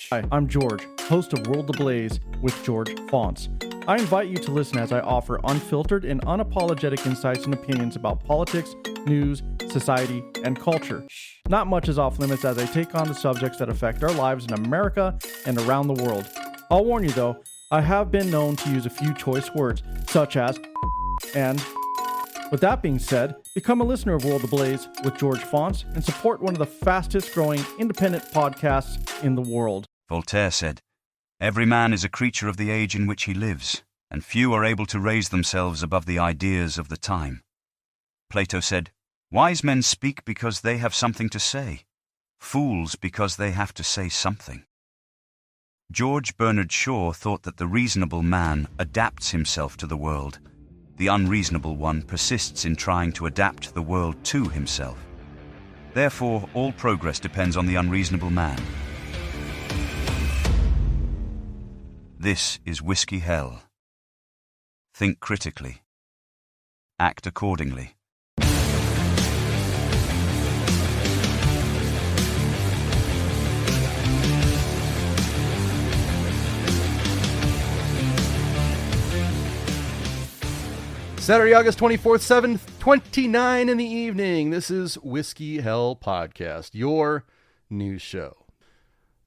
Hi, I'm George, host of World Ablaze with George Fonts. I invite you to listen as I offer unfiltered and unapologetic insights and opinions about politics, news, society, and culture. Not much is off limits as I take on the subjects that affect our lives in America and around the world. I'll warn you though, I have been known to use a few choice words, such as and. With that being said, become a listener of World Ablaze with George Fonts and support one of the fastest growing independent podcasts in the world. Voltaire said, "Every man is a creature of the age in which he lives, and few are able to raise themselves above the ideas of the time." Plato said, "Wise men speak because they have something to say, fools because they have to say something." George Bernard Shaw thought that the reasonable man adapts himself to the world. The unreasonable one persists in trying to adapt the world to himself. Therefore, all progress depends on the unreasonable man. This is Whiskey Hell. Think critically. Act accordingly. Saturday, August 24th, 7:29 in the evening. This is Whiskey Hell Podcast, your news show.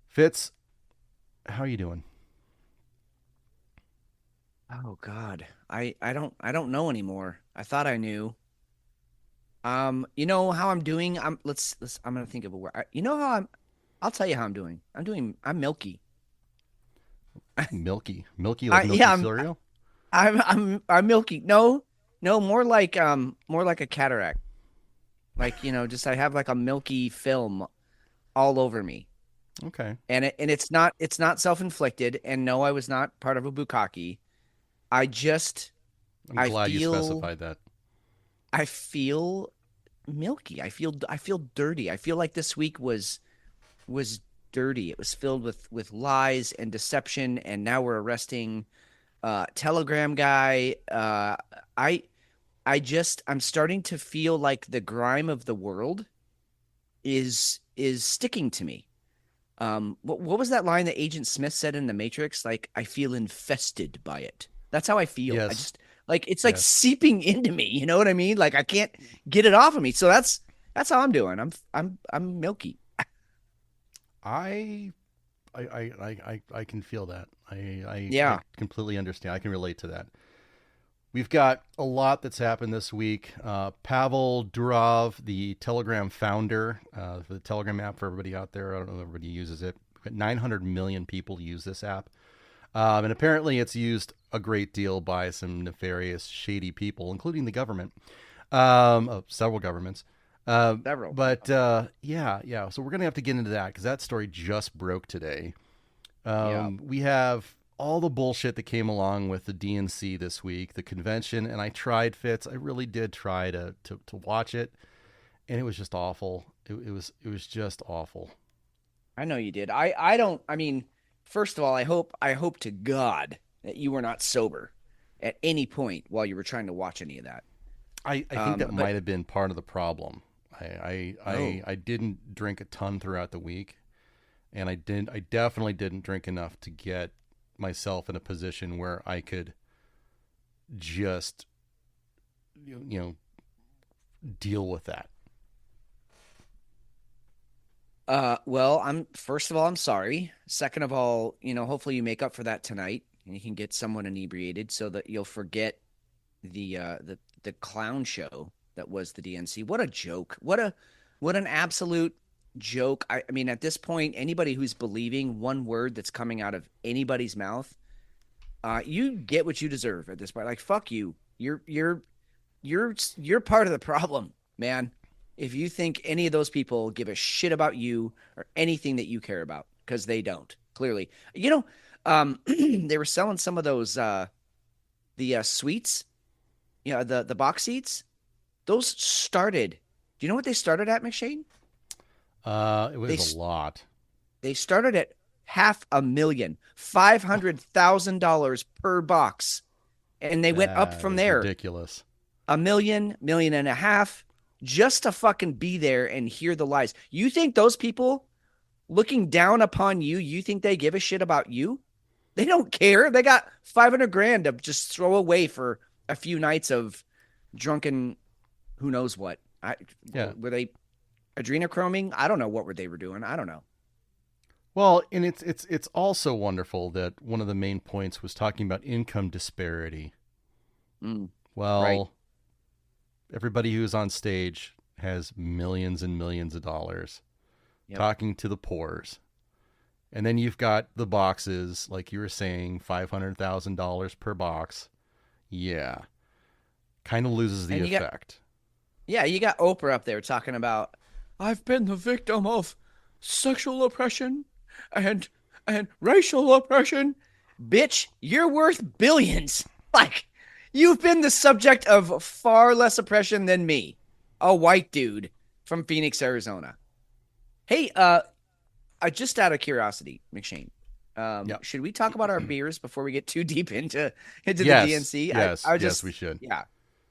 Fitz, how are you doing? Oh God, I don't know anymore. I thought I knew. You know how I'm doing? I'm gonna think of a word. You know how I'll tell you how I'm doing. I'm milky. Milky like milky cereal? I'm milky. No, more like a cataract. Like, just I have like a milky film all over me. Okay. And it's not self-inflicted, and no, I was not part of a bukkake. I'm glad you specified that. I feel milky. I feel dirty. I feel like this week was dirty. It was filled with lies and deception, and now we're arresting Telegram guy. I'm starting to feel like the grime of the world is sticking to me. What was that line that Agent Smith said in The Matrix? Like, I feel infested by it. That's how I feel. Yes. I just it's like seeping into me. You know what I mean? Like, I can't get it off of me. So that's how I'm doing. I'm milky. I can feel that. I completely understand. I can relate to that. We've got a lot that's happened this week. Pavel Durov, the Telegram founder, the Telegram app for everybody out there. I don't know if everybody uses it. 900 million people use this app. And apparently it's used a great deal by some nefarious, shady people, including the government, several governments. Several. But yeah. So we're going to have to get into that because that story just broke today. We have all the bullshit that came along with the DNC this week, the convention, and I tried, Fitz. I really did try to watch it, and it was just awful. It was just awful. I know you did. First of all, I hope to God that you were not sober at any point while you were trying to watch any of that. I think that might have been part of the problem. I didn't drink a ton throughout the week, and I definitely didn't drink enough to get myself in a position where I could just deal with that. Well, first of all, I'm sorry. Second of all, hopefully you make up for that tonight and you can get someone inebriated so that you'll forget the clown show that was the DNC. What a joke. What an absolute joke. I mean, at this point, anybody who's believing one word that's coming out of anybody's mouth, you get what you deserve at this point. Like, fuck you. You're part of the problem, man. If you think any of those people give a shit about you or anything that you care about, because they don't, clearly. They were selling some of those the suites, the box seats. Those started. Do you know what they started at, McShane? It was a lot. They started at $500,000, $500,000 per box, and they went up from there. Ridiculous. $1 million, $1.5 million, just to fucking be there and hear the lies. You think those people looking down upon you. You think they give a shit about you? They don't care. They got 500 grand to just throw away for a few nights of drunken, who knows what. Were they adrenochroming? I don't know what they were doing. I don't know. Well, and it's also wonderful that one of the main points was talking about income disparity. Well, right. Everybody who's on stage has millions and millions of dollars, talking to the poors. And then you've got the boxes, like you were saying, $500,000 per box. Yeah. Kind of loses the effect. You got Oprah up there talking about, I've been the victim of sexual oppression and racial oppression. Bitch, you're worth billions. Like, you've been the subject of far less oppression than me, a white dude from Phoenix, Arizona. Hey, just out of curiosity, McShane, should we talk about our beers before we get too deep into the DNC? Yes, we should. Yeah,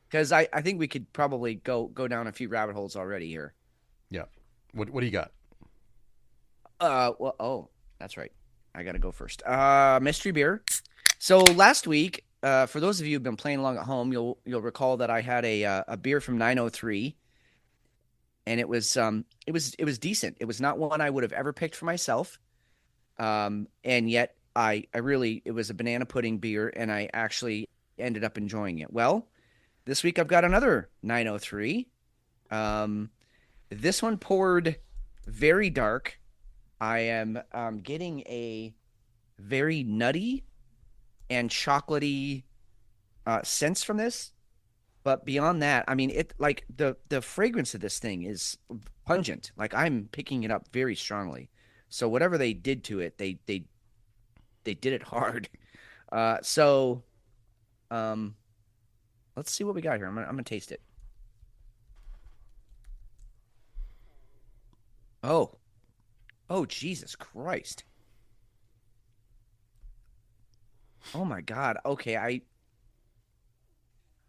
because I think we could probably go down a few rabbit holes already here. Yeah. What do you got? That's right. I got to go first. Mystery beer. So last week, for those of you who've been playing along at home, you'll recall that I had a beer from 903. And it was decent. It was not one I would have ever picked for myself. And yet it was a banana pudding beer, and I actually ended up enjoying it. Well, this week I've got another 903. This one poured very dark. I am getting a very nutty and chocolatey sense from this. But beyond that, I mean, it like the fragrance of this thing is pungent. Like, I'm picking it up very strongly. So whatever they did to it, they did it hard. Let's see what we got here. I'm gonna taste it. Oh, Jesus Christ! Oh my God. Okay,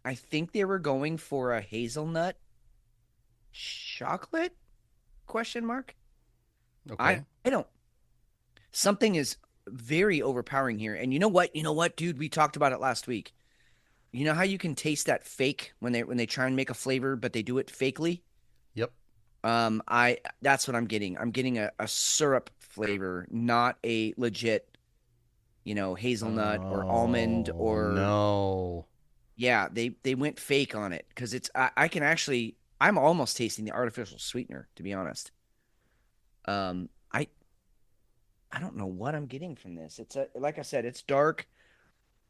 I think they were going for a hazelnut chocolate ? Okay. I don't. Something is very overpowering here. And you know what, dude? We talked about it last week. You know how you can taste that fake when they try and make a flavor, but they do it fakely? Yep. That's what I'm getting. I'm getting a syrup flavor, not a legit, hazelnut or almond or no. Yeah, they went fake on it because I'm almost tasting the artificial sweetener, to be honest. I don't know what I'm getting from this. It's like I said, it's dark.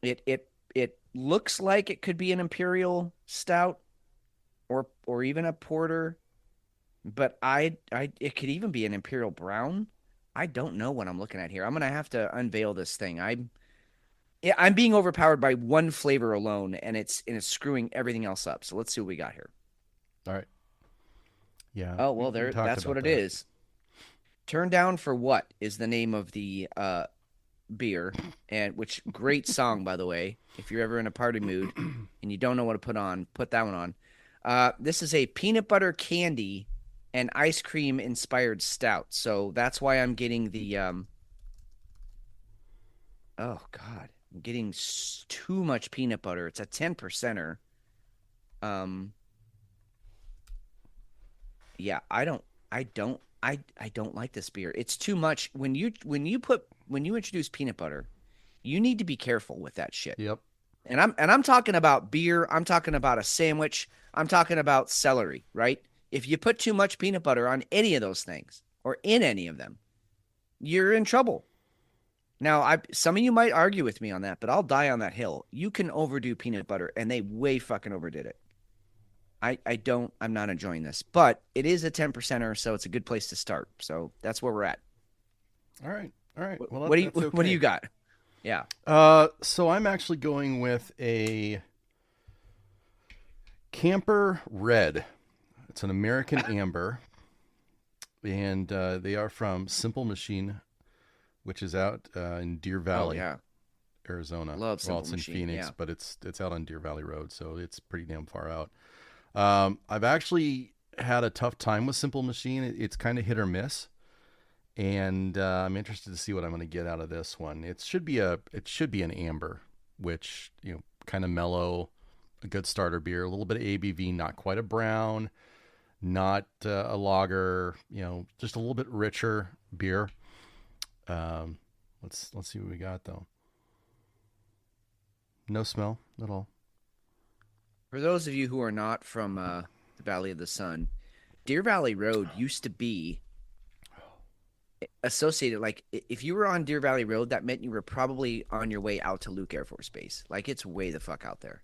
It looks like it could be an imperial stout or even a porter, but it could even be an imperial brown. I don't know what I'm looking at here. I'm gonna have to unveil this thing. I'm being overpowered by one flavor alone, and it's screwing everything else up. So let's see what we got here. All right. Yeah. Oh, well, that's what it is. Turn Down for What is the name of the beer, and which great song, by the way. If you're ever in a party mood and you don't know what to put on, put that one on. This is a peanut butter candy and ice cream inspired stout. So that's why I'm getting the oh God, I'm getting too much peanut butter. It's a 10%er. Yeah, I don't like this beer. It's too much. When you introduce peanut butter, you need to be careful with that shit. Yep. And I'm talking about beer. I'm talking about a sandwich. I'm talking about celery, right? If you put too much peanut butter on any of those things or in any of them, you're in trouble. Now, some of you might argue with me on that, but I'll die on that hill. You can overdo peanut butter, and they way fucking overdid it. I'm not enjoying this, but it is a 10%er, so it's a good place to start. So that's where we're at. All right. Well, what do you got? Yeah. So I'm actually going with a Camper Red. It's an American amber, and they are from Simple Machine, which is out in Deer Valley, Arizona. Love Simple Machine. It's in Phoenix, yeah. But it's out on Deer Valley Road, so it's pretty damn far out. I've actually had a tough time with Simple Machine. It's kind of hit or miss. and I'm interested to see what I'm going to get out of this one. It should be an amber, which kind of mellow, a good starter beer, a little bit of ABV, not quite a brown, not a lager, just a little bit richer beer. Let's see what we got though. No smell at all. For those of you who are not from the Valley of the Sun, Deer Valley Road used to be associated, like if you were on Deer Valley Road, that meant you were probably on your way out to Luke Air Force Base. Like it's way the fuck out there.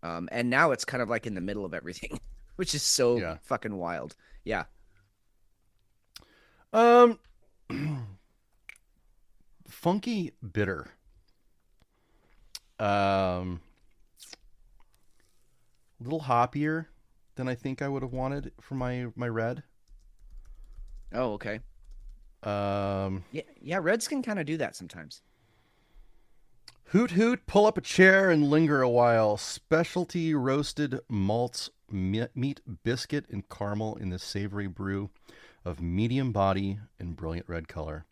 And now it's kind of like in the middle of everything, which is so fucking wild. Yeah. Funky bitter. A little hoppier than I think I would have wanted for my red. Oh, okay. Yeah, reds can kind of do that sometimes. Hoot hoot, pull up a chair and linger a while. Specialty roasted malts, meat, biscuit, and caramel in this savory brew of medium body and brilliant red color.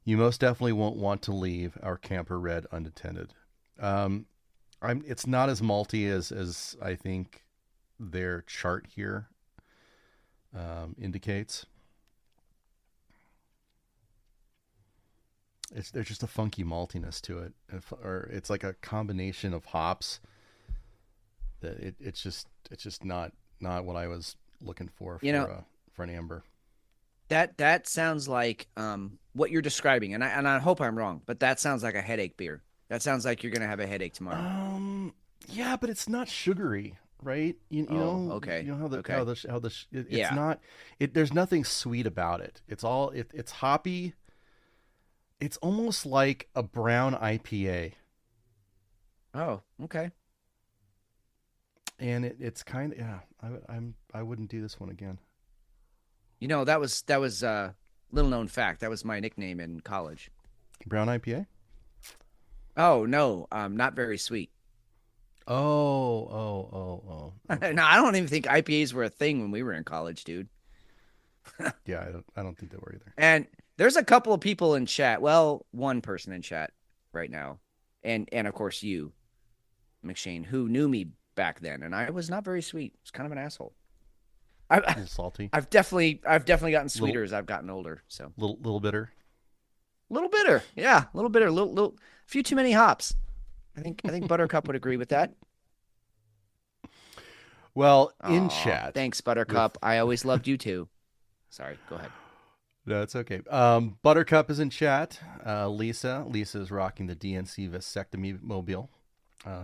You most definitely won't want to leave our camper red unattended. It's not as malty as I think their chart here indicates. There's just a funky maltiness to it, or it's like a combination of hops that it's just not what I was looking for an amber. That sounds like what you're describing, and I hope I'm wrong, but that sounds like a headache beer. That sounds like you're gonna have a headache tomorrow. Yeah, but it's not sugary, right? You know, okay. You know it's yeah. not. There's nothing sweet about it. It's hoppy. It's almost like a brown IPA. Oh, okay. And it's kind of I wouldn't do this one again. That was a little known fact. That was my nickname in college. Brown IPA? Oh no, not very sweet. Oh. Okay. No, I don't even think IPAs were a thing when we were in college, dude. Yeah, I don't think they were either. And there's a couple of people in chat. Well, one person in chat right now, and of course you, McShane, who knew me back then, and I was not very sweet. I was kind of an asshole. A little salty. I've definitely gotten sweeter as I've gotten older. So little bitter. Little bitter, yeah, a little bitter, little few too many hops. I think Buttercup would agree with that. Well, in chat. Thanks, Buttercup. I always loved you too. Sorry, go ahead. No, it's okay. Buttercup is in chat. Lisa is rocking the DNC vasectomy mobile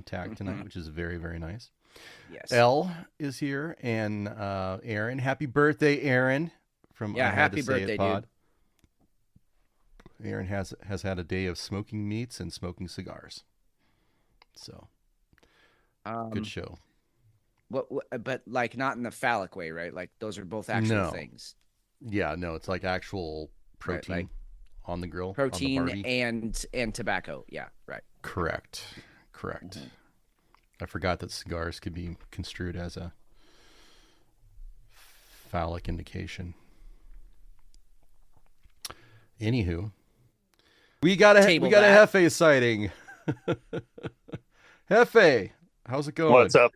tag tonight, which is very, very nice. Yes. Elle is here, and Aaron. Happy birthday, Aaron! Happy birthday, dude. Aaron has had a day of smoking meats and smoking cigars. So, good show. What? But like not in the phallic way, right? Like those are both actual things. Yeah, no, it's like actual protein on the grill. Protein and tobacco. Yeah, right. Correct. Mm-hmm. I forgot that cigars could be construed as a phallic indication. Anywho, we got a Hefe sighting. Hefe, how's it going? What's up?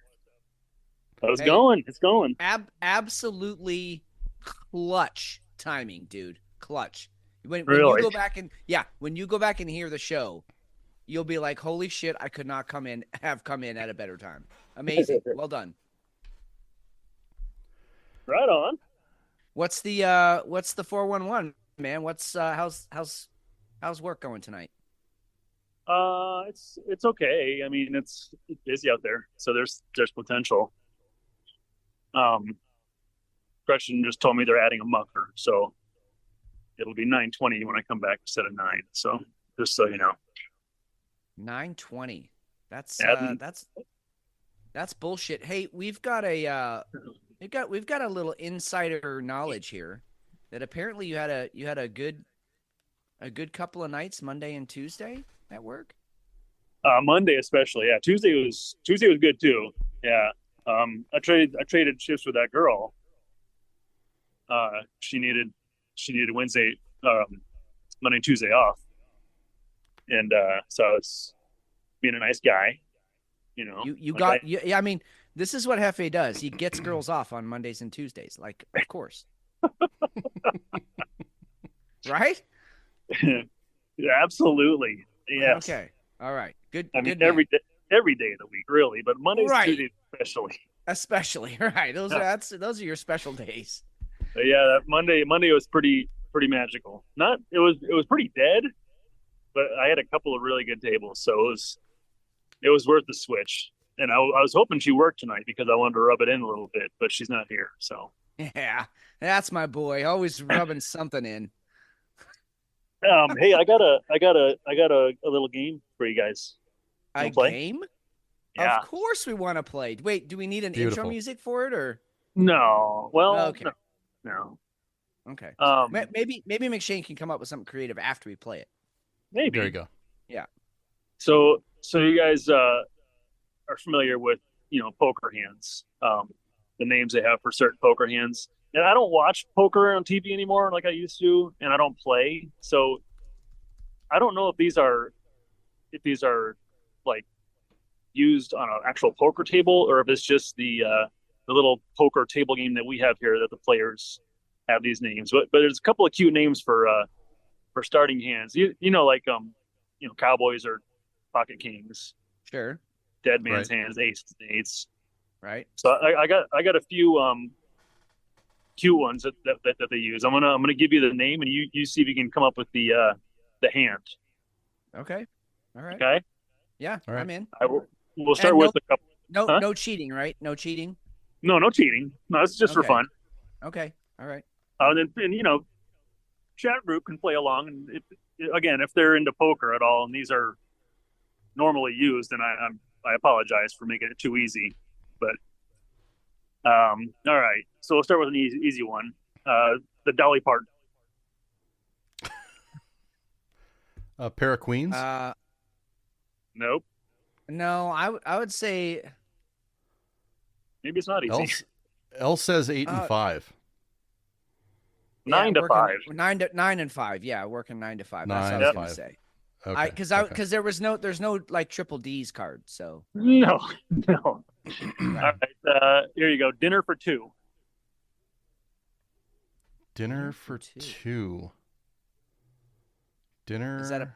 How's it going? It's going. Absolutely clutch timing, dude. Clutch. When really? You go back and hear the show, you'll be like, "Holy shit! I could not come in at a better time." Amazing. Well done. Right on. What's the 411, man? What's how's work going tonight? It's okay. I mean, it's busy out there, so there's potential. Gretchen just told me they're adding a mucker, so it'll be 9:20 when I come back instead of 9. So just so you know. 9:20. That's bullshit. Hey, we've got a little insider knowledge here that apparently you had a good couple of nights, Monday and Tuesday at work. Monday especially, yeah. Tuesday was good too. Yeah. I traded shifts with that girl. She she needed Monday and Tuesday off, and so I was being a nice guy, you know. You like got yeah. I mean, this is what Hefe does. He gets girls off on Mondays and Tuesdays. Like, of course, right? Yeah, absolutely. Yes. Okay. All right. Good. I mean, good man. every day of the week, really, but Mondays, Right. Tuesdays especially. Especially right. Those are your special days. But yeah, that Monday was pretty magical. It was pretty dead, but I had a couple of really good tables, so it was worth the switch. And I was hoping she worked tonight because I wanted to rub it in a little bit, but she's not here. So Yeah, that's my boy. Always rubbing something in. hey, I got a little game for you guys. A play? Game? Yeah. Of course we want to play. Wait, do we need an Beautiful. intro music for it or? No. Well, Okay. No. Okay. Um, Maybe McShane can come up with something creative after we play it. maybe. There you go. So you guys are familiar with, poker hands, the names they have for certain poker hands. And I don't watch poker on TV anymore like I used to, and I don't play. So I don't know if these are like used on an actual poker table or if it's just the little poker table game that we have here that the players have these names. But there's a couple of cute names for starting hands. Like Cowboys or Pocket Kings, Sure. Dead Man's Right. Hands, Aces and Eights. Right. So I got a few cute ones that they use. I'm gonna give you the name and you see if you can come up with the hand. Okay. All right. Okay. Yeah, All right. I'm in. We'll start And with a couple. No, Huh? no cheating, right? No cheating. No cheating. No, it's just for Okay. fun. Okay. All right. And chat group can play along. And if they're into poker at all, and these are normally used, and I apologize for making it too easy, but all right. So we'll start with an easy one. The Dolly Parton. A pair of queens. Nope. No, I would say Maybe it's not easy. L says 8 and 5. 9 to 5. 9 and 5. Yeah, working 9 to 5. 9 That's what I to was gonna 5. say. Okay. Because there's no like triple D's card. So No. All right. Here you go. Dinner for two. Dinner for two. Dinner Is that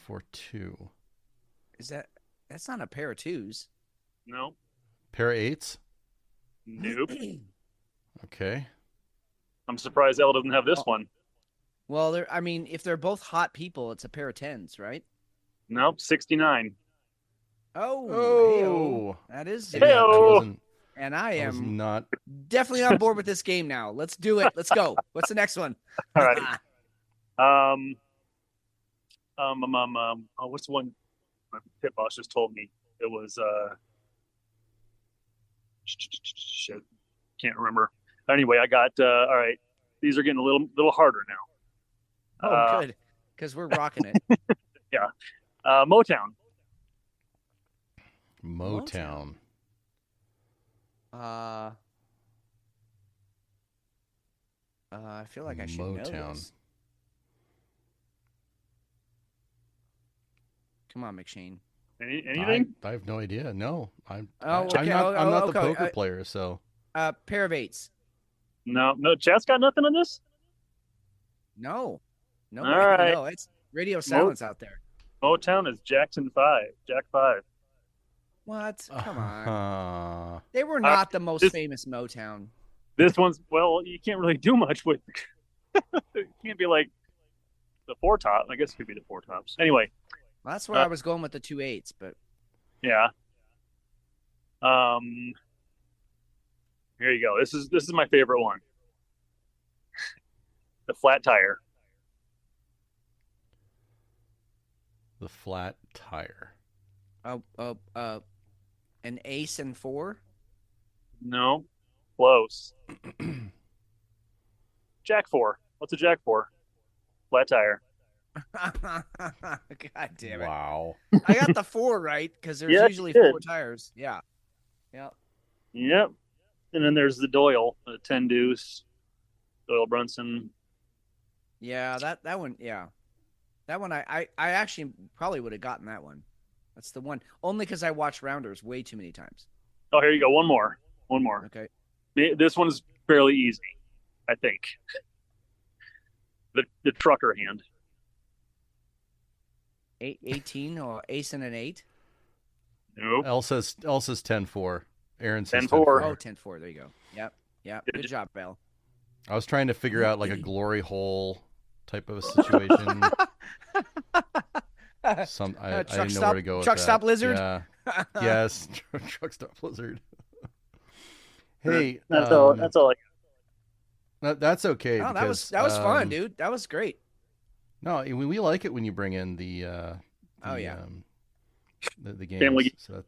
for two. that's not a pair of twos? No. Pair of eights. Nope. Okay. I'm surprised Elle doesn't have this one. Well, if they're both hot people, it's a pair of tens, right? Nope. 69. Oh, Oh. that is. Yeah, that wasn't, And I that was am not. definitely on board with this game now. Let's do it. Let's go. What's the next one? All right. What's the one my pit boss just told me? It was shit. Can't remember. Anyway, I got all right. These are getting a little harder now. Oh, good, because we're rocking it. Yeah. Motown. Motown. I feel like I should know Motown. this. Come on, McShane. Anything? I have no idea. No, I'm Okay. I'm not the Okay. poker player, so Pair of eights. No. Chat's got nothing on this. No. No. All right. No. It's radio silence out there. Motown is Jackson 5. Jack 5. What? Come on. uh, They were not the most famous Motown. This one's you can't really do much with. It can't be like the four top. I guess it could be the four tops. Anyway. Well, that's where I was going with the 2 8s, but Yeah. Here you go. This is my favorite one. The flat tire. the flat tire. An ace and 4. No. Close. Jack 4. What's a Jack 4? Flat tire. God damn it! Wow. I got the 4 right because there's Yeah, usually you did. 4 tires. Yeah. Yep. Yep. And then there's the Doyle, the 10 deuce, Doyle Brunson. Yeah, that one. Yeah, that one. I actually probably would have gotten that one. That's the one. Only because I watched Rounders way too many times. Oh, here you go. One more. One more. Okay. This one's fairly easy, I think. The trucker hand. 18 or ace and an 8. Nope. Elsa's 10-4. Aaron says 10-4. 10-4. Oh, 10-4. There you go. Yep. Good job, Bell. I was trying to figure out like a glory hole type of a situation. I didn't know where to go with Truck that. stop lizard? Yeah. Yes. Truck stop lizard. Hey. That's all I got. That's okay. Oh, because, that was fun, dude. That was great. No, we like it when you bring in the games. Family. So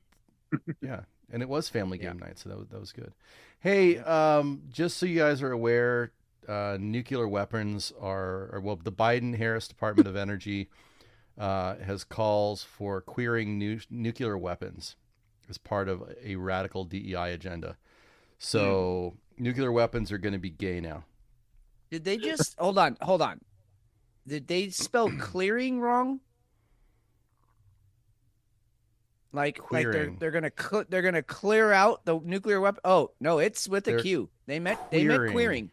yeah, and it was family game night, so that was good. Hey, just so you guys are aware, nuclear weapons the Biden-Harris Department of Energy has calls for queering nuclear weapons as part of a radical DEI agenda. So nuclear weapons are going to be gay now. Did they just hold on? Did they spell clearing wrong? Like they're gonna clear out the nuclear weapon. Oh no, it's with a Q. They meant queering.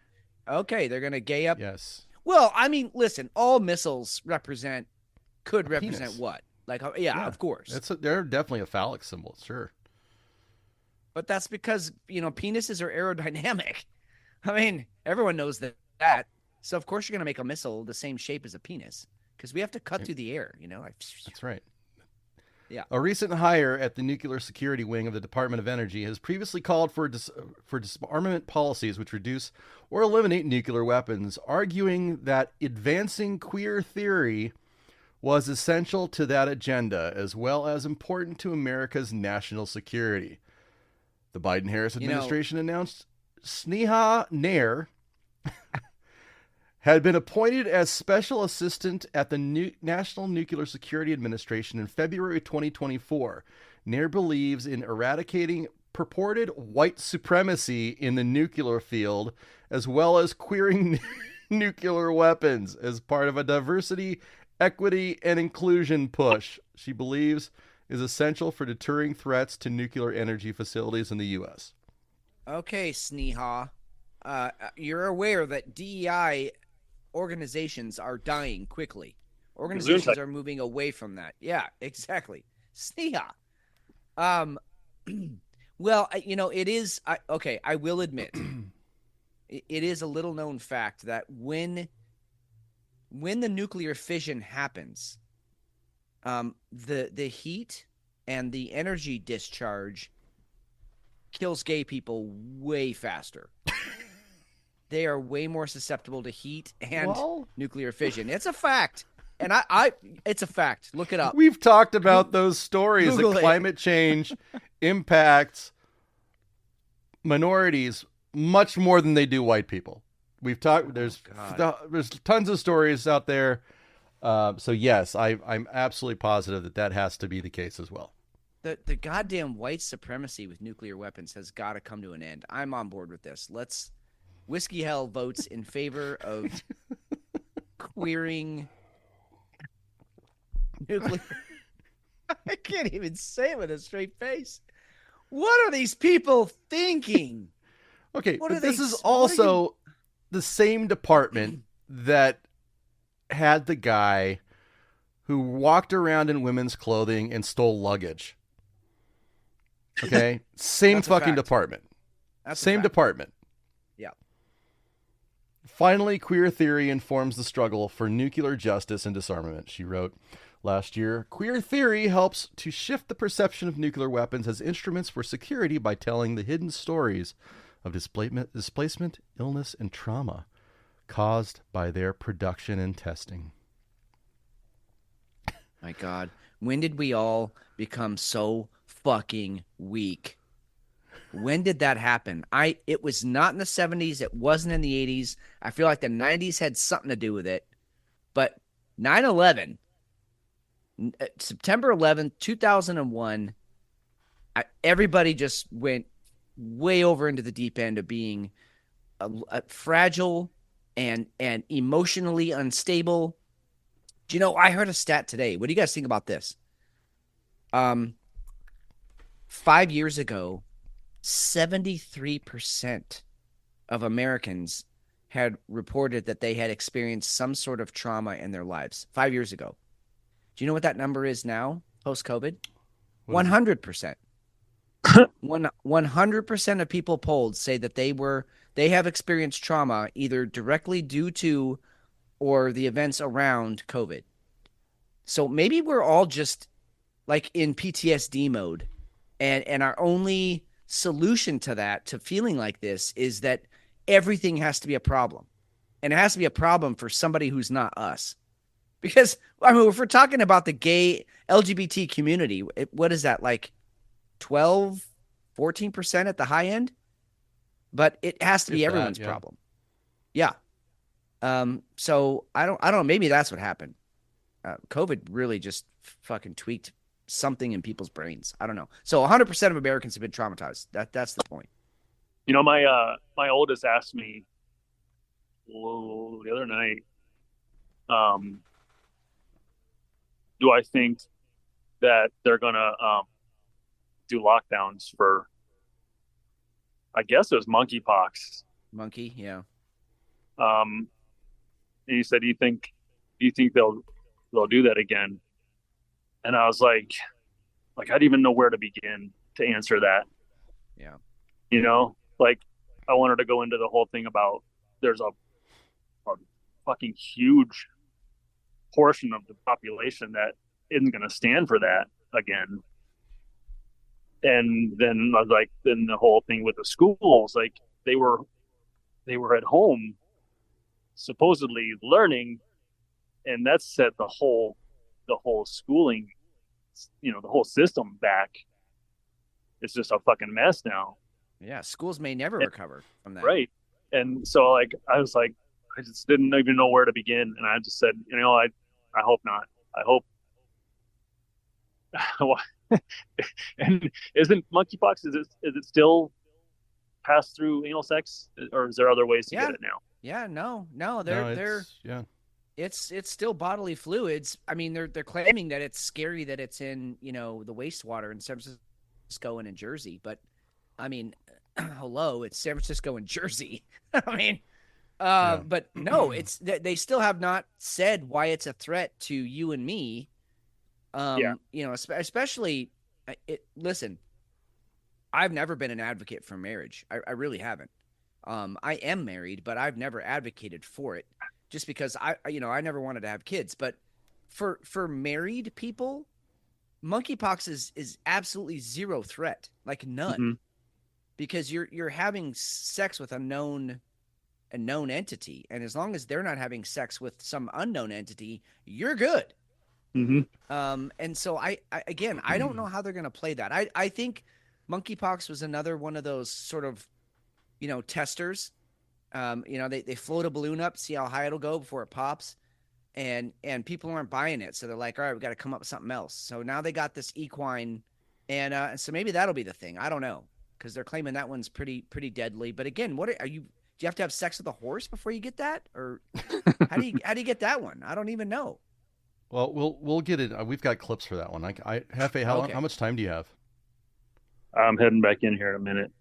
Okay, they're gonna gay up. Yes. Well, I mean, listen, all missiles could represent penis. What? Like, yeah, of course. They're definitely a phallic symbol, sure. But that's because penises are aerodynamic. I mean, everyone knows that. So of course you're gonna make a missile the same shape as a penis because we have to cut through the air. That's right. Yeah. A recent hire at the Nuclear Security Wing of the Department of Energy has previously called for disarmament policies which reduce or eliminate nuclear weapons, arguing that advancing queer theory was essential to that agenda, as well as important to America's national security. The Biden-Harris administration announced Sneha Nair had been appointed as special assistant at the National Nuclear Security Administration in February 2024. Nair believes in eradicating purported white supremacy in the nuclear field, as well as queering nuclear weapons as part of a diversity, equity, and inclusion push she believes is essential for deterring threats to nuclear energy facilities in the U.S. Okay, Sneha. You're aware that DEI organizations are dying quickly. Organizations are moving away from that. Yeah, exactly. Sneha. Well, it is okay. I will admit, it is a little known fact that when the nuclear fission happens, the heat and the energy discharge kills gay people way faster. They are way more susceptible to heat and nuclear fission. It's a fact. And it's a fact. Look it up. We've talked about those stories Google that it. climate change impacts minorities much more than they do white people. We've talked. There's tons of stories out there. So yes, I'm absolutely positive that has to be the case as well. The goddamn white supremacy with nuclear weapons has got to come to an end. I'm on board with this. Whiskey Hell votes in favor of queering nuclear. I can't even say it with a straight face. What are these people thinking? Okay, but this is also the same department that had the guy who walked around in women's clothing and stole luggage. Okay? Same fucking department. Same department. Yeah. Finally, queer theory informs the struggle for nuclear justice and disarmament, she wrote last year. Queer theory helps to shift the perception of nuclear weapons as instruments for security by telling the hidden stories of displacement, illness, and trauma caused by their production and testing. My God, when did we all become so fucking weak? When did that happen? It was not in the 70s. It wasn't in the 80s. I feel like the 90s had something to do with it. But 9/11, September 11th, 2001, everybody just went way over into the deep end of being a fragile and emotionally unstable. Do you know, I heard a stat today. What do you guys think about this? 5 years ago, 73% of Americans had reported that they had experienced some sort of trauma in their lives 5 years ago. Do you know what that number is now, post-COVID? 100%. 100% of people polled say that they have experienced trauma either directly due to or the events around COVID. So maybe we're all just like in PTSD mode, and our only solution to that, to feeling like this, is that everything has to be a problem, and it has to be a problem for somebody who's not us. Because I mean, if we're talking about the gay LGBT community, what is that, like 12, 14% at the high end? But it has to be everyone's problem. Yeah. So I don't know. Maybe that's what happened. COVID really just fucking tweaked something in people's brains. I don't know. So 100% of Americans have been traumatized. That's the point. You know, my oldest asked me the other night, do I think that they're gonna do lockdowns for, I guess it was monkeypox. Monkey, yeah. And he said, do you think they'll do that again? And I was like, I don't even know where to begin to answer that. Yeah. You know, like, I wanted to go into the whole thing about there's a fucking huge portion of the population that isn't going to stand for that again. And then I was like, then the whole thing with the schools, like they were at home supposedly learning, and that set the whole schooling, you know, the whole system back. It's just a fucking mess now. Yeah, schools may never recover from that. Right. And so, like, I was like, I just didn't even know where to begin, and I just said, you know, I hope not. I hope. And isn't monkeypox, is it still passed through anal sex, or is there other ways to get it now? Yeah, no, it's still bodily fluids. I mean, they're claiming that it's scary that it's in, you know, the wastewater in San Francisco and in Jersey, but I mean, hello, it's San Francisco and Jersey. I mean, but no, they still have not said why it's a threat to you and me. You know, especially, listen, I've never been an advocate for marriage. I really haven't. I am married, but I've never advocated for it, just because I never wanted to have kids. But for married people, monkeypox is absolutely zero threat, like none, mm-hmm. because you're having sex with a known entity, and as long as they're not having sex with some unknown entity, you're good. Mm-hmm. And so I don't know how they're going to play that. I think monkeypox was another one of those sort of, you know, testers. You know, they float a balloon up, see how high it'll go before it pops, and people aren't buying it. So they're like, all right, we got to come up with something else. So now they got this equine, and so maybe that'll be the thing. I don't know, because they're claiming that one's pretty deadly. But again, what are you? Do you have to have sex with a horse before you get that, or how do you get that one? I don't even know. Well, we'll get it. We've got clips for that one. Hefe, how much time do you have? I'm heading back in here in a minute.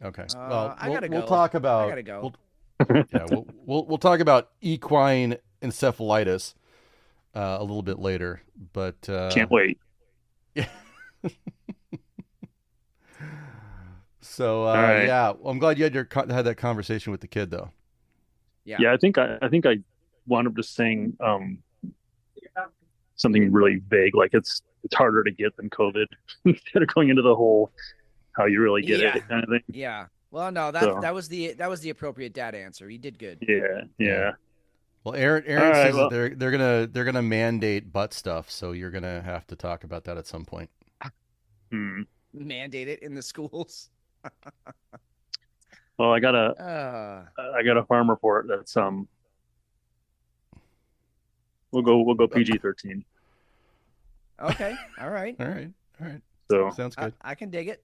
Okay. Well, I we'll talk about. I gotta go. We'll talk about equine encephalitis a little bit later, but can't wait. Yeah. So right. yeah, well, I'm glad you had that conversation with the kid, though. Yeah. I think I wound up just saying something really vague, like it's harder to get than COVID, instead of going into the whole how you really get it kind of thing. Yeah. Well, no, that was the appropriate dad answer. You did good. Yeah. Well, Aaron says that they're gonna mandate butt stuff, so you're gonna have to talk about that at some point. Mandate it in the schools. Well, I got a farm report that's we'll go PG-13. Okay. All right. So sounds good. I can dig it.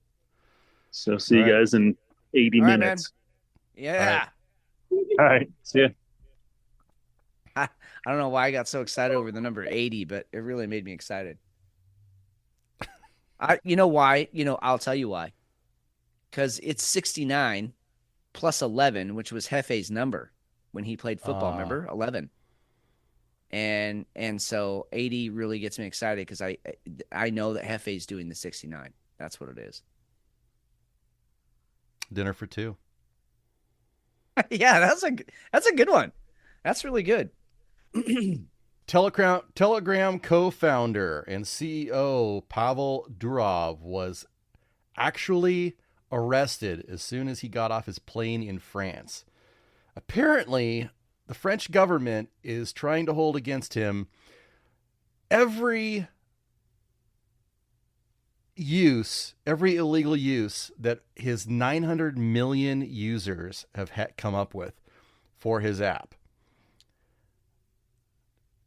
So see you guys in 80 minutes. Man. Yeah. All right. See ya. I don't know why I got so excited over the number 80, but it really made me excited. You know why? I'll tell you why. Because it's 69 plus 11, which was Hefe's number when he played football. Remember, 11. And so 80 really gets me excited because I know that Hefe's doing the 69. That's what it is. Dinner for two. Yeah, that's a good one. That's really good. Telegram co-founder and CEO Pavel Durov was actually arrested as soon as he got off his plane in France. Apparently, the French government is trying to hold against him every illegal use that his 900 million users have come up with for his app.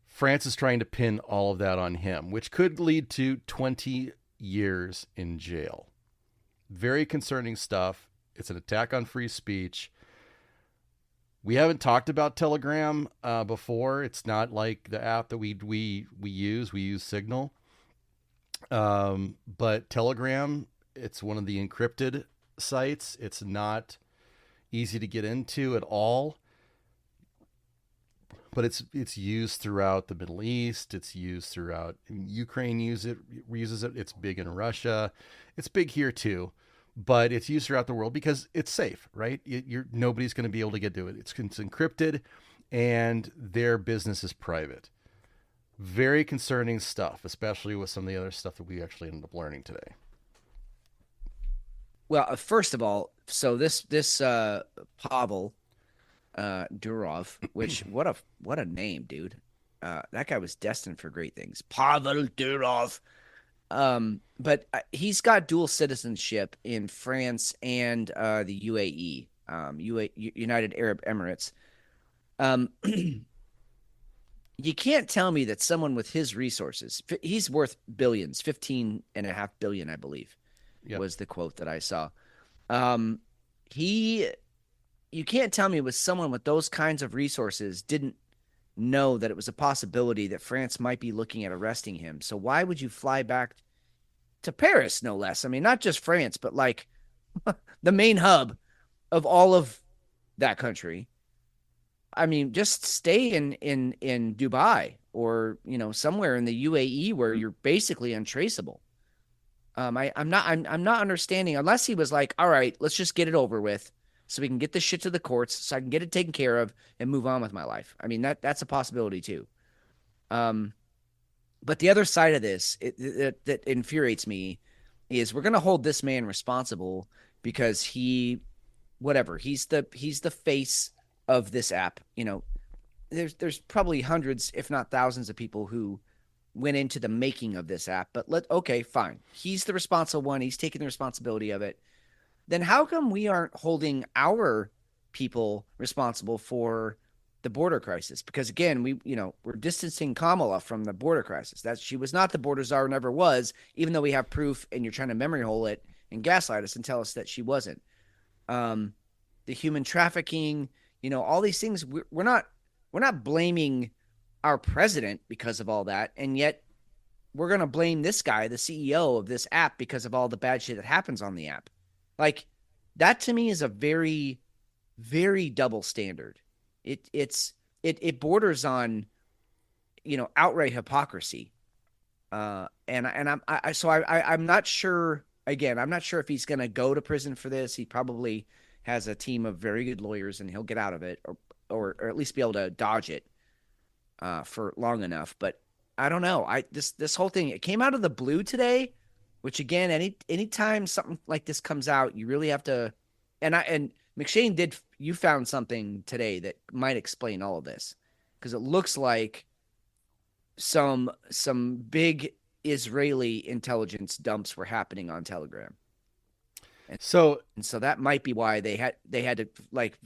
France is trying to pin all of that on him, which could lead to 20 years in jail. Very concerning stuff. It's an attack on free speech. We haven't talked about Telegram before. It's not like the app that we use. We use Signal. But Telegram, it's one of the encrypted sites. It's not easy to get into at all. But it's used throughout the Middle East. It's used throughout Ukraine. Uses it. It's big in Russia. It's big here too. But it's used throughout the world because it's safe, right? Nobody's going to be able to get to it. It's encrypted, and their business is private. Very concerning stuff, especially with some of the other stuff that we actually ended up learning today. Well, first of all, so this Pavel Durov, which what a name, dude. That guy was destined for great things. Pavel Durov. But he's got dual citizenship in France and the UAE, United Arab Emirates. You can't tell me that someone with his resources, he's worth billions, 15.5 billion, I believe, was the quote that I saw. You can't tell me with someone with those kinds of resources didn't know that it was a possibility that France might be looking at arresting him. So why would you fly back to Paris, no less? I mean, not just France, but like the main hub of all of that country. I mean, just stay in Dubai or, somewhere in the UAE where you're basically untraceable. I'm not understanding, unless he was like, all right, let's just get it over with so we can get this shit to the courts so I can get it taken care of and move on with my life. I mean, that's a possibility too. But the other side of this that infuriates me is we're going to hold this man responsible because he's the face of this app. There's probably hundreds, if not thousands of people who went into the making of this app, but okay, fine. He's the responsible one. He's taking the responsibility of it. Then how come we aren't holding our people responsible for the border crisis? Because again, we're distancing Kamala from the border crisis. She was not the border czar, never was, even though we have proof and you're trying to memory hole it and gaslight us and tell us that she wasn't. The human trafficking, all these things, we're not blaming our president because of all that. And yet we're going to blame this guy, the CEO of this app, because of all the bad shit that happens on the app. Like, that to me is a very, very double standard. It borders on, outright hypocrisy. And I'm not sure. Again, I'm not sure if he's going to go to prison for this. He probably has a team of very good lawyers, and he'll get out of it, or at least be able to dodge it for long enough. But I don't know. This whole thing, it came out of the blue today, which again, anytime something like this comes out, you really have to. And McShane, you found something today that might explain all of this, because it looks like some big Israeli intelligence dumps were happening on Telegram. And so that might be why they had to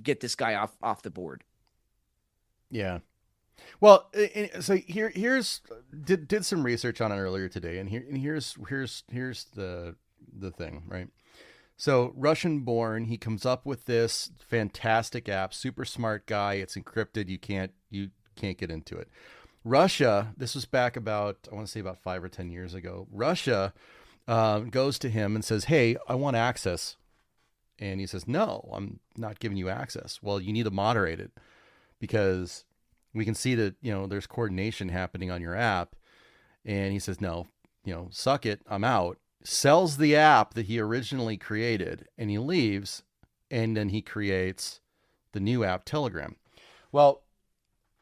get this guy off the board. Yeah. Well, so here's did some research on it earlier today, and here's the thing, right? So Russian born, he comes up with this fantastic app, super smart guy. It's encrypted. You can't get into it. Russia, this was back about, I want to say about 5 or 10 years ago. Russia goes to him and says, hey, I want access. And he says, no, I'm not giving you access. Well, you need to moderate it because we can see that, there's coordination happening on your app. And he says, no, suck it. I'm out. Sells the app that he originally created and he leaves. And then he creates the new app, Telegram. Well,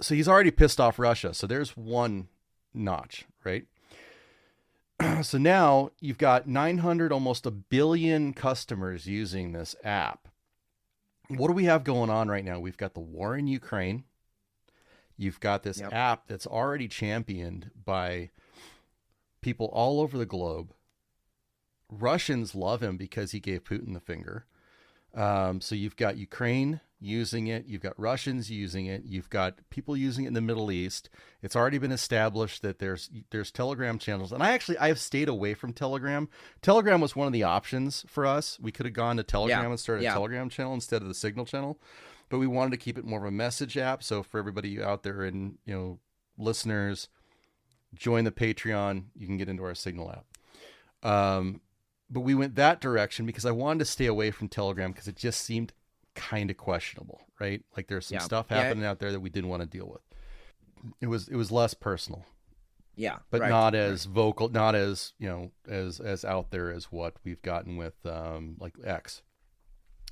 so he's already pissed off Russia. So there's one notch, right? So now you've got 900, almost 1 billion customers using this app. What do we have going on right now? We've got the war in Ukraine. You've got this app that's already championed by people all over the globe. Russians love him because he gave Putin the finger. So you've got Ukraine using it. You've got Russians using it. You've got people using it in the Middle East. It's already been established that there's Telegram channels. And I have stayed away from Telegram. Telegram was one of the options for us. We could have gone to Telegram and started a Telegram channel instead of the Signal channel, but we wanted to keep it more of a message app. So for everybody out there and, listeners, join the Patreon. You can get into our Signal app. But we went that direction because I wanted to stay away from Telegram because it just seemed kind of questionable, right? Like there's some stuff happening out there that we didn't want to deal with. It was less personal. Yeah. But not as vocal, not as, as out there as what we've gotten with like X.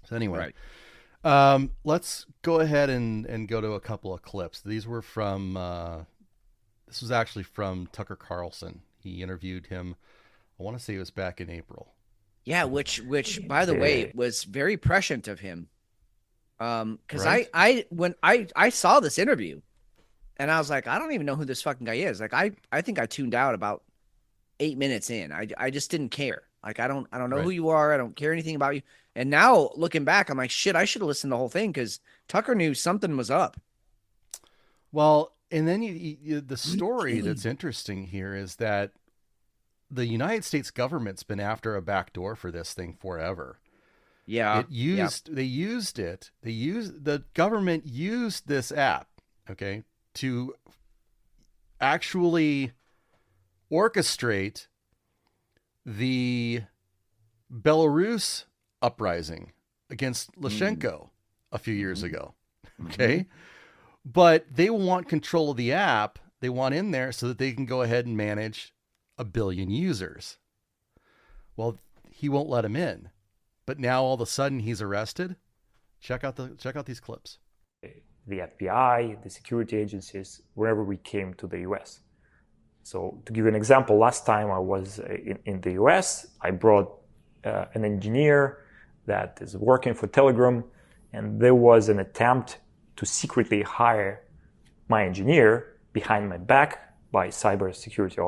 So anyway, let's go ahead and go to a couple of clips. These were from, this was actually from Tucker Carlson. He interviewed him. I want to say it was back in April. Yeah, which by the way was very prescient of him. Because when I saw this interview, and I was like, I don't even know who this fucking guy is. Like I think I tuned out about 8 minutes in. I just didn't care. Like I don't know who you are. I don't care anything about you. And now looking back, I'm like, shit, I should have listened to the whole thing because Tucker knew something was up. Well, and then the story that's interesting here is that the United States government's been after a backdoor for this thing forever. Yeah. The government used this app, okay, to actually orchestrate the Belarus uprising against Lukashenko a few years ago. Okay. But they want control of the app. They want in there so that they can go ahead and manage 1 billion users. Well, he won't let him in, but now all of a sudden he's arrested. Check out these clips. The FBI, the security agencies, wherever we came to the US. So to give you an example, last time I was in the US, I brought an engineer that is working for Telegram, and there was an attempt to secretly hire my engineer behind my back by cybersecurity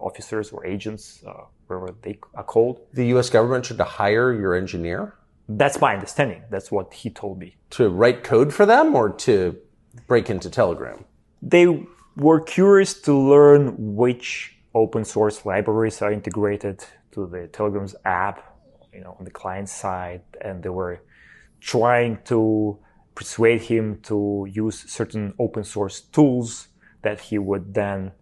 officers or agents, wherever they are called. The U.S. government should hire your engineer? That's my understanding. That's what he told me. To write code for them or to break into Telegram? They were curious to learn which open source libraries are integrated to the Telegram's app, on the client side, and they were trying to persuade him to use certain open source tools that he would then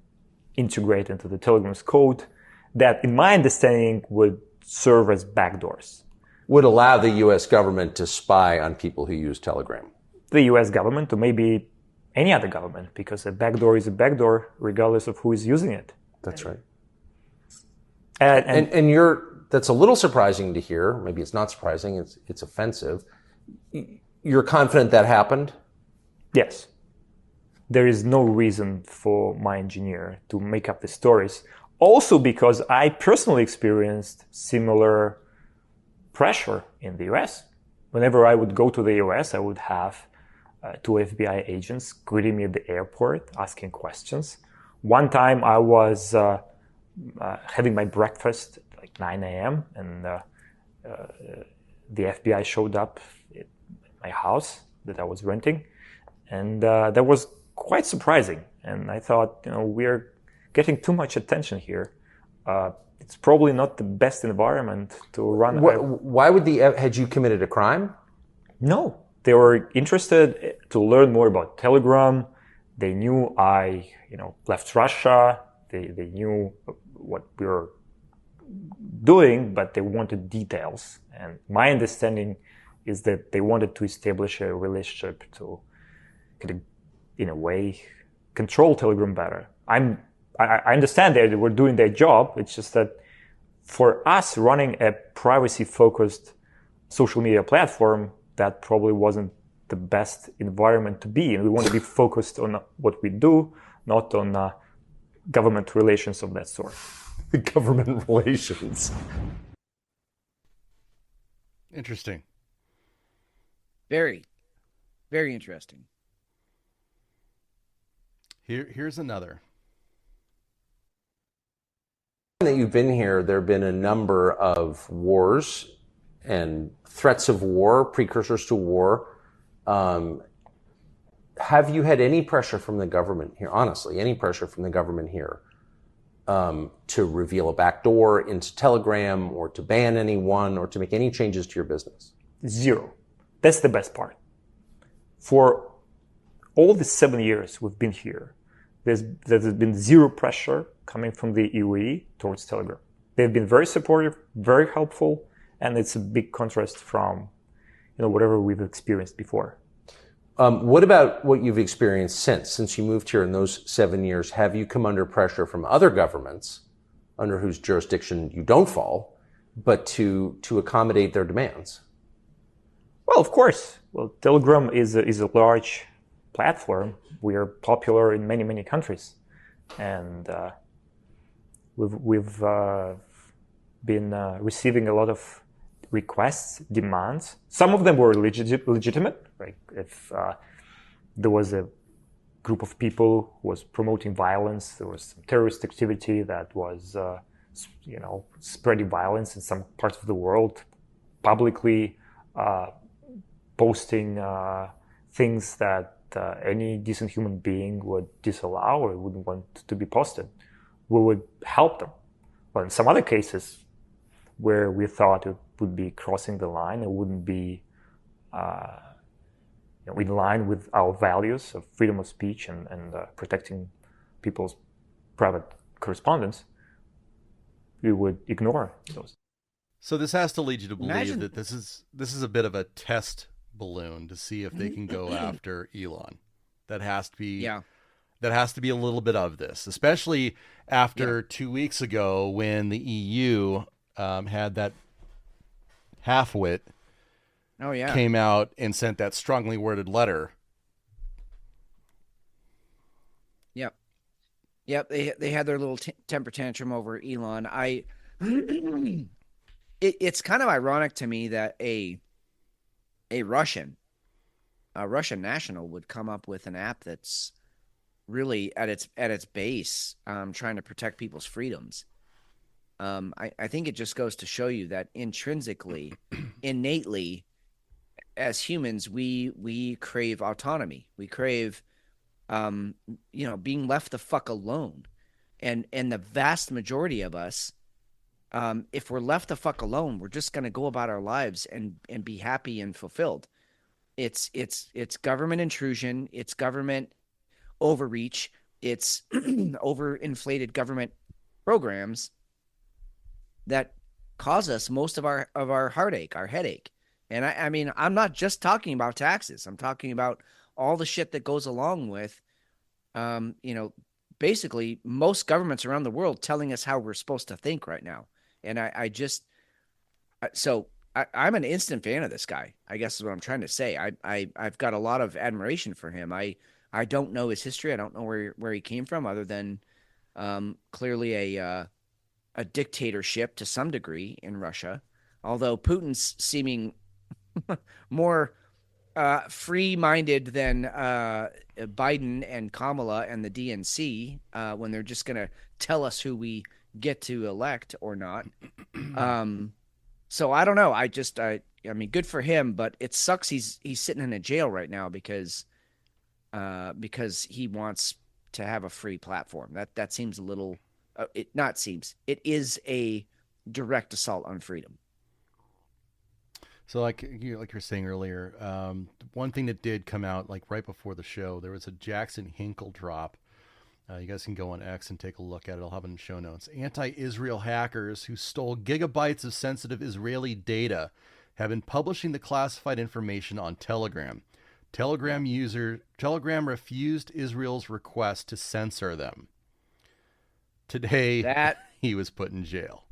integrate into the Telegram's code that, in my understanding, would serve as backdoors. Would allow the U.S. government to spy on people who use Telegram. The U.S. government, or maybe any other government, because a backdoor is a backdoor regardless of who is using it. That's right. And that's a little surprising to hear. Maybe it's not surprising. It's offensive. You're confident that happened? Yes. There is no reason for my engineer to make up the stories. Also because I personally experienced similar pressure in the US. Whenever I would go to the US, I would have 2 FBI agents greeting me at the airport, asking questions. One time I was having my breakfast at like 9 a.m. and the FBI showed up at my house that I was renting. And that was quite surprising. And I thought, we're getting too much attention here. It's probably not the best environment to run. Why would had you committed a crime? No, they were interested to learn more about Telegram. They knew I, left Russia. They knew what we were doing, but they wanted details. And my understanding is that they wanted to establish a relationship to, in a way, control Telegram better. I understand that they were doing their job. It's just that for us running a privacy-focused social media platform, that probably wasn't the best environment to be in. We want to be focused on what we do, not on government relations of that sort. Government relations. Interesting. Very, very interesting. Here's another. That you've been here, there have been a number of wars and threats of war, precursors to war. Have you had any pressure from the government here, honestly, any pressure from the government here to reveal a backdoor into Telegram or to ban anyone or to make any changes to your business? Zero. That's the best part. For all the 7 years we've been here, there's been zero pressure coming from the UAE towards Telegram. They've been very supportive, very helpful, and it's a big contrast from whatever we've experienced before. What about what you've experienced since you moved here in those 7 years? Have you come under pressure from other governments under whose jurisdiction you don't fall, but to accommodate their demands? Well, of course. Well, Telegram is a large platform. We are popular in many, many countries, and we've been receiving a lot of requests, demands. Some of them were legitimate. Like if there was a group of people who was promoting violence, there was some terrorist activity that was, spreading violence in some parts of the world, publicly posting things that any decent human being would disallow or wouldn't want to be posted. We would help them. But in some other cases where we thought it would be crossing the line, it wouldn't be in line with our values of freedom of speech and protecting people's private correspondence, we would ignore those. So this has to lead you to believe that this is a bit of a test balloon to see if they can go after Elon. That has to be a little bit of this, especially after 2 weeks ago when the EU had that halfwit came out and sent that strongly worded letter. Yep. They had their little temper tantrum over Elon. It's kind of ironic to me that a Russian national would come up with an app that's really at its base trying to protect people's freedoms. I think it just goes to show you that intrinsically, innately, as humans, we crave autonomy. We crave, being left the fuck alone. And the vast majority of us, if we're left the fuck alone, we're just going to go about our lives and be happy and fulfilled. It's government intrusion. It's government overreach. It's overinflated government programs that cause us most of our heartache, our headache. And I mean, I'm not just talking about taxes. I'm talking about all the shit that goes along with, basically most governments around the world telling us how we're supposed to think right now. And I'm an instant fan of this guy, I guess is what I'm trying to say. I've got a lot of admiration for him. I don't know his history. I don't know where he came from other than clearly a dictatorship to some degree in Russia, although Putin's seeming more free-minded than Biden and Kamala and the DNC when they're just going to tell us who we get to elect or not. So I don't know. I mean, good for him, but it sucks he's sitting in a jail right now because he wants to have a free platform. That seems a little it is a direct assault on freedom. So like you're saying earlier, one thing that did come out like right before the show, there was a Jackson Hinkle drop. You guys can go on X and take a look at it. I'll have it in the show notes. Anti-Israel hackers who stole gigabytes of sensitive Israeli data have been publishing the classified information on Telegram. Telegram refused Israel's request to censor them. Today, he was put in jail.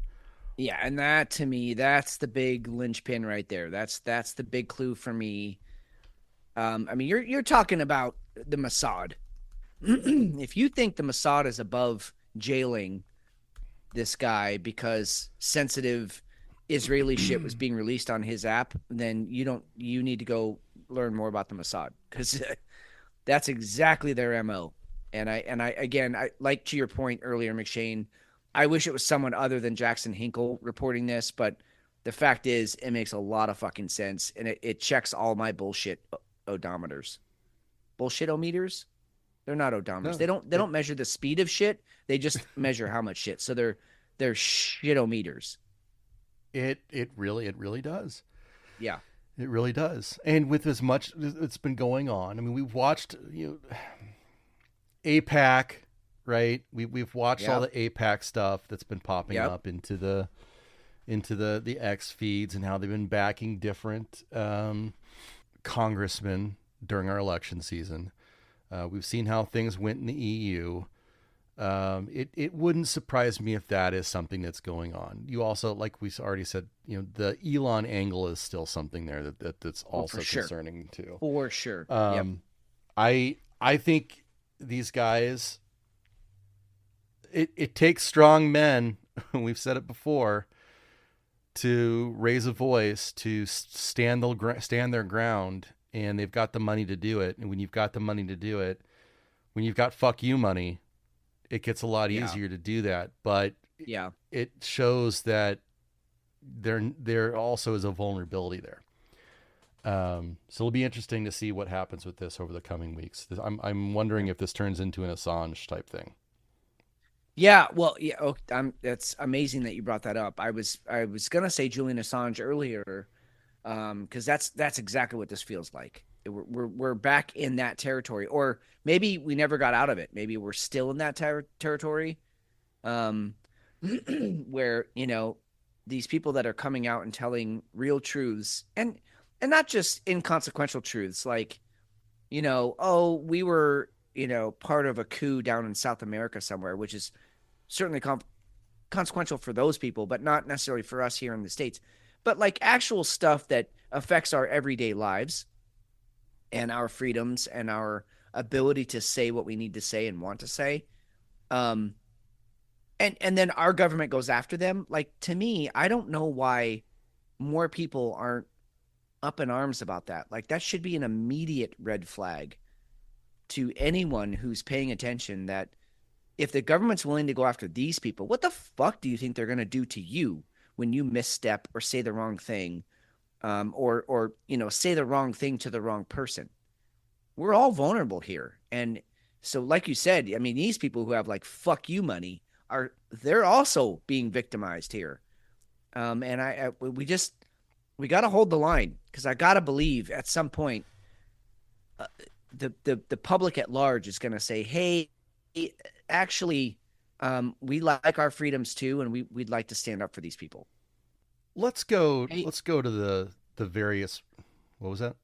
Yeah, and that to me, that's the big linchpin right there. That's the big clue for me. I mean, you're talking about the Mossad. If you think the Mossad is above jailing this guy because sensitive Israeli shit was being released on his app, then you need to go learn more about the Mossad, because that's exactly their MO. And I like, to your point earlier, McShane, I wish it was someone other than Jackson Hinkle reporting this, but the fact is it makes a lot of fucking sense, and it checks all my bullshit odometers. Bullshit-o-meters? They're not odometers. No, they don't measure the speed of shit. They just measure how much shit. So they're shit-o-meters. It really does. Yeah. It really does. And with as much that's been going on, I mean, we've watched, APAC, right? We've watched all the APAC stuff that's been popping up into the X feeds, and how they've been backing different congressmen during our election season. We've seen how things went in the EU. It wouldn't surprise me if that is something that's going on. You also, like we already said, the Elon angle is still something there that's also concerning too. For sure. I think these guys, it takes strong men, we've said it before, to raise a voice, to stand their ground, and they've got the money to do it. And when you've got the money to do it, when you've got fuck you money, it gets a lot easier to do that. But it shows that there also is a vulnerability there. So it'll be interesting to see what happens with this over the coming weeks. I'm wondering if this turns into an Assange type thing. Yeah, well, that's amazing that you brought that up. I was gonna say Julian Assange earlier, because that's exactly what this feels like. We're back in that territory, or maybe we never got out of it. Maybe we're still in that territory, where these people that are coming out and telling real truths, and not just inconsequential truths, like we were part of a coup down in South America somewhere, which is certainly consequential for those people, but not necessarily for us here in the States. But like actual stuff that affects our everyday lives and our freedoms and our ability to say what we need to say and want to say. And then our government goes after them. Like, to me, I don't know why more people aren't up in arms about that. Like, that should be an immediate red flag to anyone who's paying attention, that if the government's willing to go after these people, what the fuck do you think they're going to do to you when you misstep or say the wrong thing, or say the wrong thing to the wrong person? We're all vulnerable here. And so, like you said, I mean, these people who have like fuck you money they're also being victimized here. And we got to hold the line, because I got to believe at some point the public at large is going to say, hey, actually, we like our freedoms too, and we'd like to stand up for these people. Let's go to the various. What was that?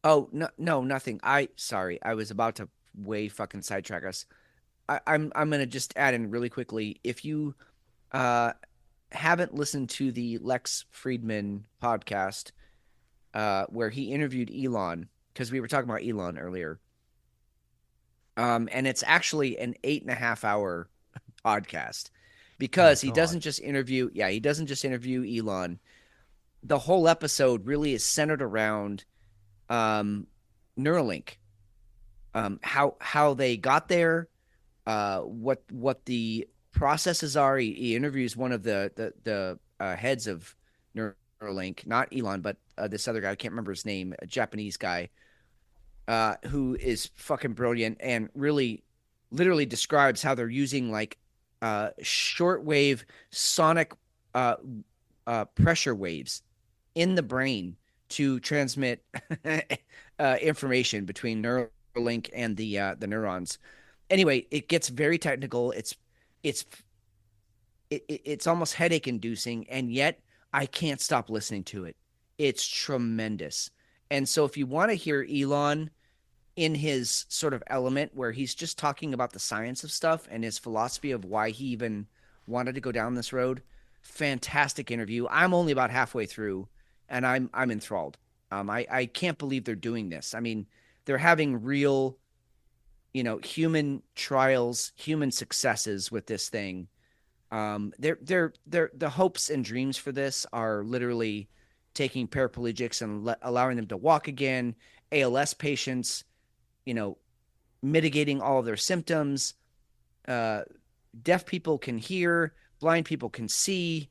Oh, no, nothing. Sorry. I was about to way fucking sidetrack us. I'm going to just add in really quickly. If you haven't listened to the Lex Friedman podcast, where he interviewed Elon, because we were talking about Elon earlier, and it's actually an 8.5 hour podcast, because he doesn't just interview Elon. The whole episode really is centered around Neuralink, how they got there, what the processes are. He interviews one of the heads of Neuralink, not Elon, but this other guy, I can't remember his name, a Japanese guy, who is fucking brilliant, and really literally describes how they're using like shortwave sonic pressure waves in the brain to transmit information between Neuralink and the neurons. Anyway, it gets very technical. It's almost headache inducing, and yet I can't stop listening to it. It's tremendous. And so if you want to hear Elon in his sort of element where he's just talking about the science of stuff and his philosophy of why he even wanted to go down this road, fantastic interview. I'm only about halfway through and I'm enthralled. I can't believe they're doing this. I mean, they're having real, human trials, human successes with this thing. The hopes and dreams for this are literally taking paraplegics and allowing them to walk again, ALS patients, mitigating all of their symptoms. Deaf people can hear, blind people can see,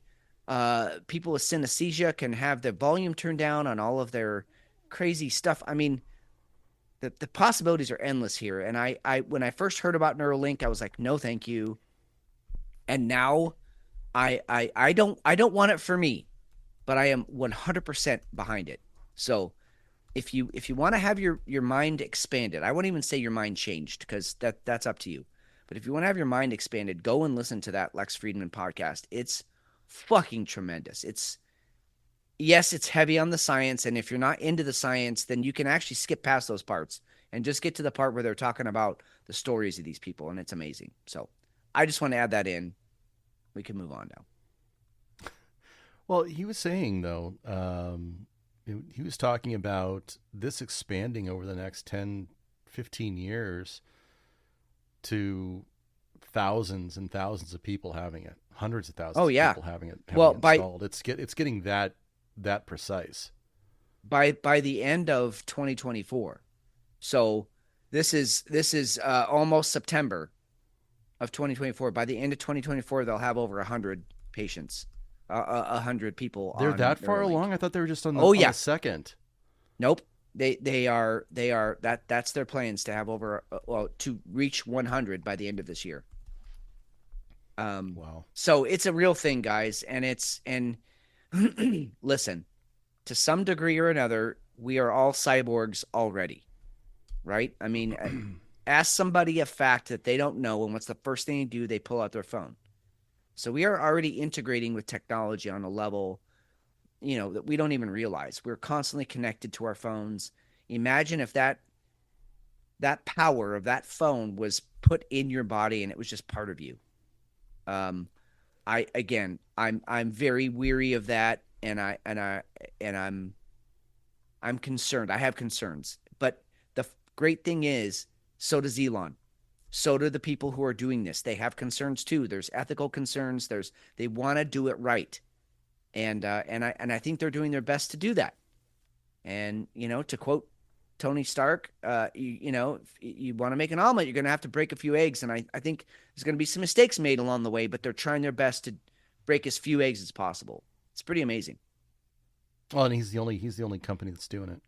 people with synesthesia can have the volume turned down on all of their crazy stuff. I mean, the possibilities are endless here. And I when I first heard about Neuralink, I was like, no, thank you. And now I don't want it for me, but I am 100% behind it. So if you want to have your mind expanded, I won't even say your mind changed because that's up to you. But if you want to have your mind expanded, go and listen to that Lex Friedman podcast. It's fucking tremendous. It's heavy on the science, and if you're not into the science, then you can actually skip past those parts and just get to the part where they're talking about the stories of these people, and it's amazing. So I just want to add that in. We can move on now. Well, he was saying, though, he was talking about this expanding over the next 10, 15 years to thousands and thousands of people having it, hundreds of thousands of people having it installed. It's getting that precise. By the end of 2024. So this is almost September of 2024. By the end of 2024, they'll have over 100 patients, 100 people. They're that far along? I thought they were just on the second. Nope. They are that's their plans to have over to reach 100 by the end of this year. Wow. So it's a real thing, guys, and listen, to some degree or another, we are all cyborgs already, right? I mean, ask somebody a fact that they don't know, and what's the first thing they do? They pull out their phone. So we are already integrating with technology on a level, that we don't even realize. We're constantly connected to our phones. Imagine if that power of that phone was put in your body and it was just part of you. I'm very weary of that, and I'm concerned. I have concerns, but the great thing is, so does Elon. So do the people who are doing this. They have concerns too. There's ethical concerns. They want to do it right. And I think they're doing their best to do that. And, to quote Tony Stark, if you want to make an omelet, you're going to have to break a few eggs. And I think there's going to be some mistakes made along the way, but they're trying their best to break as few eggs as possible. It's pretty amazing. Well, and he's the only company that's doing it.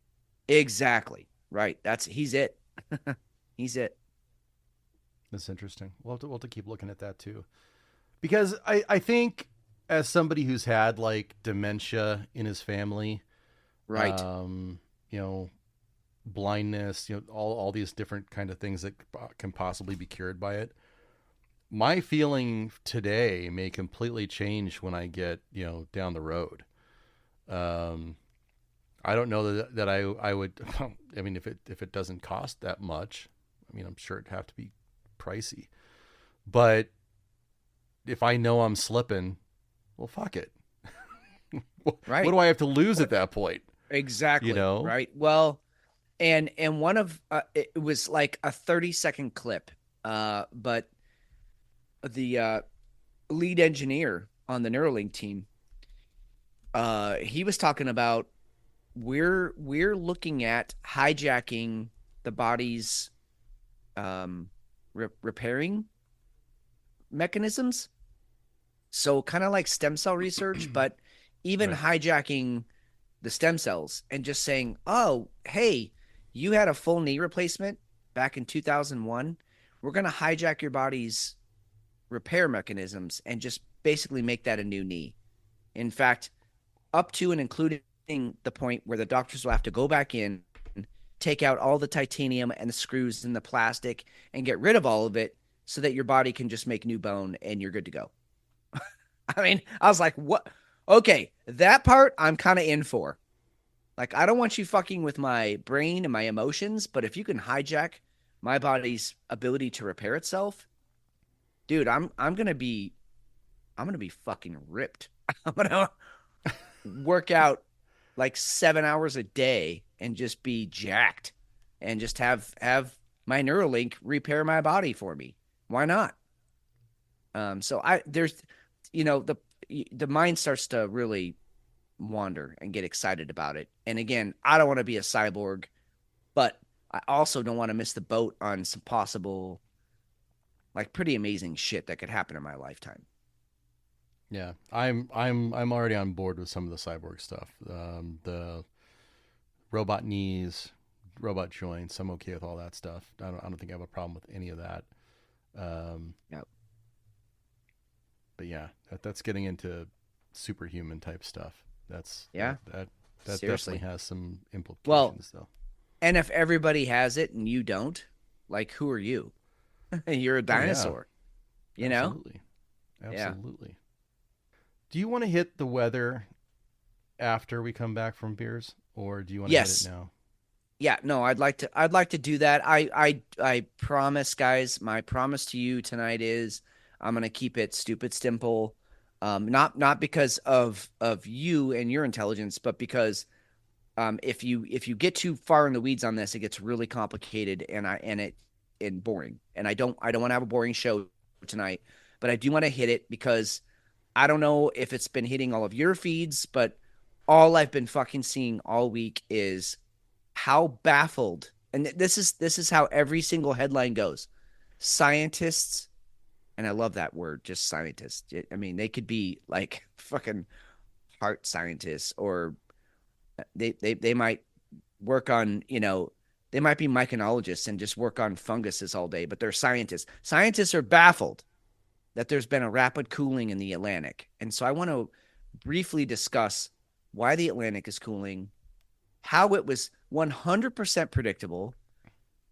Exactly. Right. He's it. He's it. That's interesting. We'll have to keep looking at that too. Because I think, as somebody who's had like dementia in his family, right? Blindness, all these different kind of things that can possibly be cured by it. My feeling today may completely change when I get, down the road. I don't know that I would. I mean, if it doesn't cost that much, I mean, I'm sure it'd have to be pricey. But if I know I'm slipping, well, fuck it. Right. What do I have to lose at that point? Exactly. Right. Well, and one of it was like a 30-second clip, but the lead engineer on the Neuralink team, he was talking about we're looking at hijacking the body's repairing mechanisms. So kind of like stem cell research, but even hijacking the stem cells and just saying, oh, hey, you had a full knee replacement back in 2001. We're going to hijack your body's repair mechanisms and just basically make that a new knee. In fact, up to and including the point where the doctors will have to go back in, take out all the titanium and the screws and the plastic and get rid of all of it so that your body can just make new bone and you're good to go. I mean, I was like, what? Okay, that part I'm kind of in for. Like, I don't want you fucking with my brain and my emotions, but if you can hijack my body's ability to repair itself, dude, I'm gonna be fucking ripped. I'm gonna work out like 7 hours a day and just be jacked and just have my Neuralink repair my body for me. Why not? So there's, the mind starts to really wander and get excited about it. And again, I don't want to be a cyborg, but I also don't want to miss the boat on some possible, like, pretty amazing shit that could happen in my lifetime. Yeah, I'm already on board with some of the cyborg stuff. The robot knees, robot joints. I'm okay with all that stuff. I don't think I have a problem with any of that. Yep. But yeah, that's getting into superhuman type stuff. That Seriously definitely has some implications, well, though. And if everybody has it and you don't, like, who are you? You're a dinosaur. Yeah. You know? Absolutely. Yeah. Do you want to hit the weather after we come back from beers, or do you want to hit it now? Yeah, no, I'd like to do that. I promise, guys, my promise to you tonight is I'm gonna keep it stupid simple. Not because of you and your intelligence, but because if you get too far in the weeds on this, it gets really complicated and boring. And I don't want to have a boring show tonight, but I do want to hit it because I don't know if it's been hitting all of your feeds, but all I've been fucking seeing all week is how baffled, and this is how every single headline goes. Scientists, and I love that word, just scientists. I mean, they could be like fucking heart scientists, or they might work on, they might be myconologists and just work on funguses all day, but they're scientists. Scientists are baffled that there's been a rapid cooling in the Atlantic. And so I want to briefly discuss why the Atlantic is cooling, how it was 100% predictable,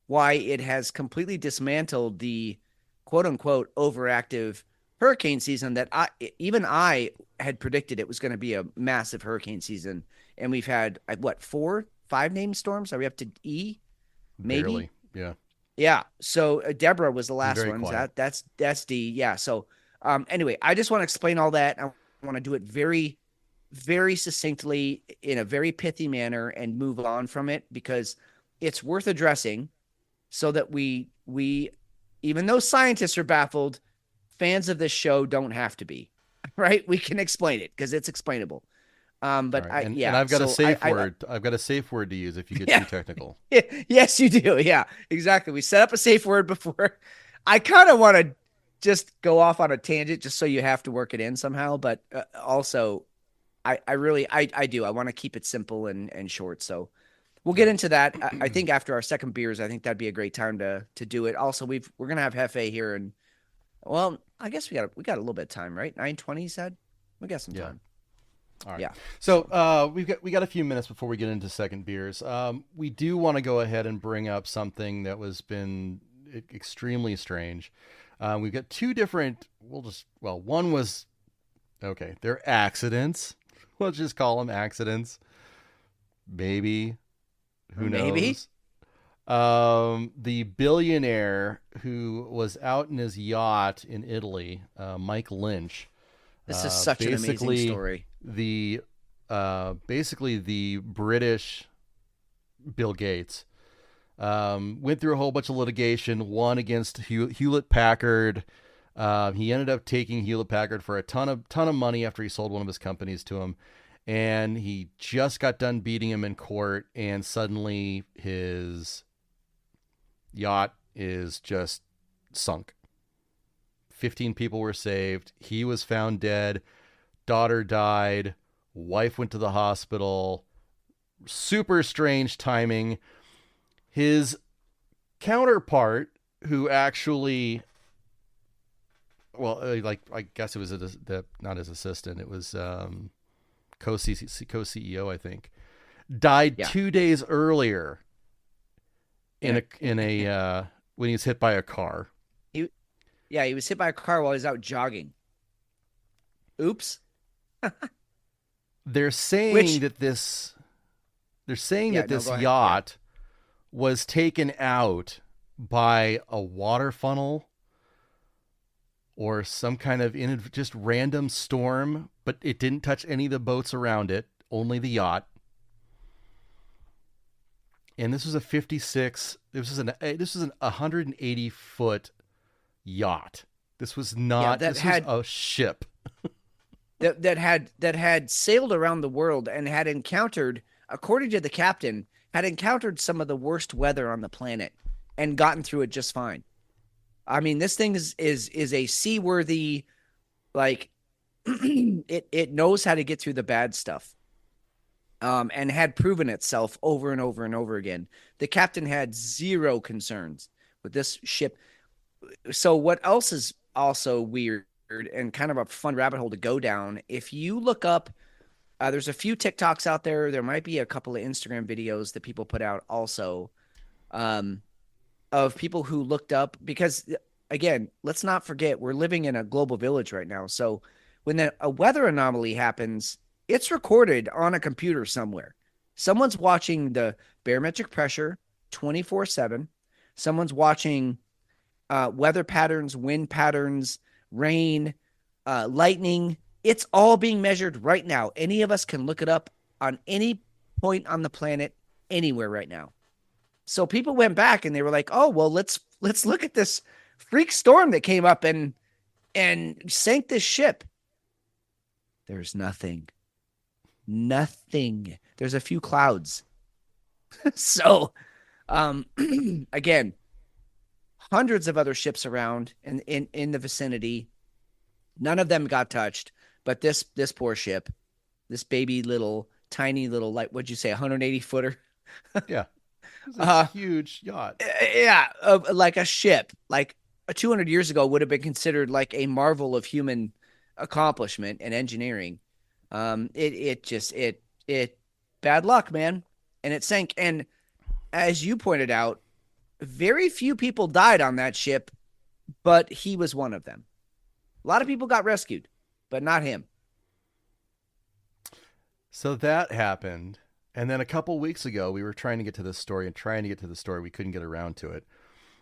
why it has completely dismantled the quote unquote overactive hurricane season that I had predicted it was going to be a massive hurricane season. And we've had, 4-5 named storms? Are we up to E? Maybe. Barely. Yeah. Yeah. So Deborah was the last one. That's D. Yeah. So anyway, I just want to explain all that. I want to do it very, very succinctly in a very pithy manner and move on from it because it's worth addressing so that we, even though scientists are baffled, fans of this show don't have to be, right? We can explain it because it's explainable. But right. And I've got a safe word. I've got a safe word to use if you get too technical. Yes, you do. Yeah, exactly. We set up a safe word before. I kind of want to just go off on a tangent just so you have to work it in somehow. But also, I do. I want to keep it simple and short. So we'll get into that. I think after our second beers, I think that'd be a great time to do it. Also, we're gonna have Hefe here, and well, I guess we got a little bit of time, right? 9:20, you said. We got some time. All right. Yeah. So we got a few minutes before we get into second beers. We do want to go ahead and bring up something that was been extremely strange. We've got two different. One was they're accidents. We'll just call them accidents. Maybe. Who knows? The billionaire who was out in his yacht in Italy, Mike Lynch. This is such an amazing story. Basically the British Bill Gates went through a whole bunch of litigation, won against Hewlett Packard. He ended up taking Hewlett Packard for a ton of money after he sold one of his companies to him, and he just got done beating him in court, and suddenly his yacht is just sunk. 15 people were saved. He was found dead. Daughter died. Wife went to the hospital. Super strange timing. His counterpart, who actually, I guess it was not his assistant. It was co-CEO, I think, died 2 days earlier in a when he was hit by a car. He was hit by a car while he was out jogging. Oops. They're saying that this yacht was taken out by a water funnel or some kind of just random storm, but it didn't touch any of the boats around it, only the yacht. And this was a 56. This was an 180-foot yacht. This was not. This was a ship that had sailed around the world and had encountered, according to the captain, some of the worst weather on the planet and gotten through it just fine. I mean, this thing is a seaworthy, like it knows how to get through the bad stuff. And had proven itself over and over and over again. The captain had zero concerns with this ship. So what else is also weird and kind of a fun rabbit hole to go down? If you look up, there's a few TikToks out there. There might be a couple of Instagram videos that people put out also of people who looked up, because again, let's not forget, we're living in a global village right now. So when a weather anomaly happens, it's recorded on a computer somewhere. Someone's watching the barometric pressure 24/7. Someone's watching weather patterns, wind patterns, rain, lightning. It's all being measured right now. Any of us can look it up on any point on the planet, anywhere right now. So people went back and they were like, "Oh, well, let's look at this freak storm that came up and sank this ship." There's nothing. Nothing. There's a few clouds. So, again, hundreds of other ships around in the vicinity. None of them got touched, but this poor ship, this baby little, tiny little, like, what'd you say, 180 footer? Yeah. It's a huge yacht. Yeah. Like a ship, like 200 years ago would have been considered like a marvel of human accomplishment and engineering. It bad luck, man. And it sank. And as you pointed out, very few people died on that ship, but he was one of them. A lot of people got rescued, but not him. So that happened. And then a couple weeks ago, we were trying to get to this story. We couldn't get around to it.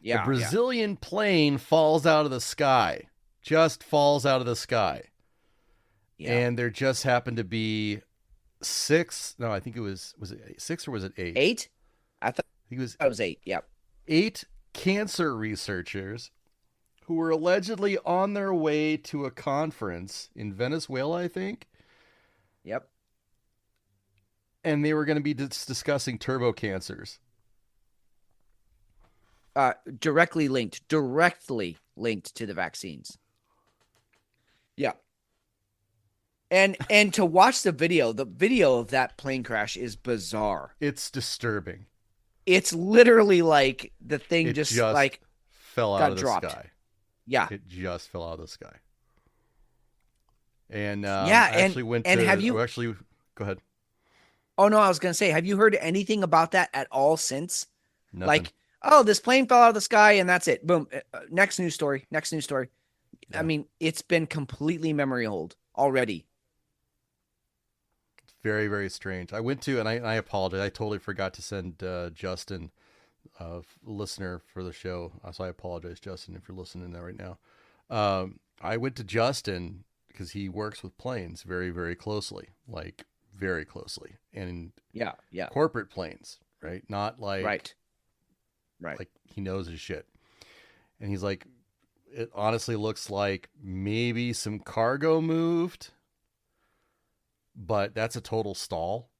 Yeah. A Brazilian plane falls out of the sky. Just falls out of the sky. Yeah. And there just happened to be 6. No, I think was it 6 or was it 8? 8? I thought it was 8. Yep. 8 cancer researchers who were allegedly on their way to a conference in Venezuela, I think. Yep. And they were going to be discussing turbo cancers. Directly linked to the vaccines. Yeah. And to watch the video of that plane crash is bizarre. It's disturbing. It's literally like the thing just like fell out of the sky. Yeah. It just fell out of the sky. And go ahead. Oh no, I was gonna say, have you heard anything about that at all since? Nothing. Like, oh, this plane fell out of the sky and that's it. Boom. Next news story. Yeah. I mean, it's been completely memory hold already. It's very, very strange. I went to, and I apologize. I totally forgot to send Justin, listener for the show. So I apologize, Justin, if you're listening to that right now. I went to Justin because he works with planes very, very closely, like very closely, and corporate planes, right? Not like right, like he knows his shit. And he's like, it honestly looks like maybe some cargo moved, but that's a total stall,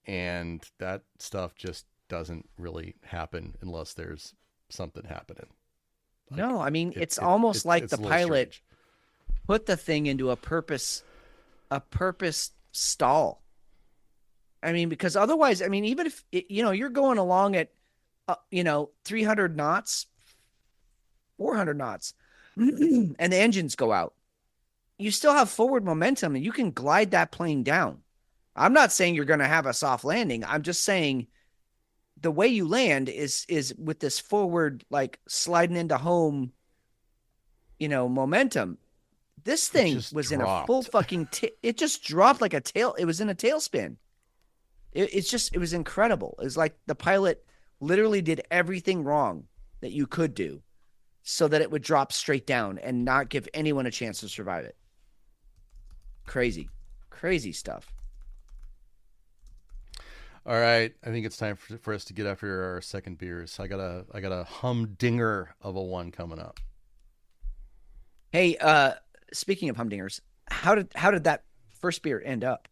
and that stuff just doesn't really happen unless there's something happening. Like, no, I mean, it's almost like the pilot strange. Put the thing into a purpose stall. I mean, because otherwise, I mean, even if, you're going along at, 300 knots, 400 knots, and the engines go out, you still have forward momentum and you can glide that plane down. I'm not saying you're going to have a soft landing. I'm just saying the way you land is with this forward, like sliding into home, momentum. This thing was in a full fucking, it just dropped like a tail. It was in a tailspin. It was incredible. It was like the pilot literally did everything wrong that you could do so that it would drop straight down and not give anyone a chance to survive it. Crazy stuff. All right, I think it's time for us to get after our second beers. I got a humdinger of a one coming up. Hey, speaking of humdingers, how did that first beer end up?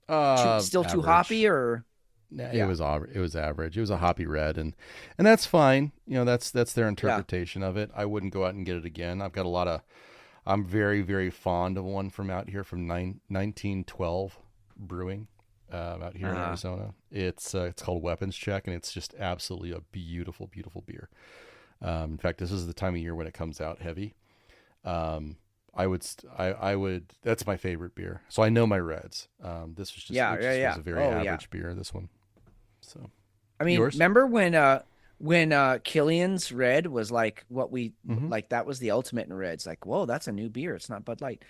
Still average. Too hoppy, or? Nah, yeah. It was average. It was a hoppy red, and that's fine. That's their interpretation of it. I wouldn't go out and get it again. I'm very, very fond of one from out here from 1912 Brewing, out here in Arizona. It's called Weapons Check, and it's just absolutely a beautiful, beautiful beer. In fact, this is the time of year when it comes out heavy. I would. That's my favorite beer. So I know my reds. This was just was a very average beer. This one. So, I mean, yours? Remember when Killian's Red was like what we like? That was the ultimate in reds. Like, whoa, that's a new beer. It's not Bud Light.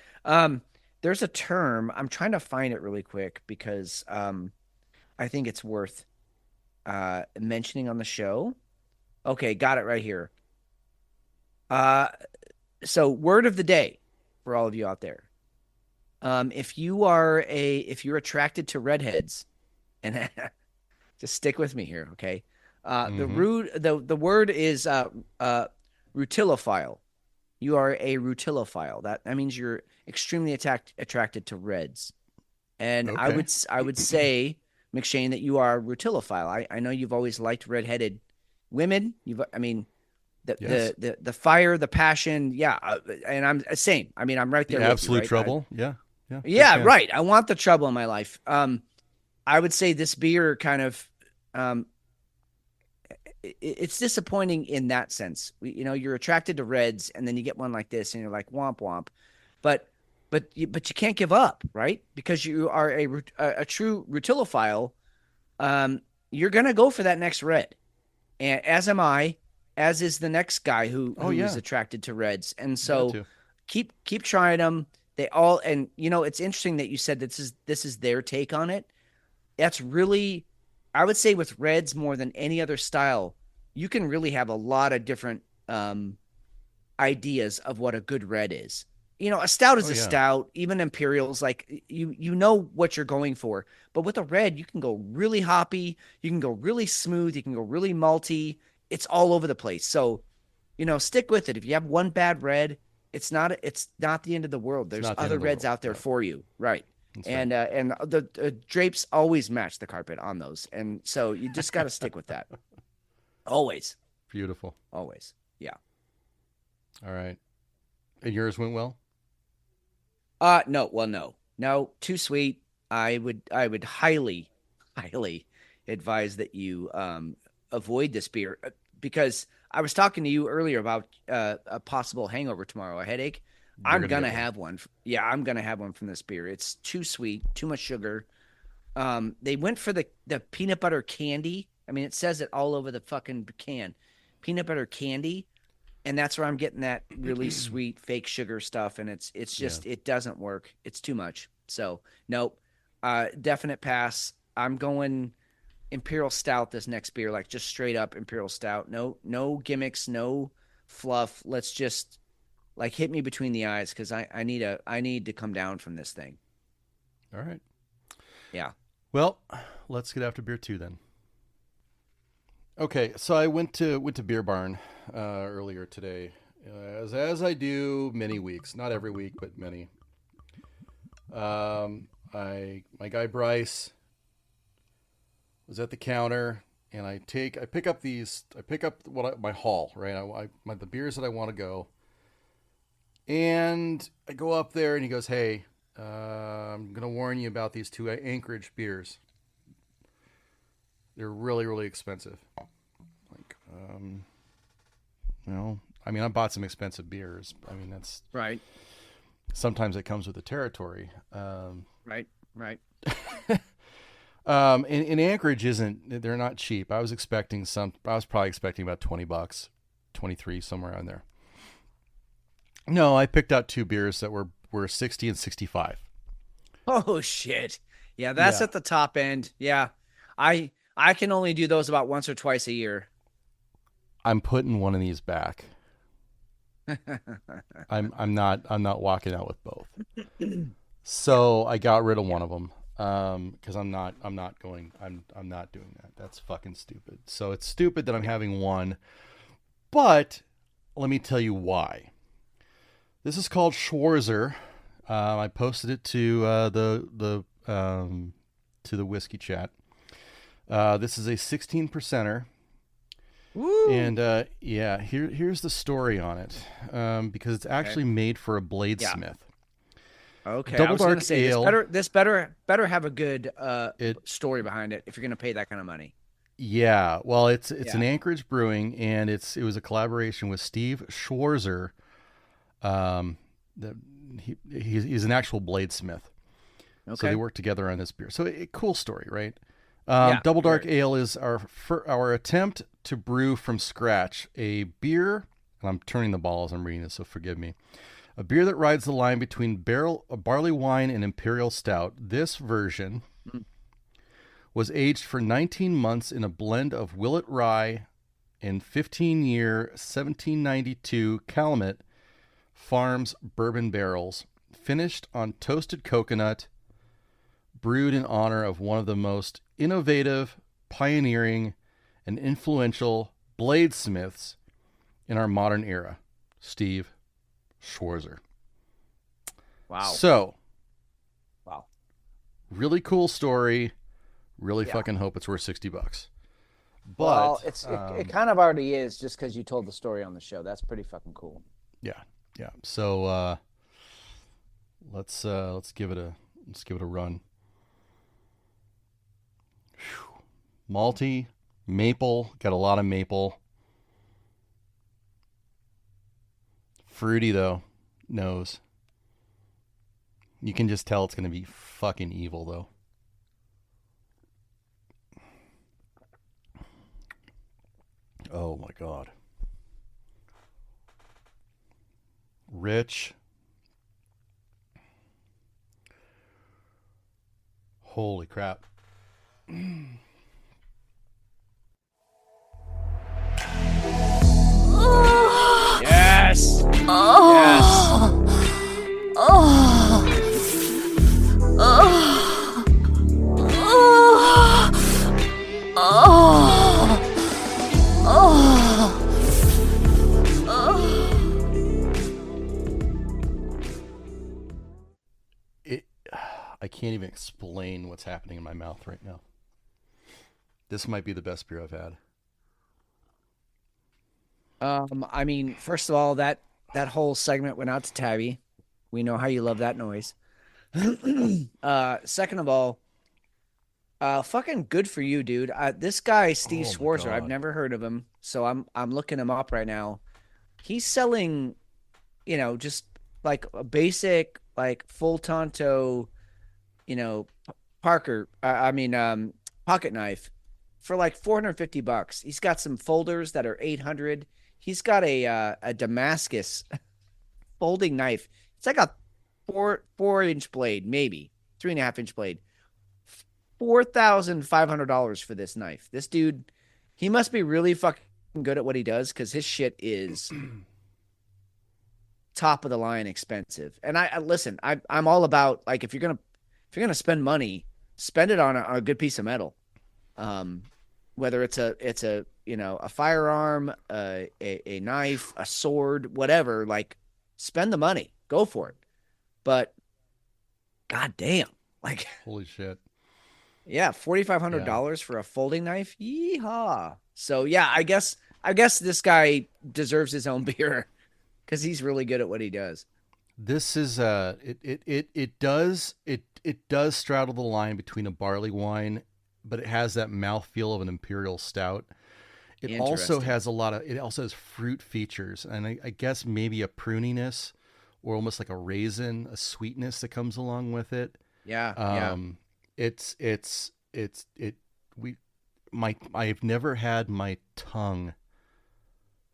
There's a term. I'm trying to find it really quick because I think it's worth mentioning on the show. Okay, got it right here. So word of the day for all of you out there. If you're attracted to redheads, and just stick with me here, okay? The word is rutilophile. You are a rutilophile. That means you're extremely attracted to reds. And okay. I would say, McShane, that you are a rutilophile. I know you've always liked redheaded women. The fire, the passion, and I'm same. I mean, I'm right there. The absolute right? trouble, yeah, right. I want the trouble in my life. I would say this beer kind of, it's disappointing in that sense. You're attracted to reds, and then you get one like this, and you're like womp womp, but you can't give up, right? Because you are a true rutilophile. You're gonna go for that next red, and as am I. As is the next guy who is attracted to reds. And so keep trying them. They all, and it's interesting that you said this is their take on it. That's really, I would say with reds more than any other style, you can really have a lot of different ideas of what a good red is. A stout is a stout, even Imperials, like you know what you're going for. But with a red, you can go really hoppy, you can go really smooth, you can go really malty. It's all over the place. So, stick with it. If you have one bad red, it's not the end of the world. There's other reds out there for you. Right. And the drapes always match the carpet on those. And so you just got to stick with that. Always. Beautiful. Always. Yeah. All right. And yours went well? No. Well, no, too sweet. I would highly, highly advise that you, avoid this beer, because I was talking to you earlier about a possible hangover tomorrow, a headache. I'm gonna have one. Yeah, I'm gonna have one from this beer. It's too sweet, too much sugar. They went for the peanut butter candy. I mean, it says it all over the fucking can, peanut butter candy, and that's where I'm getting that really sweet fake sugar stuff. And it's just it doesn't work. It's too much. So nope, definite pass. I'm going Imperial Stout this next beer, like just straight up Imperial Stout. No gimmicks, no fluff. Let's just like hit me between the eyes, because I need to come down from this thing. All right. Yeah. Well, let's get after beer 2 then. Okay, so I went to Beer Barn earlier today, as I do many weeks, not every week, but many. My guy Bryce was at the counter, and I pick up my haul, right? The beers that I want to go, and I go up there, and he goes, "Hey, I'm gonna warn you about these 2 Anchorage beers. They're really, really expensive." Like, I bought some expensive beers. I mean, that's right. Sometimes it comes with the territory, right? Right. And Anchorage they're not cheap. I was probably expecting about $20, 23, somewhere on there. No, I picked out 2 beers that were 60 and 65. Oh shit. Yeah, that's at the top end. Yeah. I can only do those about once or twice a year. I'm putting one of these back. I'm not walking out with both. So I got rid of one of them because I'm not doing that. That's fucking stupid. So it's stupid that I'm having one, but let me tell you why. This is called Schwarzer. I posted it to the whiskey chat. This is a 16%er. Woo. And here's the story on it, because it's actually made for a bladesmith. Okay, Double I was going dark to say ale. this better have a good story behind it if you're going to pay that kind of money. Yeah, well, it's an Anchorage Brewing, and it was a collaboration with Steve Schwarzer. He's an actual bladesmith. Okay. So they work together on this beer. So cool story, right? Double Dark Ale is our attempt to brew from scratch a beer, and I'm turning the ball as I'm reading this, so forgive me. A beer that rides the line between barley wine and imperial stout. This version was aged for 19 months in a blend of Willet rye and 15-year 1792 Calumet Farms bourbon barrels, finished on toasted coconut, brewed in honor of one of the most innovative, pioneering, and influential bladesmiths in our modern era, Steve Schwarzer. Wow. So, wow. Really cool story. Really fucking hope it's worth $60. But well, it kind of already is, just because you told the story on the show. That's pretty fucking cool. Yeah. So let's give it a run. Whew. Malty, maple, got a lot of maple. Fruity though, nose. You can just tell it's gonna be fucking evil though. Oh my god. Rich. Holy crap. Yes. I can't even explain what's happening in my mouth right now. This might be the best beer I've had. I mean, first of all, that whole segment went out to Tabby. We know how you love that noise. Second of all, fucking good for you, dude. This guy, Steve Schwarzer, I've never heard of him, so I'm looking him up right now. He's selling, just like a basic, like full tanto, pocket knife for like $450. He's got some folders that are $800. He's got a Damascus folding knife. It's like a 4-inch blade, maybe 3.5-inch blade. $4,500 for this knife. This dude, he must be really fucking good at what he does, because his shit is top of the line expensive. And I listen, I'm all about, like, if you're gonna spend money, spend it on a good piece of metal. Whether it's a firearm, a knife, a sword, whatever, like, spend the money, go for it. But goddamn, like, holy shit. Yeah, $4,500 for a folding knife. Yeehaw. So yeah, I guess this guy deserves his own beer, because he's really good at what he does. This is it does straddle the line between a barley wine, but it has that mouthfeel of an imperial stout. It also has fruit features, and I guess maybe a pruniness, or almost like a raisin, a sweetness that comes along with it. Yeah. I've never had my tongue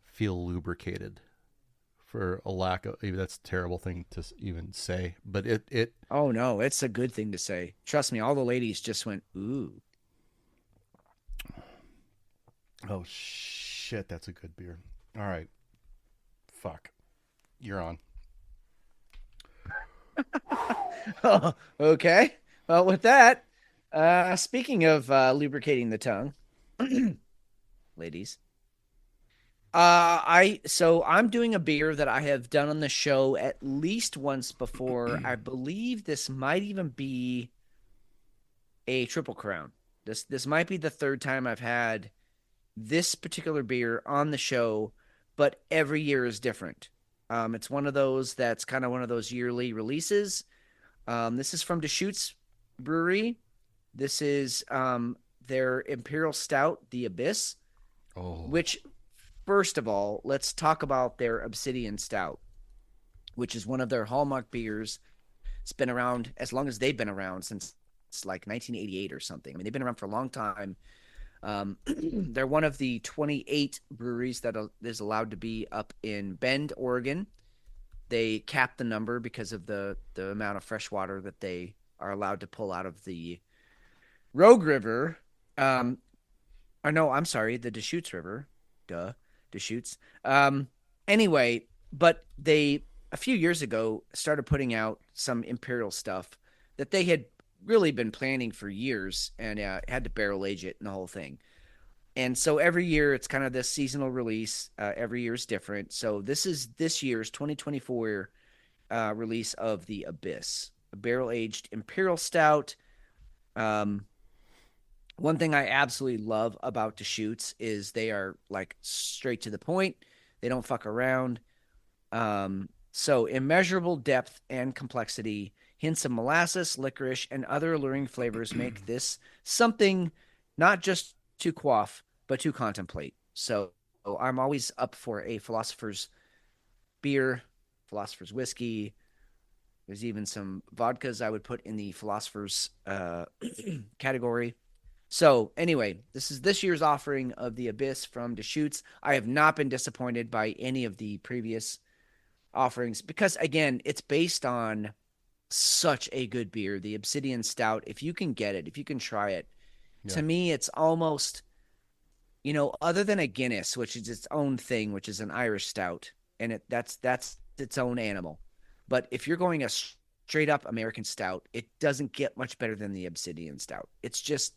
feel lubricated, for a lack of, maybe that's a terrible thing to even say, but it Oh no, it's a good thing to say. Trust me, all the ladies just went, ooh. oh shit, that's a good beer. All right. Fuck. You're on. Oh, okay. Well, with that, speaking of lubricating the tongue, ladies, I'm doing a beer that I have done on the show at least once before. I believe this might even be a Triple Crown. This might be the third time I've had this particular beer on the show, but every year is different. It's one of those that's kind of one of those yearly releases. This is from Deschutes Brewery. This is their Imperial Stout, The Abyss, which, first of all, let's talk about their Obsidian Stout, which is one of their hallmark beers. It's been around as long as they've been around, since it's like 1988 or something. I mean, they've been around for a long time. They're one of the 28 breweries that is allowed to be up in Bend, Oregon. They capped the number because of the amount of fresh water that they are allowed to pull out of the Rogue River. Or no, I'm sorry, the Deschutes River. Duh, Deschutes. Anyway, but they, a few years ago, started putting out some Imperial stuff that they had really been planning for years, and had to barrel age it and the whole thing. And so every year it's kind of this seasonal release. Every year is different. So this is this year's 2024 release of the Abyss, a barrel-aged Imperial Stout. One thing I absolutely love about Deschutes is they are like straight to the point. They don't fuck around. So immeasurable depth and complexity, hints of molasses, licorice, and other alluring flavors make this something not just to quaff, but to contemplate. So I'm always up for a philosopher's beer, philosopher's whiskey. There's even some vodkas I would put in the philosopher's category. So anyway, this is this year's offering of the Abyss from Deschutes. I have not been disappointed by any of the previous offerings because, again, it's based on such a good beer. The Obsidian Stout, if you can get it, if you can try it, to me, it's almost, other than a Guinness, which is its own thing, which is an Irish stout, and that's its own animal. But if you're going a straight up American stout, it doesn't get much better than the Obsidian Stout. It's just,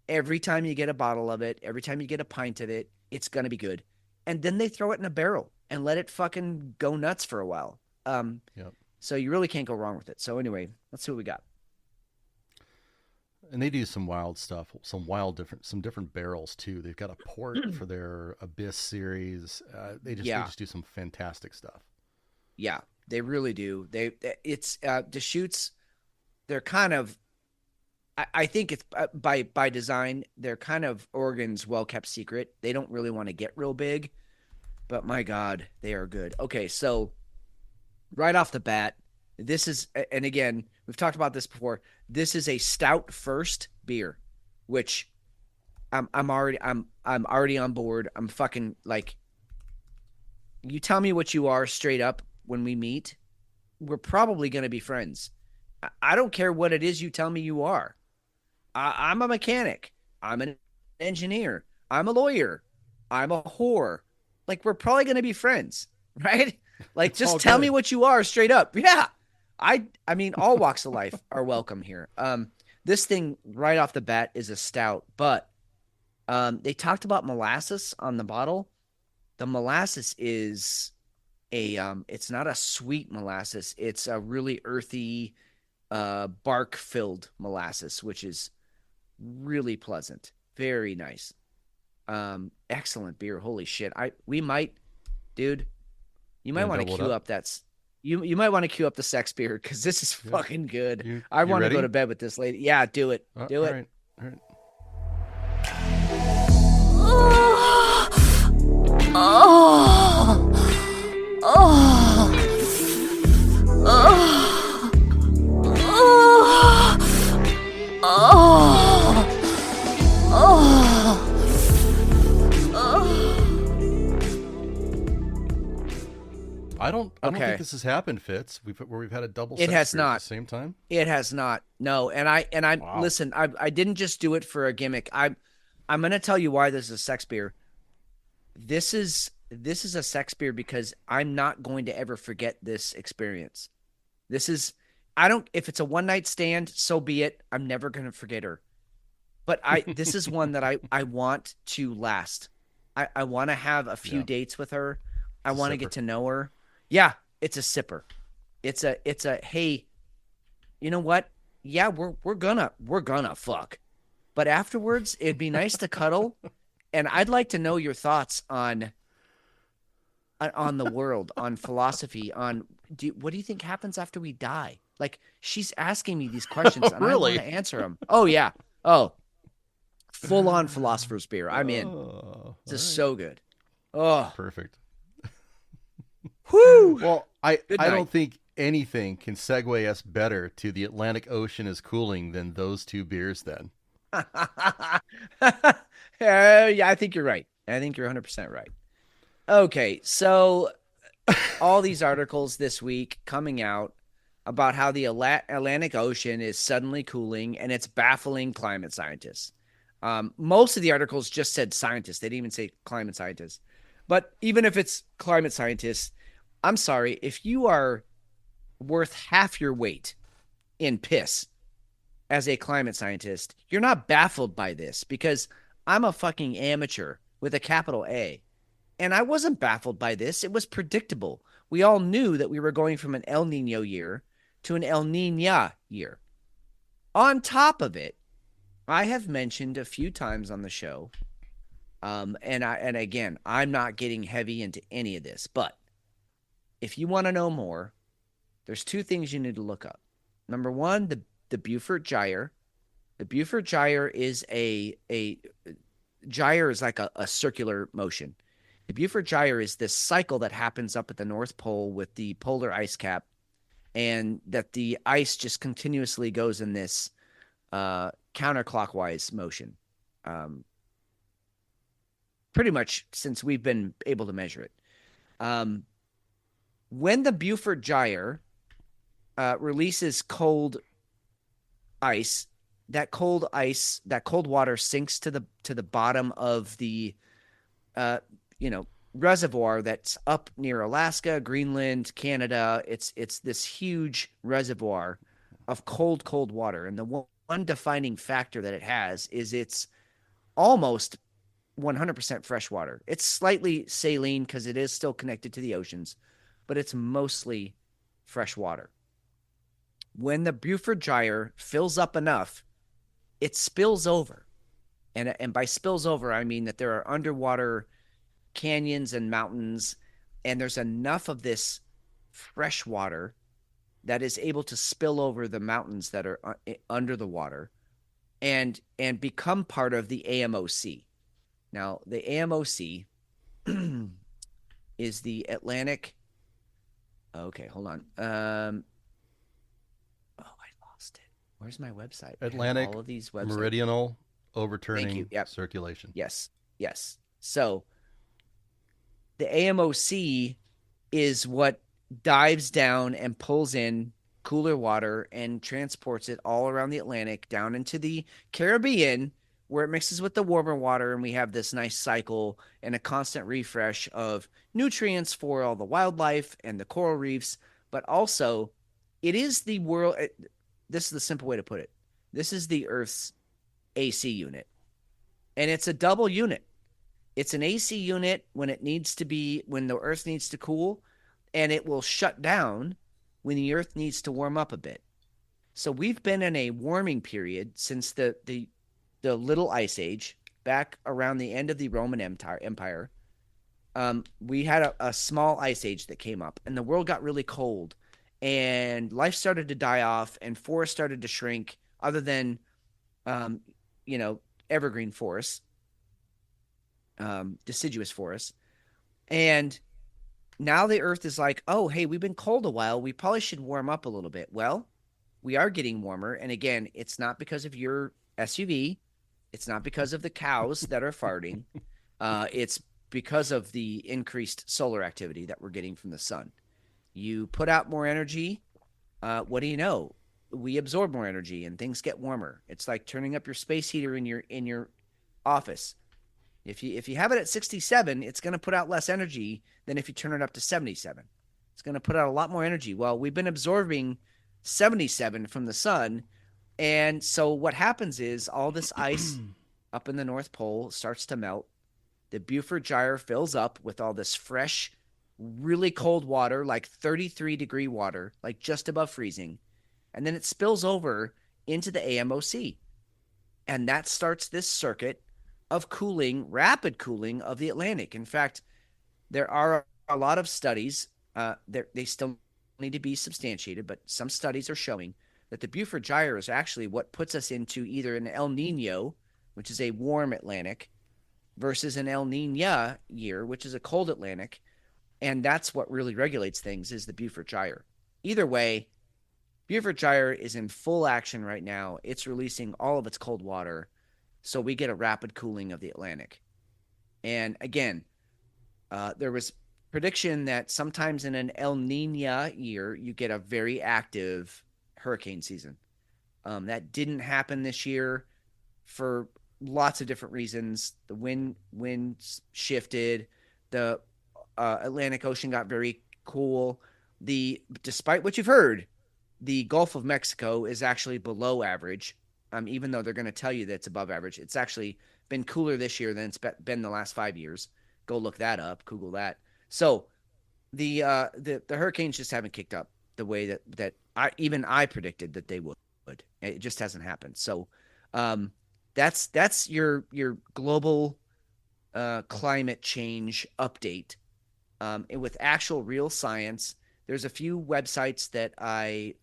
every time you get a bottle of it, every time you get a pint of it, it's going to be good. And then they throw it in a barrel and let it fucking go nuts for a while. So you really can't go wrong with it. So anyway, let's see what we got. And they do some wild stuff, some different barrels too. They've got a port for their Abyss series. They just do some fantastic stuff. Yeah, they really do. It's Deschutes. They're kind of, I think it's by design. They're kind of Oregon's well-kept secret. They don't really want to get real big, but my God, they are good. Okay, so right off the bat, this is, and again, we've talked about this before. This is a stout first beer, which I'm already on board. I'm fucking like, you tell me what you are straight up when we meet, we're probably going to be friends. I don't care what it is you tell me you are. I'm a mechanic. I'm an engineer. I'm a lawyer. I'm a whore. Like, we're probably going to be friends, right? Like, just tell me what you are straight up. Yeah. I mean, all walks of life are welcome here. This thing right off the bat is a stout, but they talked about molasses on the bottle. The molasses is it's not a sweet molasses. It's a really earthy, bark-filled molasses, which is really pleasant. Very nice. Excellent beer. Holy shit. You might want to queue up you might want to queue up the sex beer because this is fucking good. I want to go to bed with this lady. Yeah, do it. Do it. All right. Oh. don't think this has happened, Fitz. Where we've had a double. It has not at the same time. It has not. No, and I Wow. listen. I didn't just do it for a gimmick. I'm going to tell you why this is a sex beer. This is a sex beer because I'm not going to ever forget this experience. If it's a one night stand, so be it. I'm never going to forget her. But this is one that I want to last. I want to have a few dates with her. I want to get to know her. Yeah, it's a sipper. It's a hey, you know what? Yeah, we're gonna fuck. But afterwards, it'd be nice to cuddle, and I'd like to know your thoughts on the world, on philosophy, on what do you think happens after we die? Like, she's asking me these questions, and really? I want to answer them. Oh yeah. Oh, full on philosopher's beer. I'm in. This is so good. Oh, perfect. Whoo! Well, I don't think anything can segue us better to the Atlantic Ocean is cooling than those two beers. Then. Yeah, I think you're right. I think you're 100% right. Okay, so all these articles this week coming out about how the Atlantic Ocean is suddenly cooling, and it's baffling climate scientists. Most of the articles just said scientists. They didn't even say climate scientists. But even if it's climate scientists, I'm sorry, if you are worth half your weight in piss as a climate scientist, you're not baffled by this, because I'm a fucking amateur with a capital A. And I wasn't baffled by this. It was predictable. We all knew that we were going from an El Nino year to an El Niña year. On top of it, I have mentioned a few times on the show, and again, I'm not getting heavy into any of this, but if you want to know more, there's two things you need to look up. Number one, the Beufort Gyre. The Beufort Gyre is a gyre is like a circular motion. The Beufort Gyre is this cycle that happens up at the North Pole with the polar ice cap, and that the ice just continuously goes in this counterclockwise motion. Pretty much since we've been able to measure it. When the Beufort Gyre releases cold ice, that cold water sinks to the bottom of the reservoir that's up near Alaska, Greenland, Canada. It's this huge reservoir of cold water, and the one defining factor that it has is it's almost 100% fresh water. It's slightly saline because it is still connected to the oceans, but it's mostly fresh water. When the Beufort Gyre fills up enough, it spills over. And by spills over, I mean that there are underwater canyons and mountains, and there's enough of this fresh water that is able to spill over the mountains that are under the water and become part of the AMOC. Now, the AMOC is the Atlantic. Okay, hold on. I lost it. Where's my website? Atlantic all of these websites. Meridional overturning Yep. circulation. Yes. So the AMOC is what dives down and pulls in cooler water and transports it all around the Atlantic down into the Caribbean, where it mixes with the warmer water, and we have this nice cycle and a constant refresh of nutrients for all the wildlife and the coral reefs. But also, it is the world. This is the simple way to put it. This is the Earth's AC unit, and it's a double unit. It's an AC unit when the Earth needs to cool, and it will shut down when the Earth needs to warm up a bit. So we've been in a warming period since the Little Ice Age, back around the end of the Roman Empire. We had a small ice age that came up, and the world got really cold, and life started to die off, and forests started to shrink, other than, evergreen forests, deciduous forests. And now the Earth is like, oh, hey, we've been cold a while. We probably should warm up a little bit. Well, we are getting warmer. And again, it's not because of your SUV. It's not because of the cows that are farting. It's because of the increased solar activity that we're getting from the sun. You put out more energy. What do you know? We absorb more energy and things get warmer. It's like turning up your space heater in your office. If you have it at 67, it's going to put out less energy than if you turn it up to 77. It's going to put out a lot more energy. Well, we've been absorbing 77 from the sun, and so what happens is all this ice up in the North Pole starts to melt. The Beufort Gyre fills up with all this fresh, really cold water, like 33-degree water, like just above freezing, and then it spills over into the AMOC. And that starts this circuit of cooling, rapid cooling of the Atlantic. In fact, there are a lot of studies, they still need to be substantiated, but some studies are showing that the Beufort Gyre is actually what puts us into either an El Nino, which is a warm Atlantic, versus an El Nina year, which is a cold Atlantic. And that's what really regulates things, is the Beufort Gyre. Either way, Beufort Gyre is in full action right now. It's releasing all of its cold water, so we get a rapid cooling of the Atlantic. And again, there was prediction that sometimes in an El Nina year, you get a very active hurricane season. That didn't happen this year for lots of different reasons. The winds shifted. The Atlantic Ocean got very cool. Despite what you've heard, the Gulf of Mexico is actually below average. Even though they're going to tell you that it's above average, it's actually been cooler this year than it's been the last 5 years. Go look that up, Google that. So the hurricanes just haven't kicked up the way that I predicted that they would. It just hasn't happened. So that's your global climate change update. And with actual real science, there's a few websites that I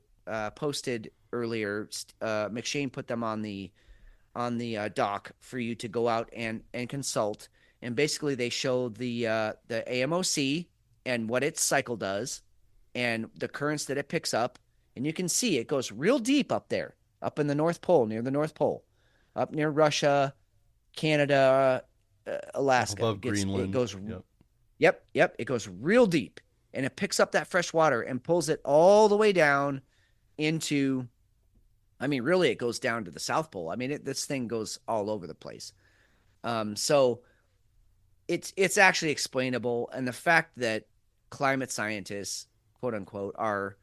posted earlier. McShane put them on the doc for you to go out and consult. And basically, they show the AMOC and what its cycle does, and the currents that it picks up. And you can see it goes real deep up there, up in the North Pole, near the North Pole, up near Russia, Canada, Alaska. Above Greenland. It goes. Yep. It goes real deep, and it picks up that fresh water and pulls it all the way down into. I mean, really, it goes down to the South Pole. I mean, this thing goes all over the place. So it's actually explainable, and the fact that climate scientists, quote unquote, are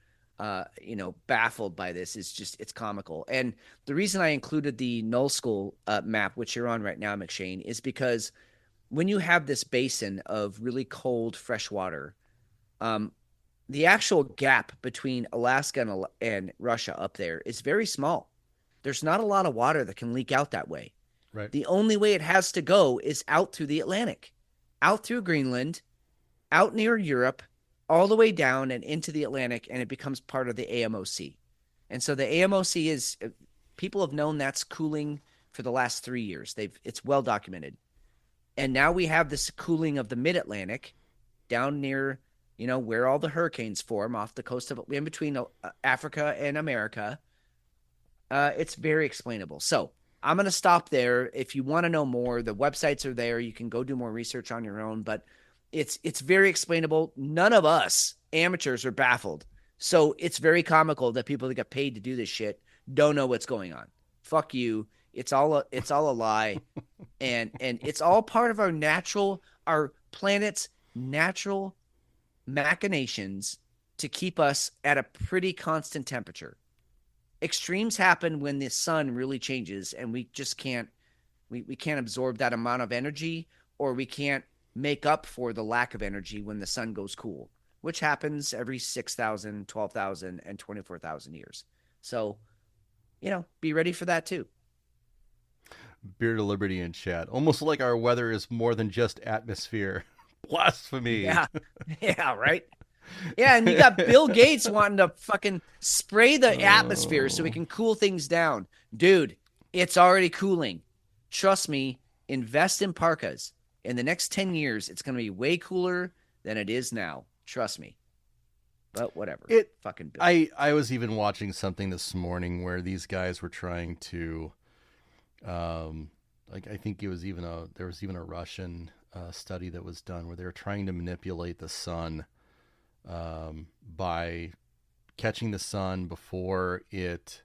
baffled by this is just, it's comical. And the reason I included the null school map, which you're on right now, McShane, is because when you have this basin of really cold fresh water, the actual gap between Alaska and Russia up there is very small. There's not a lot of water that can leak out that way. Right. The only way it has to go is out through the Atlantic, out through Greenland, out near Europe, all the way down and into the Atlantic, and it becomes part of the AMOC. And so the AMOC is, people have known that's cooling for the last 3 years. It's well documented. And now we have this cooling of the mid-Atlantic down near, where all the hurricanes form off the coast of, in between Africa and America. It's very explainable. So I'm going to stop there. If you want to know more, the websites are there. You can go do more research on your own, but it's very explainable. None of us amateurs are baffled. So it's very comical that people that get paid to do this shit don't know what's going on. Fuck you. It's all a lie. and it's all part of our planet's natural machinations to keep us at a pretty constant temperature. Extremes happen when the sun really changes, and we just can't absorb that amount of energy, or we can't make up for the lack of energy when the sun goes cool, which happens every 6,000, 12,000, and 24,000 years. So, be ready for that too. Beard of Liberty in chat. Almost like our weather is more than just atmosphere. Blasphemy. Yeah, right? Yeah, and you got Bill Gates wanting to fucking spray the atmosphere so we can cool things down. Dude, it's already cooling. Trust me, invest in parkas. In the next 10 years, it's going to be way cooler than it is now. Trust me. But whatever. Fucking Bill. I was even watching something this morning where these guys were trying to, I think there was even a Russian study that was done where they were trying to manipulate the sun by catching the sun before it,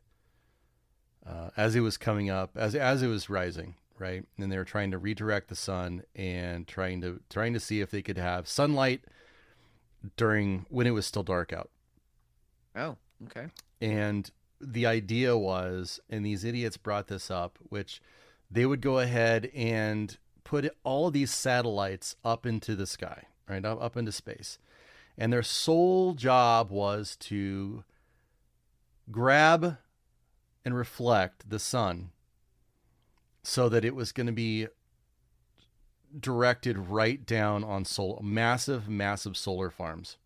as it was coming up, as it was rising, right? And they were trying to redirect the sun and trying to see if they could have sunlight during when it was still dark out. Oh, okay. And the idea was, and these idiots brought this up, which they would go ahead and put all of these satellites up into the sky, right? Up into space. And their sole job was to grab and reflect the sun so that it was going to be directed right down on massive solar farms,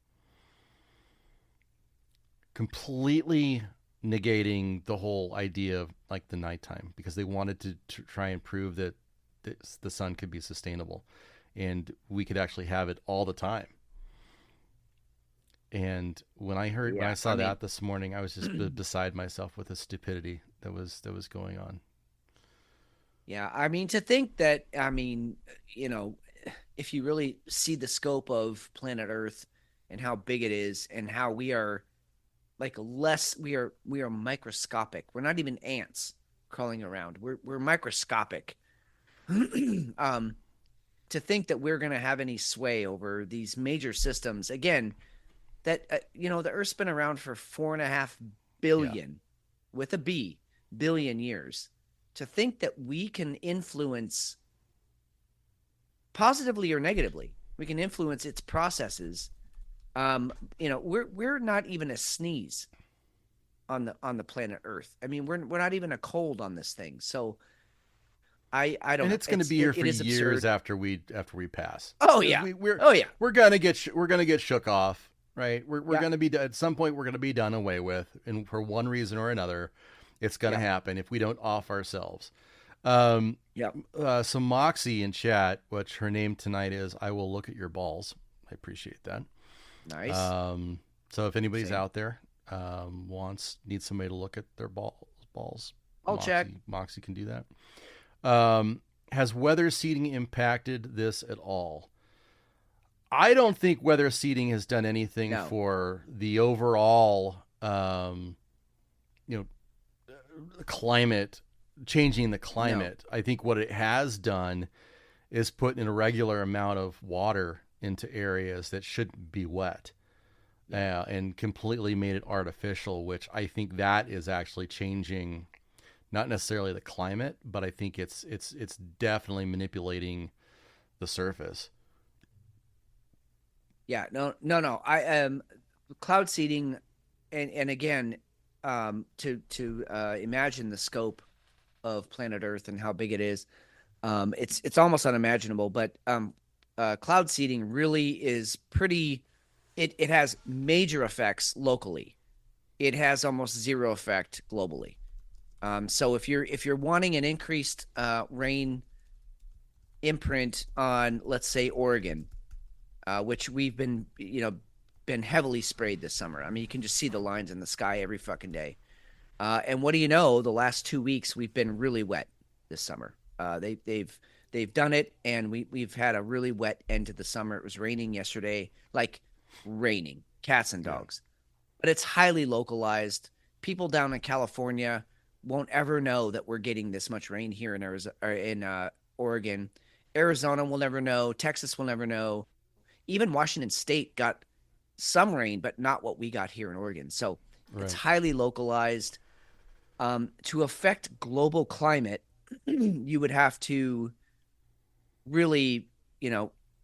completely negating the whole idea of like the nighttime, because they wanted to try and prove that the sun could be sustainable and we could actually have it all the time. And when I saw that this morning, I was just beside myself with the stupidity that was going on. Yeah, I mean, to think that, if you really see the scope of planet Earth and how big it is and how we are we are microscopic. We're not even ants crawling around. We're microscopic. To think that we're going to have any sway over these major systems, again, that, the Earth's been around for 4.5 billion, with a B, billion years. To think that we can influence positively or negatively, we can influence its processes. We're not even a sneeze on the planet Earth. I mean, we're not even a cold on this thing. So I don't. And it's going to be here for years after we pass. Oh yeah. We're gonna get shook off, right? We're gonna be, at some point we're gonna be done away with, and for one reason or another, it's gonna happen if we don't off ourselves. So Moxie in chat, which her name tonight is "I will look at your balls." I appreciate that. Nice. So if anybody's out there needs somebody to look at their balls, I'll check. Moxie can do that. Has weather seeding impacted this at all? I don't think weather seeding has done anything for the overall, climate, changing the climate. No. I think what it has done is put an irregular amount of water into areas that shouldn't be wet, and completely made it artificial, which I think that is actually changing, not necessarily the climate, but I think it's definitely manipulating the surface. Yeah, no. I cloud seeding, and again, to imagine the scope of planet Earth and how big it is, it's almost unimaginable. But cloud seeding really is pretty. It has major effects locally. It has almost zero effect globally. So if you're wanting an increased rain imprint on, let's say, Oregon, which we've been heavily sprayed this summer. I mean, you can just see the lines in the sky every fucking day. And what do you know? The last 2 weeks we've been really wet this summer. They've done it, and we've had a really wet end to the summer. It was raining yesterday, like raining, cats and dogs. But it's highly localized. People down in California won't ever know that we're getting this much rain here in Arizona, or in Oregon. Arizona will never know. Texas will never know. Even Washington State got some rain, but not what we got here in Oregon. So it's highly localized. To affect global climate, you would have to really,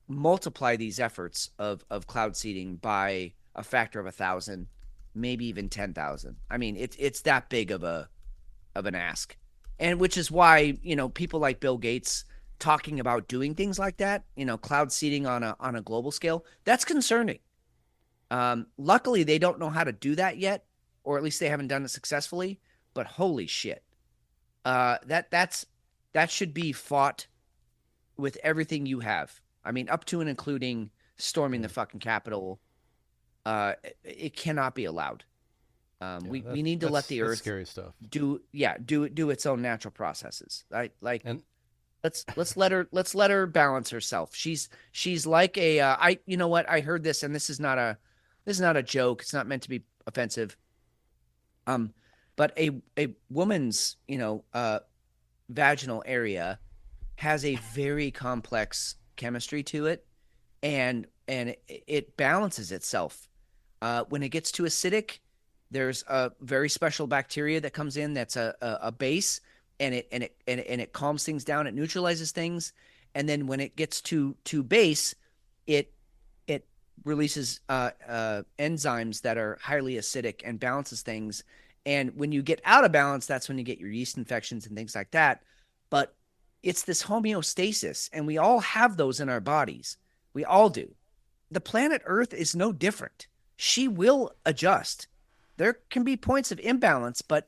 multiply these efforts of cloud seeding by a factor of 1,000, maybe even 10,000. I mean, it's that big of an ask, and which is why people like Bill Gates talking about doing things like that, cloud seeding on a global scale, that's concerning. Luckily, they don't know how to do that yet, or at least they haven't done it successfully. But holy shit, that should be fought with everything you have. I mean, up to and including storming the fucking Capitol. It cannot be allowed. We need to let the Earth scary stuff. do its own natural processes. Right? Like, and let's let her balance herself. She's like a you know what? I heard this, and this is not This is not a joke. It's not meant to be offensive. But a woman's, vaginal area has a very complex chemistry to it, and it balances itself. When it gets too acidic, there's a very special bacteria that comes in that's a base, and it calms things down. It neutralizes things, and then when it gets too base, it releases enzymes that are highly acidic and balances things. And when you get out of balance, that's when you get your yeast infections and things like that. But it's this homeostasis, and we all have those in our bodies. We all do. The planet Earth is no different. She will adjust. There can be points of imbalance, but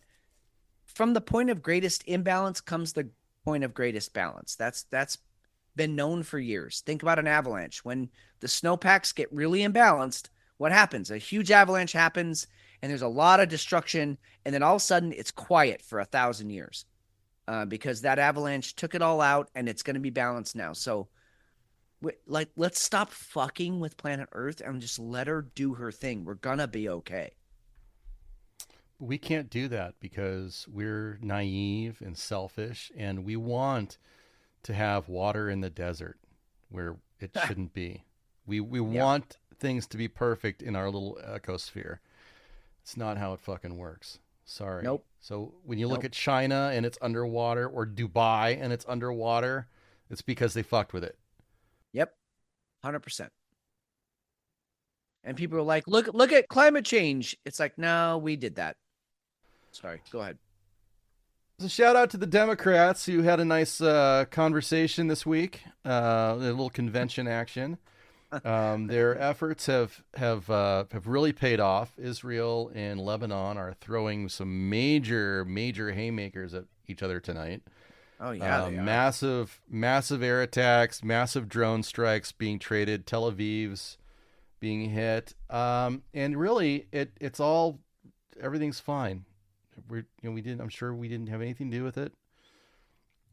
from the point of greatest imbalance comes the point of greatest balance. That's been known for years. Think about an avalanche. When the snowpacks get really imbalanced, what happens? A huge avalanche happens, and there's a lot of destruction, and then all of a sudden it's quiet for 1,000 years because that avalanche took it all out, and it's going to be balanced now. So, let's stop fucking with planet Earth and just let her do her thing. We're going to be okay. We can't do that because we're naive and selfish, and we want to have water in the desert where it shouldn't be. We want things to be perfect in our little ecosphere. It's not how it fucking works. Sorry. Nope. So when you look at China and it's underwater, or Dubai and it's underwater, it's because they fucked with it. Yep. 100%. And people are like, look at climate change. It's like, no, we did that. Sorry, go ahead. So shout out to the Democrats who had a nice conversation this week, a little convention action. Their efforts have really paid off. Israel and Lebanon are throwing some major haymakers at each other tonight. Oh yeah, massive air attacks, massive drone strikes being traded, Tel Aviv's being hit, and really it's all, everything's fine. I'm sure we didn't have anything to do with it.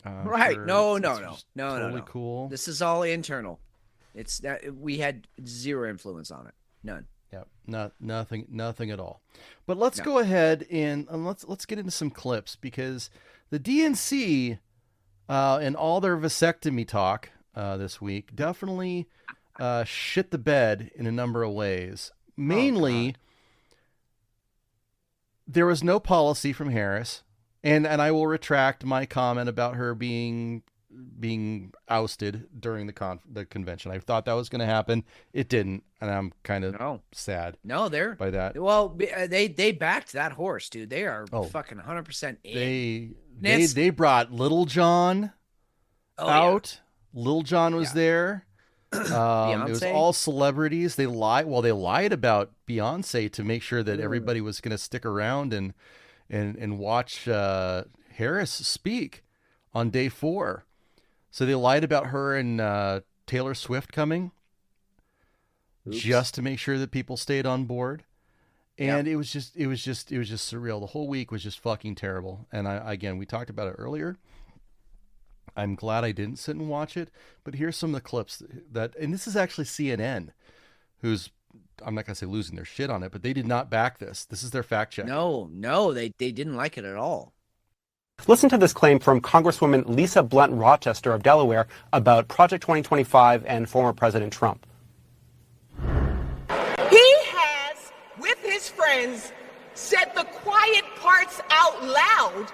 Right? Sure No. Totally cool. This is all internal. It's that we had zero influence on it. None. Yeah, nothing at all. But let's go ahead and let's get into some clips, because the DNC and all their vasectomy talk this week definitely shit the bed in a number of ways. Mainly, there was no policy from Harris, and I will retract my comment about her being ousted during the convention. I thought that was going to happen. It didn't, and I'm kind of sad. No, by that. Well, they backed that horse, dude. They are fucking 100% in. They brought Little John out. Yeah. Little John was there. It was all celebrities. They lied about Beyonce to make sure that everybody was going to stick around and watch Harris speak on day 4. So they lied about her and Taylor Swift coming. Oops. Just to make sure that people stayed on board. And it was just surreal. The whole week was just fucking terrible. And we talked about it earlier. I'm glad I didn't sit and watch it, but here's some of the clips and this is actually CNN, who's, I'm not going to say losing their shit on it, but they did not back this. This is their fact check. No, they didn't like it at all. Listen to this claim from Congresswoman Lisa Blunt Rochester of Delaware about Project 2025 and former President Trump. He has, with his friends, said the quiet parts out loud.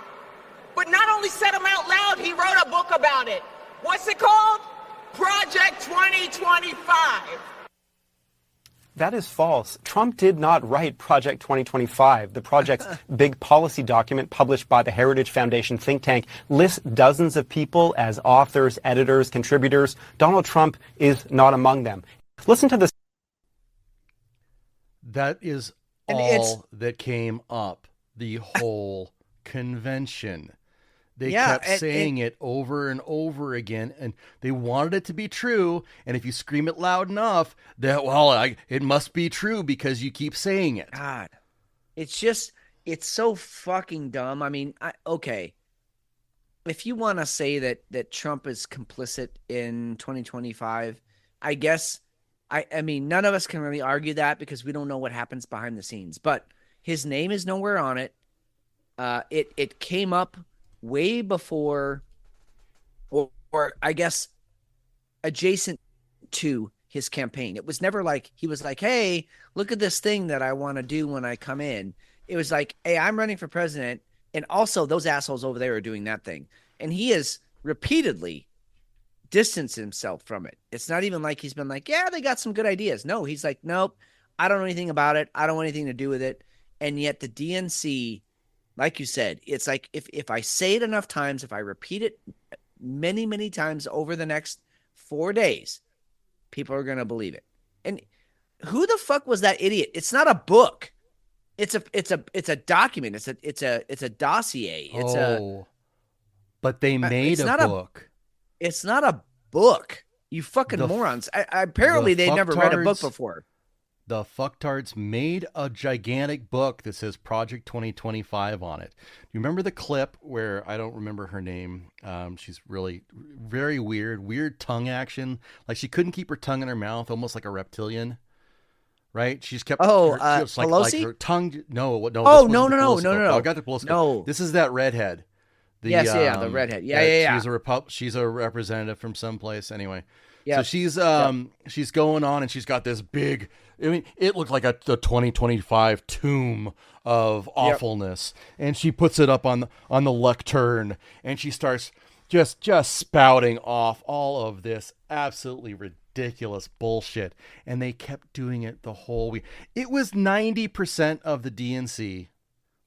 But not only said them out loud, he wrote a book about it. What's it called? Project 2025. That is false. Trump did not write Project 2025. The project's big policy document, published by the Heritage Foundation think tank, lists dozens of people as authors, editors, contributors. Donald Trump is not among them. Listen to this. That is all that came up the whole convention. They kept saying it over and over again, and they wanted it to be true. And if you scream it loud enough, it must be true because you keep saying it. God, it's so fucking dumb. I mean, okay, if you want to say that Trump is complicit in 2025, I guess I mean, none of us can really argue that because we don't know what happens behind the scenes. But his name is nowhere on it. It came up way before, or I guess adjacent to his campaign. It was never like he was like, hey, look at this thing that I want to do when I come in. It was like, hey, I'm running for president. And also those assholes over there are doing that thing. And he has repeatedly distanced himself from it. It's not even like he's been like, yeah, they got some good ideas. No, he's like, nope, I don't know anything about it. I don't want anything to do with it. And yet the DNC, like you said, it's like if I say it enough times, if I repeat it many, many times over the next 4 days, people are going to believe it. And who the fuck was that idiot? It's not a book. It's a document. It's a dossier. But they made a book. It's not a book. You fucking morons. Apparently they'd never read a book before. The fucktards made a gigantic book that says Project 2025 on it. You remember the clip where, I don't remember her name. She's really very weird tongue action. Like she couldn't keep her tongue in her mouth, almost like a reptilian. Right? She's kept Pelosi? Like her tongue. No. Oh, no. I got the political. No. This is that redhead. The redhead. Yeah. She's a representative from someplace. Anyway. Yeah. So she's going on and she's got this big, I mean, it looked like the 2025 tomb of awfulness. Yep. And she puts it up on the lectern and she starts just spouting off all of this absolutely ridiculous bullshit. And they kept doing it the whole week. It was 90% of the DNC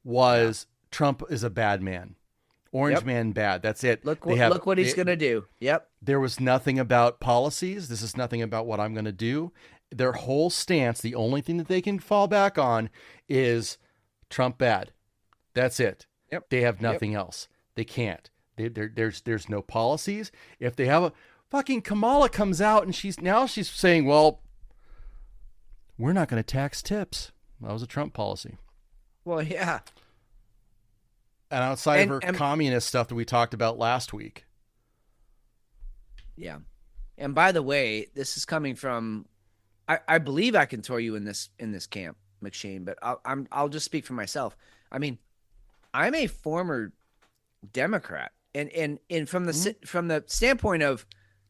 was Trump is a bad man. Orange man bad. That's it. Look what he's going to do. Yep. There was nothing about policies. This is nothing about what I'm going to do. Their whole stance, the only thing that they can fall back on is Trump bad. That's it. Yep. They have nothing else. They can't. There's no policies. If they have a fucking Kamala comes out and she's saying, well, we're not going to tax tips. That was a Trump policy. Well, yeah. And outside of her communist stuff that we talked about last week. Yeah. And by the way, this is coming from, I believe I can throw you in this camp, McShane, but I'll just speak for myself. I mean, I'm a former Democrat and from the standpoint of,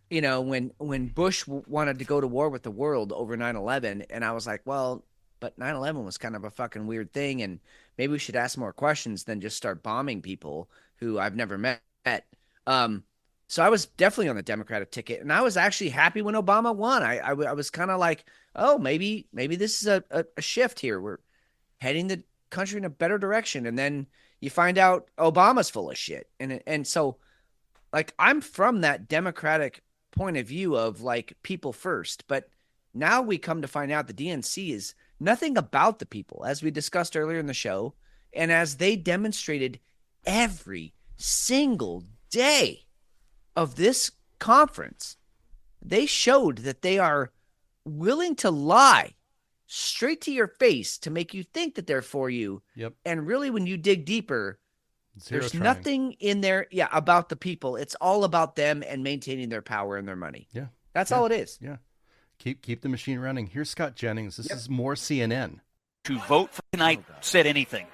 you know, when Bush wanted to go to war with the world over 9/11, and I was like, well, but 9/11 was kind of a fucking weird thing, and maybe we should ask more questions than just start bombing people who I've never met. So I was definitely on the Democratic ticket, and I was actually happy when Obama won. I was kind of like, oh, maybe this is a shift here. We're heading the country in a better direction. And then you find out Obama's full of shit. And so, like, I'm from that Democratic point of view of, like, people first. But now we come to find out the DNC is nothing about the people, as we discussed earlier in the show, and as they demonstrated every single day of this conference, they showed that they are willing to lie straight to your face to make you think that they're for you. Yep. And really, when you dig deeper, there's nothing in there about the people. It's all about them and maintaining their power and their money. Yeah. That's all it is. Yeah. Keep the machine running. Here's Scott Jennings. This is more CNN. To vote for tonight said anything.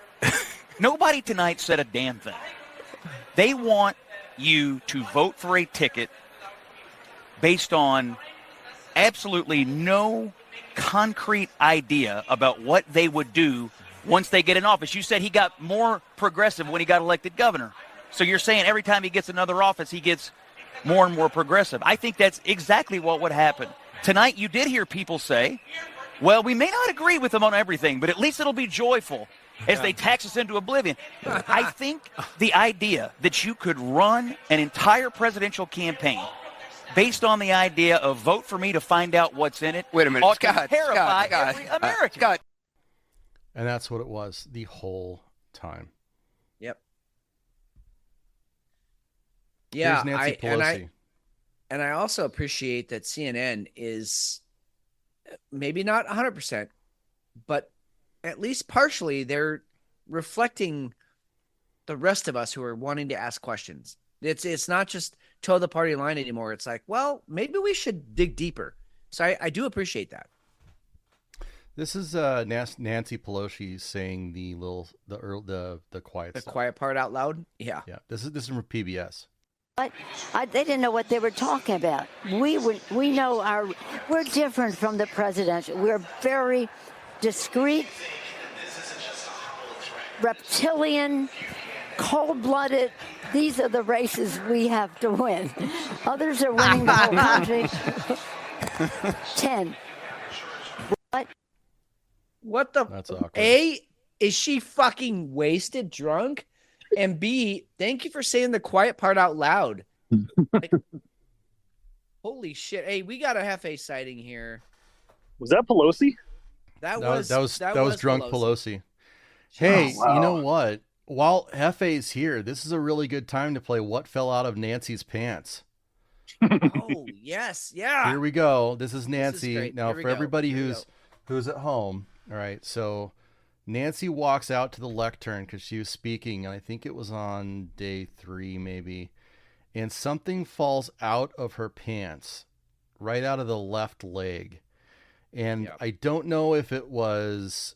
Nobody tonight said a damn thing. They want you to vote for a ticket based on absolutely no concrete idea about what they would do once they get in office. You said he got more progressive when he got elected governor. So you're saying every time he gets another office, he gets more and more progressive. I think that's exactly what would happen. Tonight, you did hear people say, well, we may not agree with them on everything, but at least it'll be joyful as they tax us into oblivion. I think the idea that you could run an entire presidential campaign based on the idea of vote for me to find out what's in it Wait a minute, ought Scott, to terrify every American. Scott. And that's what it was the whole time. Yep. Yeah, Here's Nancy Pelosi. And I also appreciate that CNN is maybe not 100%, but at least partially they're reflecting the rest of us who are wanting to ask questions. It's not just toe the party line anymore. It's like, well, maybe we should dig deeper. So I do appreciate that. This is Nancy Pelosi saying the quiet The stuff. quiet part out loud. Yeah. Yeah. This is from PBS. But they didn't know what they were talking about. We know we're different from the presidential. We're very discreet, reptilian, cold-blooded. These are the races we have to win. Others are winning the whole country. 10. What the? That's awkward. A, is she fucking wasted drunk? And B, thank you for saying the quiet part out loud. Like, holy shit. Hey, we got a Hefe sighting here. Was that Pelosi? That was drunk Pelosi. Hey, wow. You know what? While Hefe's here, this is a really good time to play What Fell Out of Nancy's Pants. Oh, yes. Yeah. Here we go. This is Nancy. This is now, for everybody who's at home, all right, so Nancy walks out to the lectern because she was speaking, and I think it was on day 3 maybe, and something falls out of her pants, right out of the left leg. And I don't know if it was...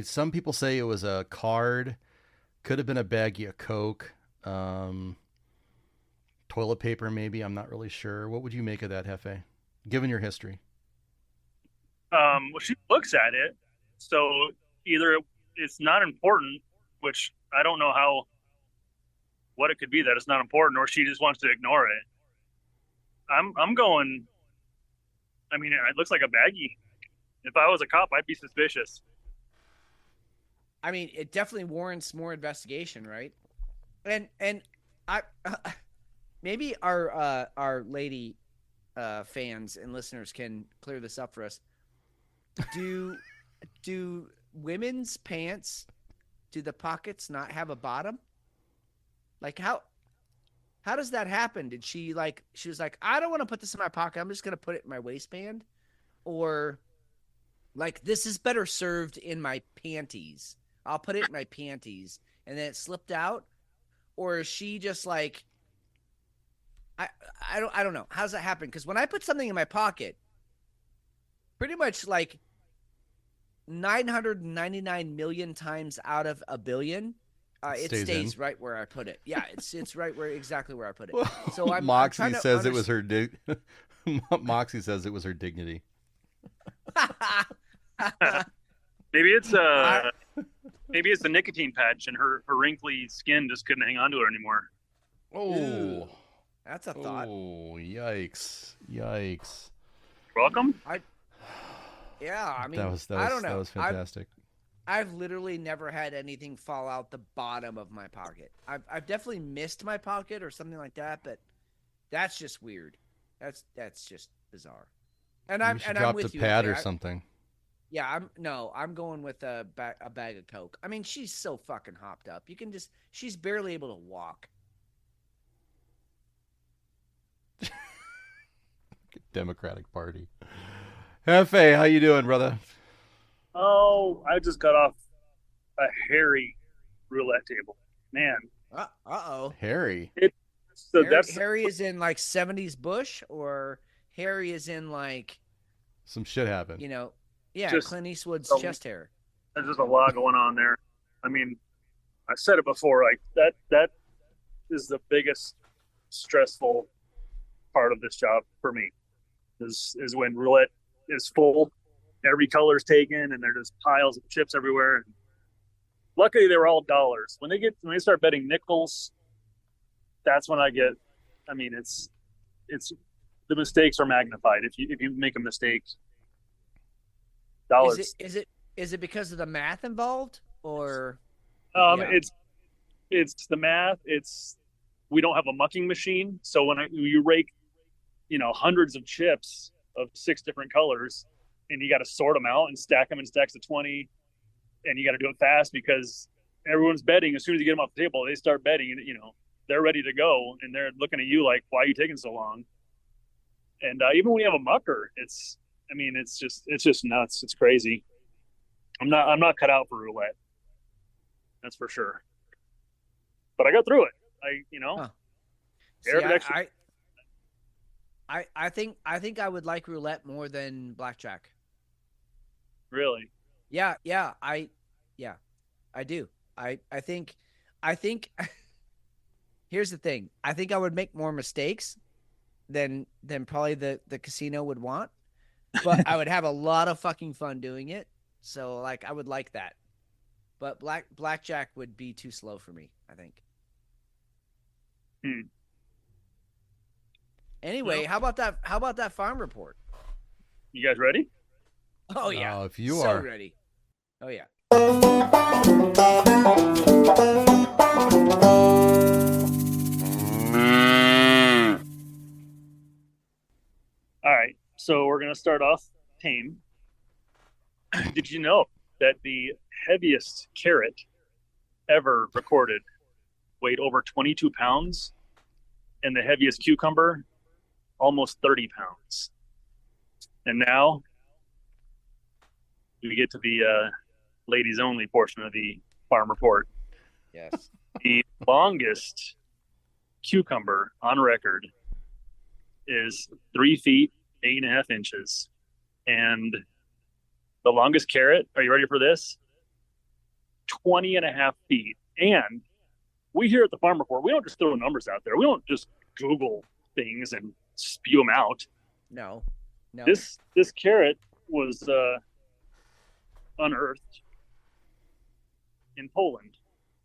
some people say it was a card, could have been a baggie of Coke, toilet paper maybe, I'm not really sure. What would you make of that, Hefe, given your history? Well, she looks at it, so either it's not important, which I don't know what it could be that it's not important, or she just wants to ignore it. I'm going, I mean, it looks like a baggie. If I was a cop, I'd be suspicious. I mean, it definitely warrants more investigation, right? And I maybe our lady fans and listeners can clear this up for us. Do women's pants, do the pockets not have a bottom? Like how does that happen? Did she was like, I don't want to put this in my pocket, I'm just gonna put it in my waistband? Or like, this is better served in my panties, I'll put it in my panties, and then it slipped out? Or is she just like, I don't know. How does that happen? Because when I put something in my pocket, pretty much like 999 million times out of a billion, it stays right where I put it. Yeah, it's right where exactly where I put it. Well, So Moxie says it was her Moxie says it was her dignity. Maybe it's maybe it's the nicotine patch, and her wrinkly skin just couldn't hang on to it anymore. Oh, ooh, that's a thought. Oh, yikes! Welcome. Yeah, I mean, I don't know. That was fantastic. I've literally never had anything fall out the bottom of my pocket. I've definitely missed my pocket or something like that, but that's just weird. That's just bizarre. And I'm with you. Dropped a pad or something. Yeah, I'm going with a bag of Coke. I mean, she's so fucking hopped up. She's barely able to walk. Democratic Party. Hefe, how you doing, brother? Oh, I just got off a hairy roulette table. Man. Uh-oh. Hairy? Harry is in like 70s Bush, or Harry is in like... Some shit happened. Clint Eastwood's chest hair. There's just a lot going on there. I mean, I said it before, like that is the biggest stressful part of this job for me, is when roulette is full, every color's taken, and there's just piles of chips everywhere. And luckily, they were all dollars. When they start betting nickels, that's when it's the mistakes are magnified. If you make a mistake, dollars. Is it because of the math involved, or? It's the math. We don't have a mucking machine, so when you rake, hundreds of chips of 6 different colors, and you got to sort them out and stack them in stacks of 20, and you got to do it fast because everyone's betting. As soon as you get them off the table, they start betting, and they're ready to go, and they're looking at you like, why are you taking so long? And even when you have a mucker, it's just nuts. It's crazy. I'm not cut out for roulette. That's for sure. But I got through it. I think I would like roulette more than blackjack. Really? Yeah, I do. I think here's the thing. I think I would make more mistakes than probably the casino would want, but I would have a lot of fucking fun doing it. So like I would like that. But blackjack would be too slow for me, I think. Anyway, how about that farm report? You guys ready? Oh yeah. If you so are ready. Oh yeah. All right. So we're going to start off tame. Did you know that the heaviest carrot ever recorded weighed over 22 pounds, and the heaviest cucumber almost 30 pounds? And now we get to the ladies only portion of the farm report. Yes. The longest cucumber on record is 3 feet 8.5 inches, and the longest carrot, are you ready for this? 20.5 feet. And we here at the farm report, we don't just throw numbers out there. We don't just Google things and spew them out. No. This carrot was unearthed in Poland,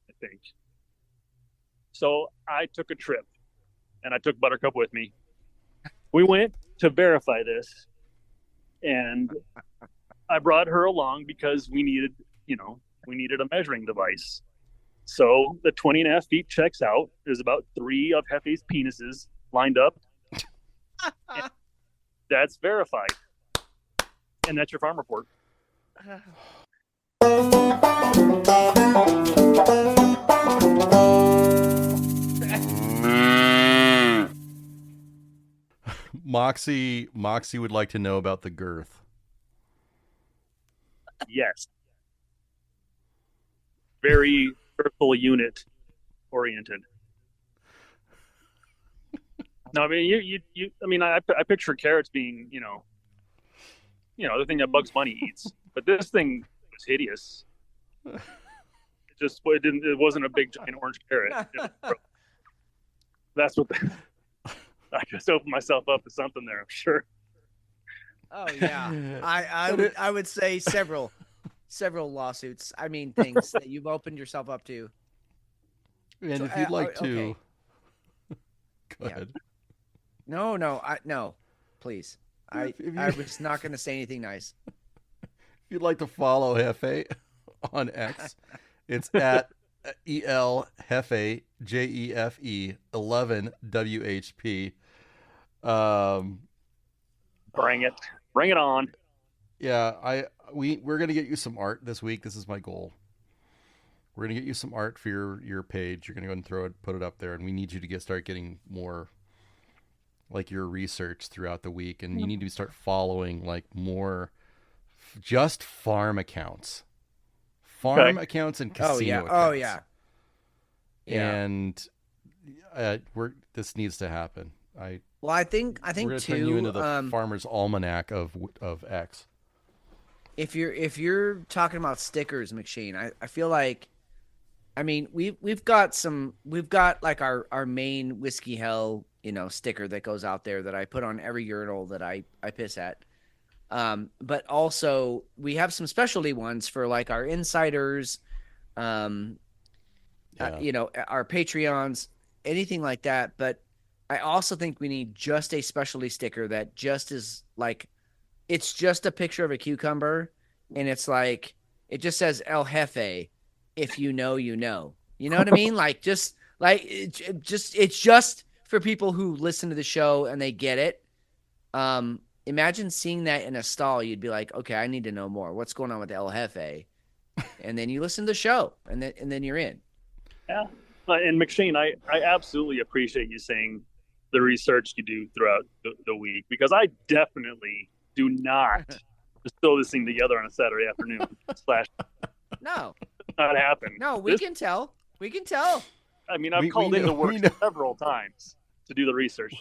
I think. So I took a trip, and I took Buttercup with me. We went to verify this, and I brought her along because we needed a measuring device. So the 20.5 feet checks out. There's about 3 of Hefe's penises lined up. That's verified. And that's your farm report. Moxie would like to know about the girth. Yes. Very circle unit oriented. No, I mean I picture carrots being, the thing that Bugs Bunny eats. But this thing was hideous. It wasn't a big giant orange carrot. That's what I just opened myself up to something there, I'm sure. Oh yeah. I would say several lawsuits. I mean things that you've opened yourself up to. And so, if you'd like to okay. Go ahead. No, please. I was not going to say anything nice. If you'd like to follow Hefe on X, it's at EL Hefe JEFE 11 WHP. Bring it on. Yeah, we're gonna get you some art this week. This is my goal. We're gonna get you some art for your page. You're gonna go and put it up there, and we need you to start getting more like your research throughout the week, and you need to start following like more just farm accounts, accounts and casino accounts. Oh yeah. And this needs to happen. I think we're gonna too, turn you into the Farmer's Almanac of X. If you're talking about stickers, McShane, I feel like, I mean, we've got like our main Whiskey Hell, sticker that goes out there that I put on every urinal that I piss at. But also we have some specialty ones for like our insiders, our Patreons, anything like that. But I also think we need just a specialty sticker that just is like, it's just a picture of a cucumber, and it's like, it just says El Jefe, if you know, you know. You know what I mean? Like, just like it's just for people who listen to the show and they get it. Imagine seeing that in a stall. You'd be like, okay, I need to know more. What's going on with El Jefe? And then you listen to the show, and then you're in. Yeah. And McShane, I absolutely appreciate you saying the research you do throughout the week, because I definitely do not just throw this thing together on a Saturday afternoon. No. Not happen. No, we can tell. We can tell. I mean, I've called into work several times to do the research.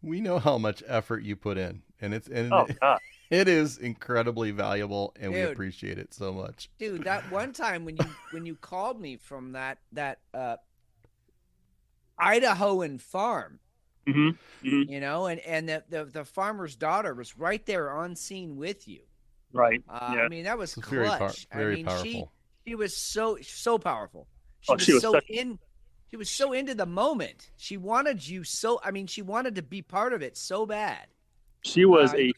We know how much effort you put in, and it is incredibly valuable, and we appreciate it so much. Dude, that one time when you called me from that Idahoan farm, you know, and the farmer's daughter was right there on scene with you. Right. I mean, that was clutch. Very powerful. She was so powerful. She was so into the moment. She wanted you so. I mean, she wanted to be part of it so bad. She was a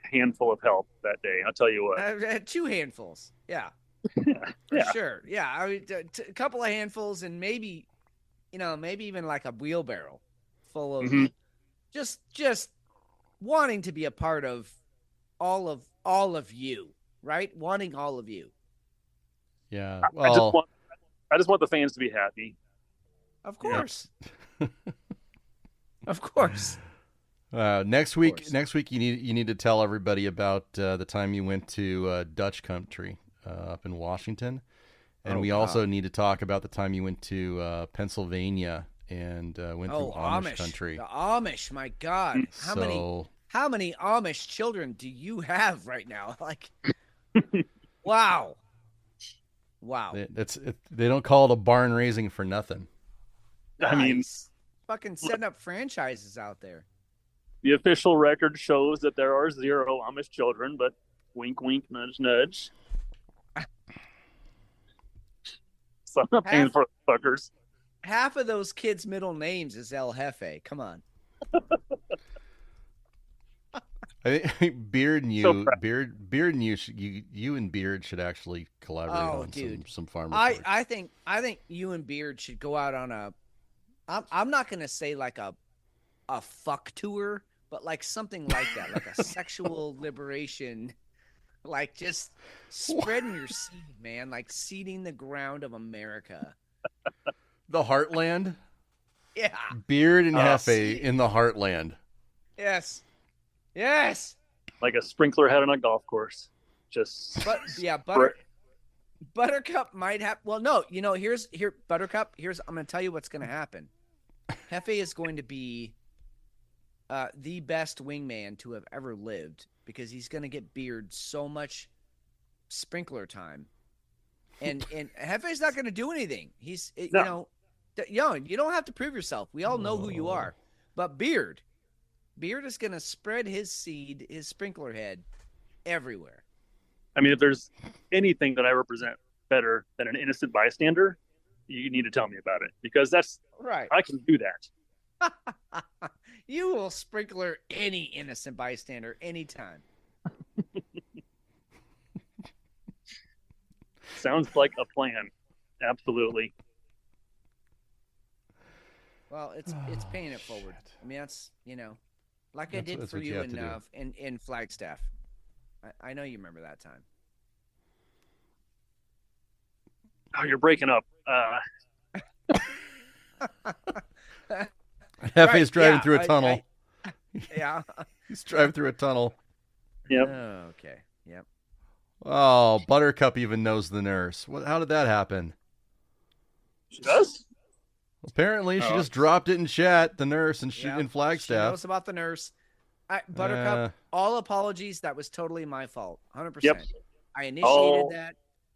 handful of help that day. I'll tell you what. 2 handfuls. Yeah. For sure. Yeah. I mean, a couple of handfuls, and maybe even like a wheelbarrow full of just wanting to be a part of all of you, right? Wanting all of you. Yeah. Well, I just want the fans to be happy. Of course. Yeah. Of course. Next week you need to tell everybody about the time you went to Dutch country up in Washington, and we also need to talk about the time you went to Pennsylvania and went through Amish country. The Amish, my God! How many Amish children do you have right now? Like, wow. They don't call it a barn raising for nothing. I mean, fucking setting up franchises out there. The official record shows that there are 0 Amish children, but wink, wink, nudge, nudge. So I'm not paying for the fuckers. Half of those kids' middle names is El Jefe. Come on. I think Beard and you, you and Beard should actually collaborate on some farm reports. I think you and Beard should go out on a. I'm not gonna say like a fuck tour, but like something like that, like a sexual liberation, like just spreading your seed, man, like seeding the ground of America. The Heartland. Yeah. Beard and Hefe in the Heartland. Yes. Like a sprinkler head on a golf course. Buttercup might have. Well, no, Buttercup. I'm going to tell you what's going to happen. Hefe is going to be the best wingman to have ever lived because he's going to get Beard so much sprinkler time, and Hefe's not going to do anything. You don't have to prove yourself. We all know who you are, but Beard is going to spread his seed, his sprinkler head, everywhere. I mean, if there's anything that I represent better than an innocent bystander, you need to tell me about it because that's right. I can do that. You will sprinkler any innocent bystander anytime. Sounds like a plan. Absolutely. Well, it's paying it forward. I mean, that's like I did for you in Flagstaff. I know you remember that time. Oh, you're breaking up. Hefe's driving through a tunnel. Yeah. He's driving through a tunnel. Yep. Oh, okay. Yep. Oh, Buttercup even knows the nurse. How did that happen? She does? Apparently, she just dropped it in chat, the nurse, and in Flagstaff. She knows about the nurse. Buttercup, all apologies. That was totally my fault. 100%. Yep. I initiated that.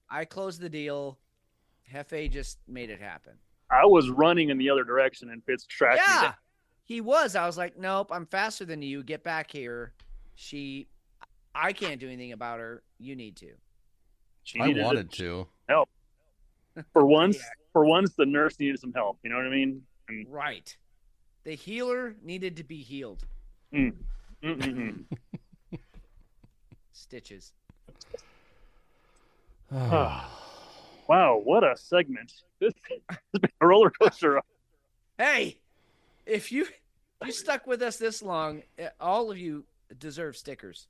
I closed the deal. Hefe just made it happen. I was running in the other direction, and Fitz tracked me down. He was. I was like, nope, I'm faster than you. Get back here. I can't do anything about her. You need to. I wanted to help. For once, the nurse needed some help. You know what I mean? Right. The healer needed to be healed. Stitches. Wow, what a segment. This has been a roller coaster. Hey, if you stuck with us this long, all of you deserve stickers.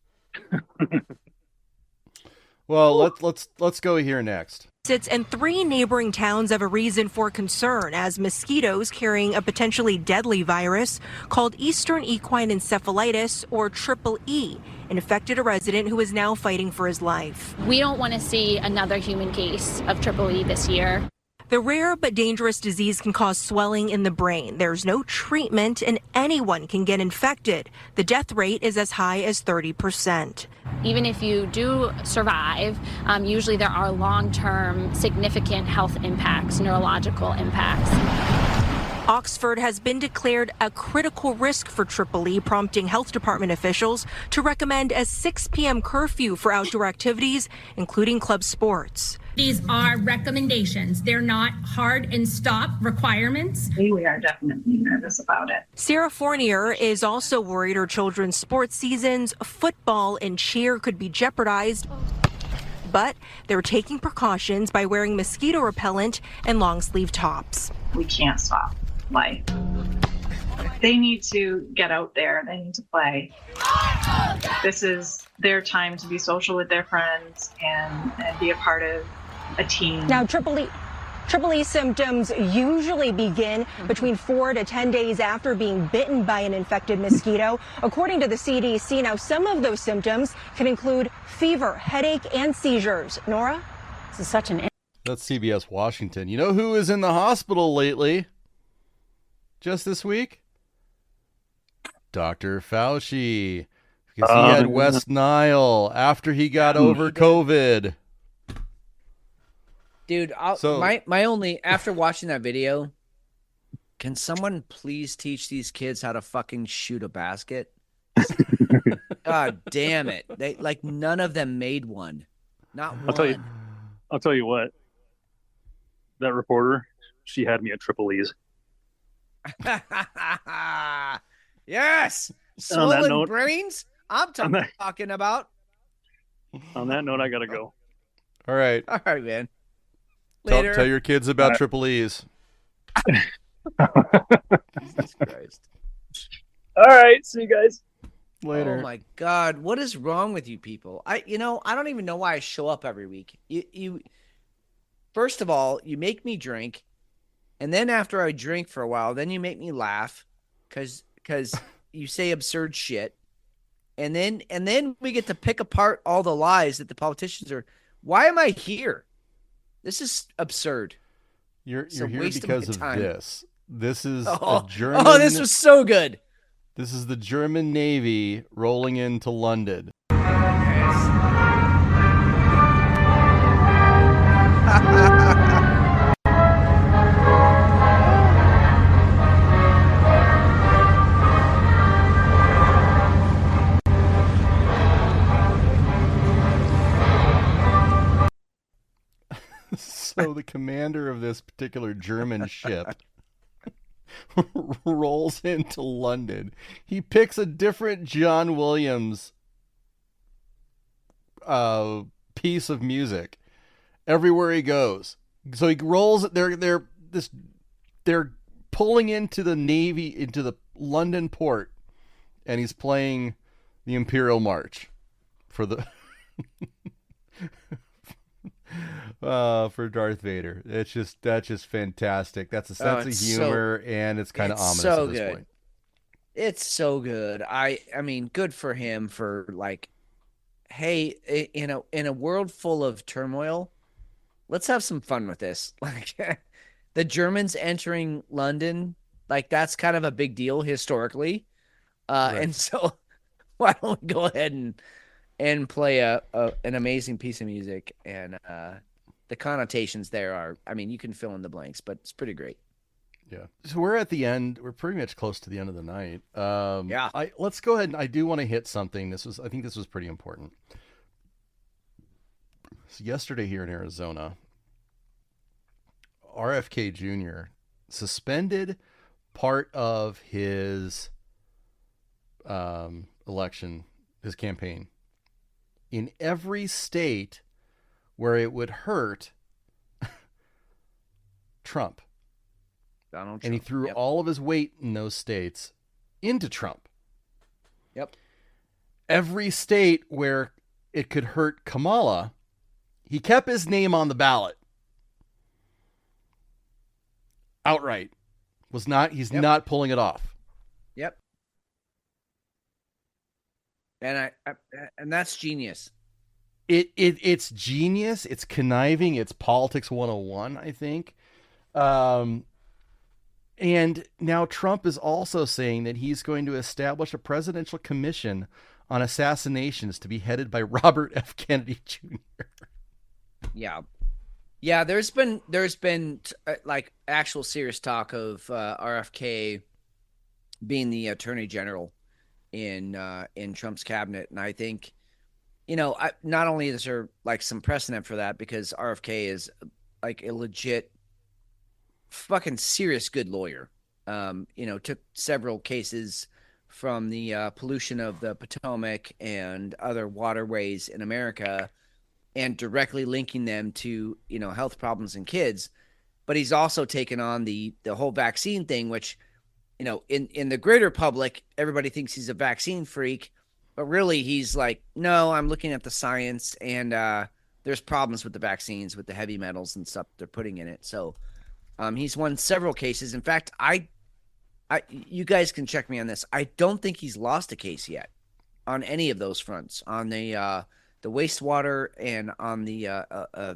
Well, let's go here next. And 3 neighboring towns have a reason for concern as mosquitoes carrying a potentially deadly virus called Eastern Equine Encephalitis, or Triple E, infected a resident who is now fighting for his life. We don't want to see another human case of Triple E this year. The rare but dangerous disease can cause swelling in the brain. There's no treatment and anyone can get infected. The death rate is as high as 30%. Even if you do survive, usually there are long-term significant health impacts, neurological impacts. Oxford has been declared a critical risk for Triple E, prompting health department officials to recommend a 6 p.m. curfew for outdoor activities, including club sports. These are recommendations. They're not hard and stop requirements. We are definitely nervous about it. Sarah Fournier is also worried her children's sports seasons, football and cheer, could be jeopardized. But they're taking precautions by wearing mosquito repellent and long sleeve tops. We can't stop life. They need to get out there. They need to play. This is their time to be social with their friends and be a part of a team. Now, Triple E symptoms usually begin between 4 to 10 days after being bitten by an infected mosquito. According to the CDC, now some of those symptoms can include fever, headache, and seizures. Nora? This is such an... That's CBS Washington. You know who is in the hospital lately? Just this week? Dr. Fauci. Because he had West Nile after he got over COVID. Dude, my only, after watching that video, can someone please teach these kids how to fucking shoot a basket? God damn it. They none of them made one. Not one. I'll tell you what. That reporter, she had me at Triple E's. Yes. Swollen brains? I'm talking about. On that note, I gotta go. All right. All right, man. Later. Tell your kids about Triple E's. Jesus Christ. All right. See you guys. Later. Oh my God. What is wrong with you people? I don't even know why I show up every week. You first of all, you make me drink. And then after I drink for a while, then you make me laugh because you say absurd shit. And then we get to pick apart all the lies that the politicians are. Why am I here? This is absurd. You're here because of this. This is a German. Oh, this was so good. This is the German Navy rolling into London. So the commander of this particular German ship rolls into London. He picks a different John Williams piece of music everywhere he goes. So he rolls. They're pulling into the London port, and he's playing the Imperial March for the. For Darth Vader. That's just fantastic. That's a sense of humor, and it's kind of ominous at this point. It's so good. I mean, good for him for hey, in a world full of turmoil, let's have some fun with this. The Germans entering London, that's kind of a big deal historically. Right. And so why don't we go ahead and play an amazing piece of music, and the connotations there are, you can fill in the blanks, but it's pretty great. Yeah. So we're at the end. We're pretty much close to the end of the night. Yeah. Let's go ahead, and I do want to hit something. I think this was pretty important. So yesterday here in Arizona, RFK Jr. suspended part of his election, his campaign, in every state where it would hurt Trump. Donald Trump. And he threw all of his weight in those states into Trump. Yep. Every state where it could hurt Kamala, he kept his name on the ballot. Outright. He's not pulling it off. Yep. And and that's genius. It's genius. It's conniving. It's politics 101, I think. And now Trump is also saying that he's going to establish a presidential commission on assassinations to be headed by Robert F. Kennedy Jr. Yeah. Yeah, there's been like actual serious talk of RFK being the attorney general in Trump's cabinet, and I think, not only is there like some precedent for that because RFK is like a legit fucking serious good lawyer. Took several cases from the pollution of the Potomac and other waterways in America and directly linking them to, health problems in kids. But he's also taken on the whole vaccine thing, which, in the greater public, everybody thinks he's a vaccine freak, but really he's like, no, I'm looking at the science and there's problems with the vaccines, with the heavy metals and stuff they're putting in it. So he's won several cases. In fact, you guys can check me on this. I don't think he's lost a case yet on any of those fronts, on the wastewater and on the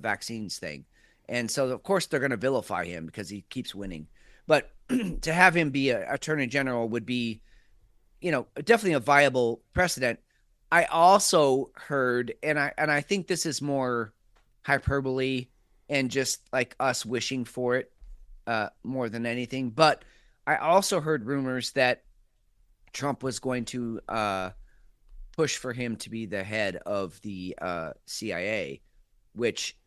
vaccines thing. And so, of course, they're going to vilify him because he keeps winning. But to have him be an attorney general would be, definitely a viable precedent. I also heard, and I think this is more hyperbole and just like us wishing for it more than anything. But I also heard rumors that Trump was going to push for him to be the head of the CIA, which,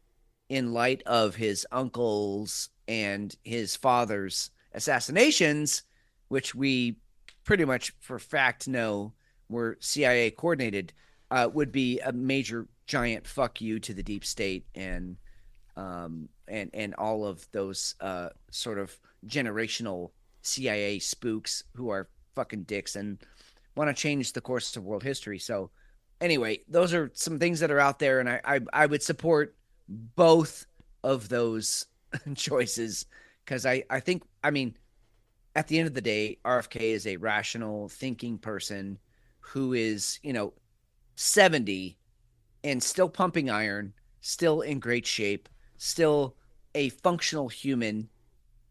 in light of his uncle's and his father's assassinations, which we pretty much for fact know were CIA coordinated, would be a major giant fuck you to the deep state and all of those sort of generational CIA spooks who are fucking dicks and want to change the course of world history. So anyway, those are some things that are out there, and I would support both of those choices because I think, at the end of the day, RFK is a rational thinking person who is, 70 and still pumping iron, still in great shape, still a functional human,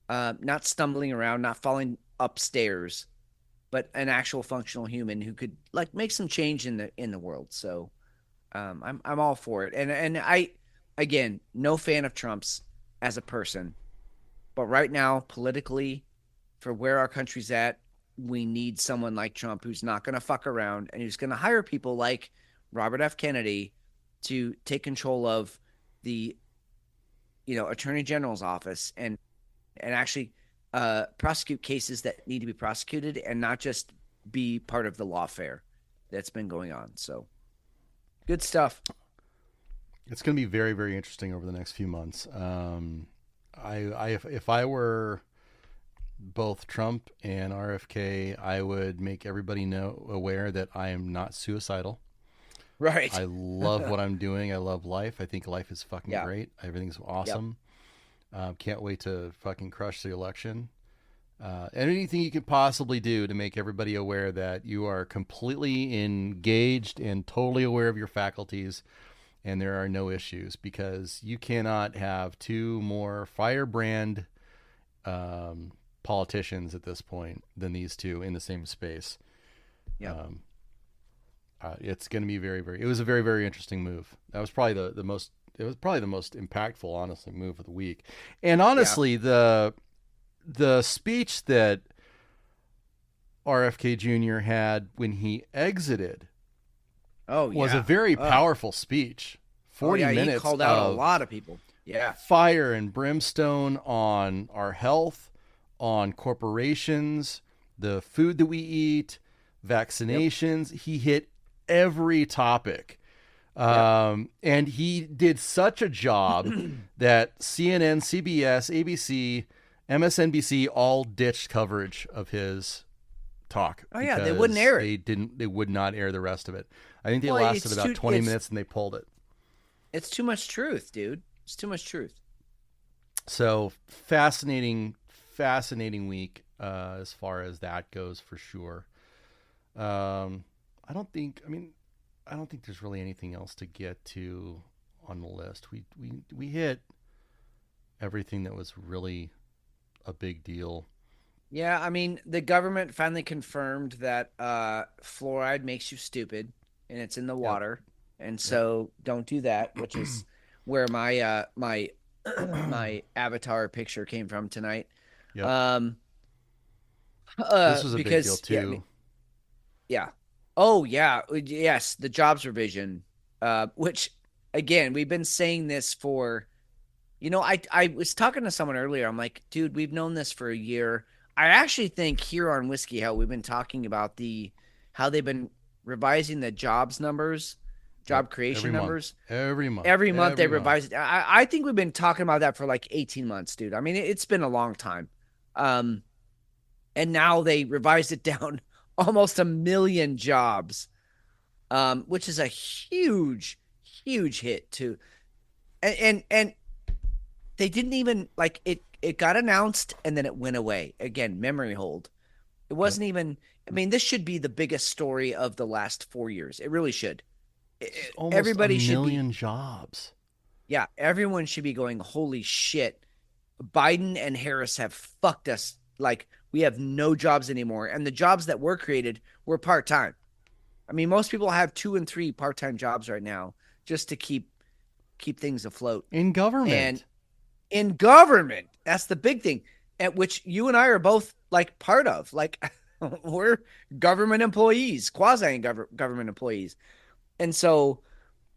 not stumbling around, not falling upstairs, but an actual functional human who could like make some change in the world. So I'm all for it. And I, again, no fan of Trump's as a person, but right now politically, for where our country's at, we need someone like Trump who's not going to fuck around and who's going to hire people like Robert F. Kennedy to take control of the, Attorney General's office and actually prosecute cases that need to be prosecuted and not just be part of the lawfare that's been going on. So good stuff. It's going to be very, very interesting over the next few months. If I were both Trump and RFK, I would make everybody aware that I am not suicidal. Right. I love what I'm doing. I love life. I think life is fucking great. Everything's awesome. Can't wait to fucking crush the election. Anything you could possibly do to make everybody aware that you are completely engaged and totally aware of your faculties and there are no issues, because you cannot have two more firebrand politicians at this point than these two in the same space. Yeah. It's going to be very, very, it was a very, very interesting move. That was probably the most impactful, honestly, move of the week. And honestly, the speech that RFK Jr. had when he exited was a very powerful speech. 40 minutes. He called out a lot of people. Yeah. Fire and brimstone on our health, on corporations, the food that we eat, vaccinations. Yep. He hit every topic. And he did such a job that CNN, CBS, ABC, MSNBC all ditched coverage of his talk. Oh yeah, they wouldn't air it. They would not air the rest of it. I think they lasted about 20 minutes and they pulled it. It's too much truth, dude. It's too much truth. So fascinating week as far as that goes, for sure. I don't think there's really anything else to get to on the list. We hit everything that was really a big deal. Yeah, I mean, the government finally confirmed that fluoride makes you stupid, and it's in the water, and so don't do that. Which is where my my avatar picture came from tonight. Yep. This was a big deal too. Yeah. Oh yeah. Yes, the jobs revision, which again we've been saying this for. I was talking to someone earlier. I'm like, dude, we've known this for a year. I actually think here on Whiskey How we've been talking about how they've been revising the jobs numbers, job creation numbers. Every month They revise it. I think we've been talking about that for like 18 months, dude. I mean, it's been a long time. And now they revised it down almost 1 million jobs, which is a huge, huge hit too. And they didn't even like it. It got announced and then it went away again. Memory hold. It wasn't even. I mean, this should be the biggest story of the last 4 years. It really should. Almost Everybody 1 million should be, jobs. Yeah, everyone should be going, holy shit. Biden and Harris have fucked us. Like, we have no jobs anymore. And the jobs that were created were part-time. I mean, most people have 2 and 3 part-time jobs right now just to keep things afloat. In government. And in government, that's the big thing, at which you and I are both like part of. Like, we're government employees, quasi-government employees. And so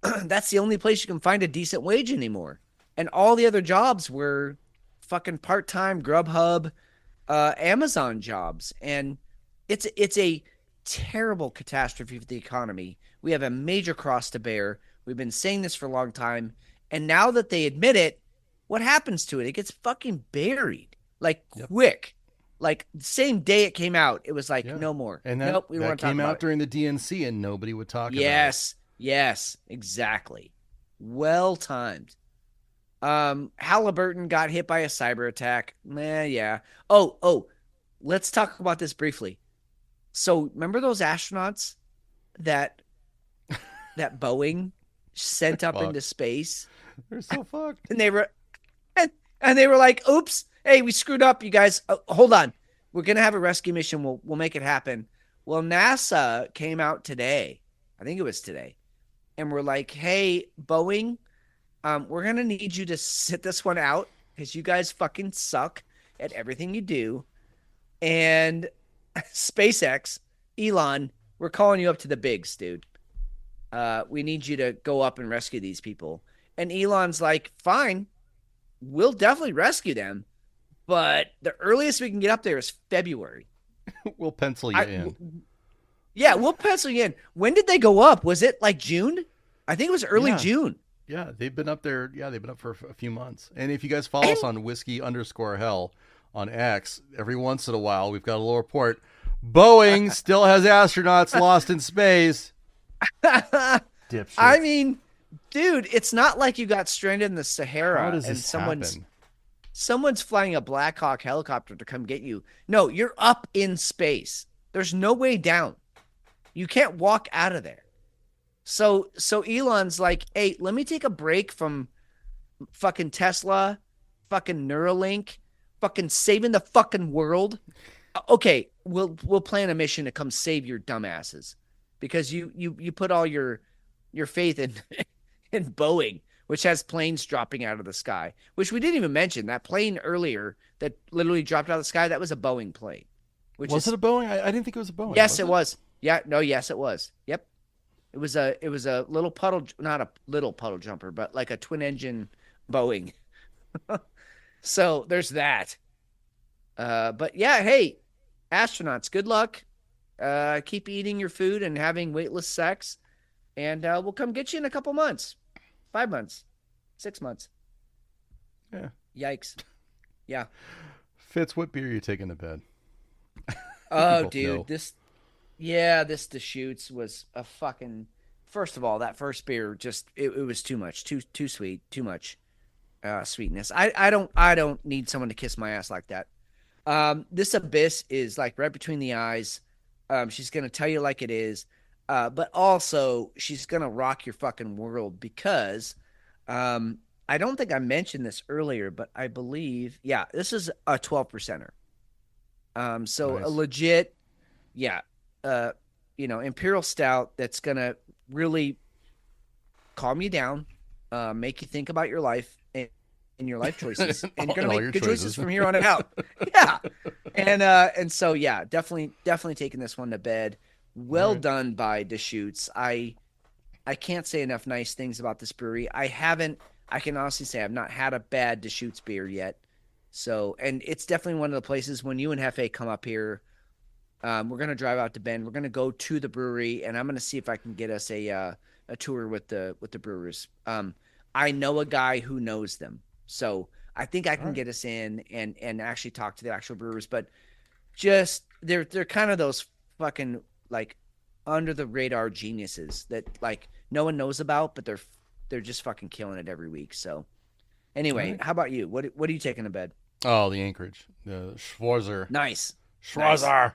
that's the only place you can find a decent wage anymore. And all the other jobs were fucking part-time Grubhub, Amazon jobs. And it's a terrible catastrophe for the economy. We have a major cross to bear. We've been saying this for a long time. And now that they admit it, what happens to it? It gets fucking buried like quick. Like the same day it came out, it was like no more. And that, nope, we that want to talk came about out it. during the DNC and nobody would talk about it. Yes, exactly. Well timed. Halliburton got hit by a cyber attack. Yeah. Oh, let's talk about this briefly. So remember those astronauts that Boeing sent up into space? They're so fucked. And they were like, oops, hey, we screwed up, you guys. Hold on. We're going to have a rescue mission. We'll make it happen. Well, NASA came out today. I think it was today. And we're like, hey, Boeing, we're going to need you to sit this one out because you guys fucking suck at everything you do. And SpaceX, Elon, we're calling you up to the bigs, dude. We need you to go up and rescue these people. And Elon's like, fine, we'll definitely rescue them. But the earliest we can get up there is February. We'll pencil you in. Yeah, we'll pencil you in. When did they go up? Was it like June? I think it was early June. Yeah, they've been up there. Yeah, they've been up for a few months. And if you guys follow us on whiskey_hell on X, every once in a while, we've got a little report. Boeing still has astronauts lost in space. Dipshit. I mean, dude, it's not like you got stranded in the Sahara How does and this someone's flying a Black Hawk helicopter to come get you. No, you're up in space. There's no way down. You can't walk out of there. So Elon's like, hey, let me take a break from fucking Tesla, fucking Neuralink, fucking saving the fucking world. Okay, we'll plan a mission to come save your dumbasses because you put all your faith in Boeing, which has planes dropping out of the sky, which we didn't even mention. That plane earlier that literally dropped out of the sky, that was a Boeing plane. Was it a Boeing? I didn't think it was a Boeing. Yes, it was. Yeah, no, yes, it was. Yep. It was a little puddle, not a little puddle jumper, but like a twin engine Boeing. So there's that. But yeah, hey, astronauts, good luck. Keep eating your food and having weightless sex. And we'll come get you in a couple months. 5 months. 6 months. Yeah. Yikes. Yeah. Fitz, what beer are you taking to bed? Oh, dude, this Deschutes was a fucking. First of all, that first beer just it was too much, too sweet, too much sweetness. I don't need someone to kiss my ass like that. This Abyss is like right between the eyes. She's gonna tell you like it is, but also she's gonna rock your fucking world because I don't think I mentioned this earlier, but I believe, this is a 12%er. So Nice. a legit, Imperial Stout that's going to really calm you down, make you think about your life and your life choices, and you're going to make good choices from here on out. Yeah. And so, definitely taking this one to bed. Well done by Deschutes. I can't say enough nice things about this brewery. I can honestly say I've not had a bad Deschutes beer yet. So, and it's definitely one of the places when you and Hefe come up here, we're going to drive out to Bend. We're going to go to the brewery, and I'm going to see if I can get us a tour with the brewers. I know a guy who knows them, so I think I can get us in and actually talk to the actual brewers. But just they're kind of those fucking like under the radar geniuses that like no one knows about, but they're just fucking killing it every week. So anyway, How about you? What are you taking to bed? Oh, the Anchorage, the Schwarzer. Nice. Schwarzer.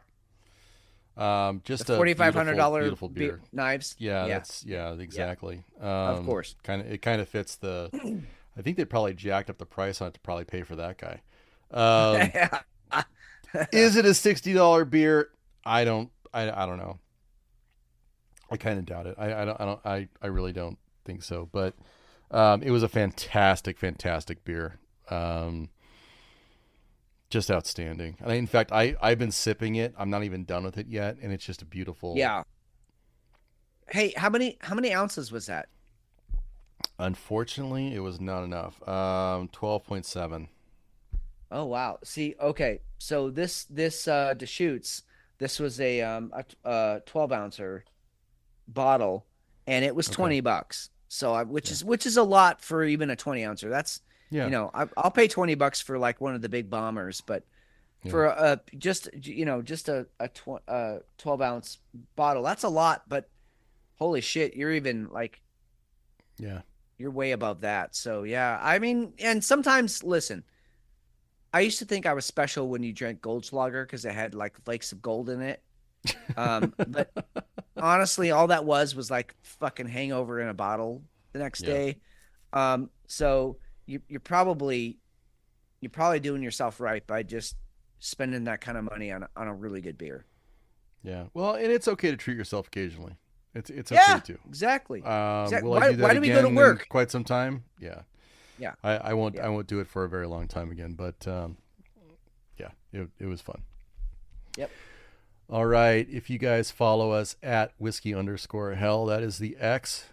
Just the a $4,500 beer. Knives. Yeah, that's exactly. Of course. It kind of fits the. I think they probably jacked up the price on it to probably pay for that guy. Is it a $60 beer? I don't know. I kind of doubt it. I really don't think so. But it was a fantastic beer. Just outstanding. In fact, I've been sipping it. I'm not even done with it yet, and it's just a beautiful. Yeah. Hey, how many ounces was that? Unfortunately, it was not enough. 12.7. Oh wow. See, okay. So this Deschutes, this was a 12-ouncer bottle, and it was $20. So which is a lot for even a 20-ouncer. That's I'll pay $20 for like one of the big bombers, but for just a 12-ounce bottle, that's a lot. But holy shit, you're even like, you're way above that. So and sometimes listen, I used to think I was special when you drank Goldschlager because it had like flakes of gold in it. But honestly, all that was like fucking hangover in a bottle the next day. So you're probably doing yourself right by just spending that kind of money on a really good beer. Yeah. Well, and it's okay to treat yourself occasionally. It's okay too. Exactly. Will I do that why do we go to again work? in quite some time? Yeah. Yeah. I won't do it for a very long time again, but it was fun. Yep. All right. If you guys follow us at whiskey_hell, that is the X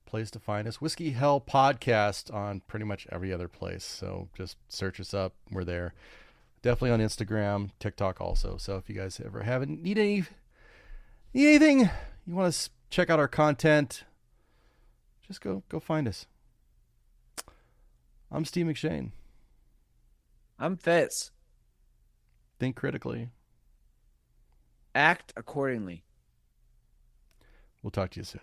place to find us. Whiskey Hell Podcast on pretty much every other place. So just search us up. We're there. Definitely on Instagram, TikTok also. So if you guys ever need anything, you want to check out our content, just go find us. I'm Steve McShane. I'm Fitz. Think critically. Act accordingly. We'll talk to you soon.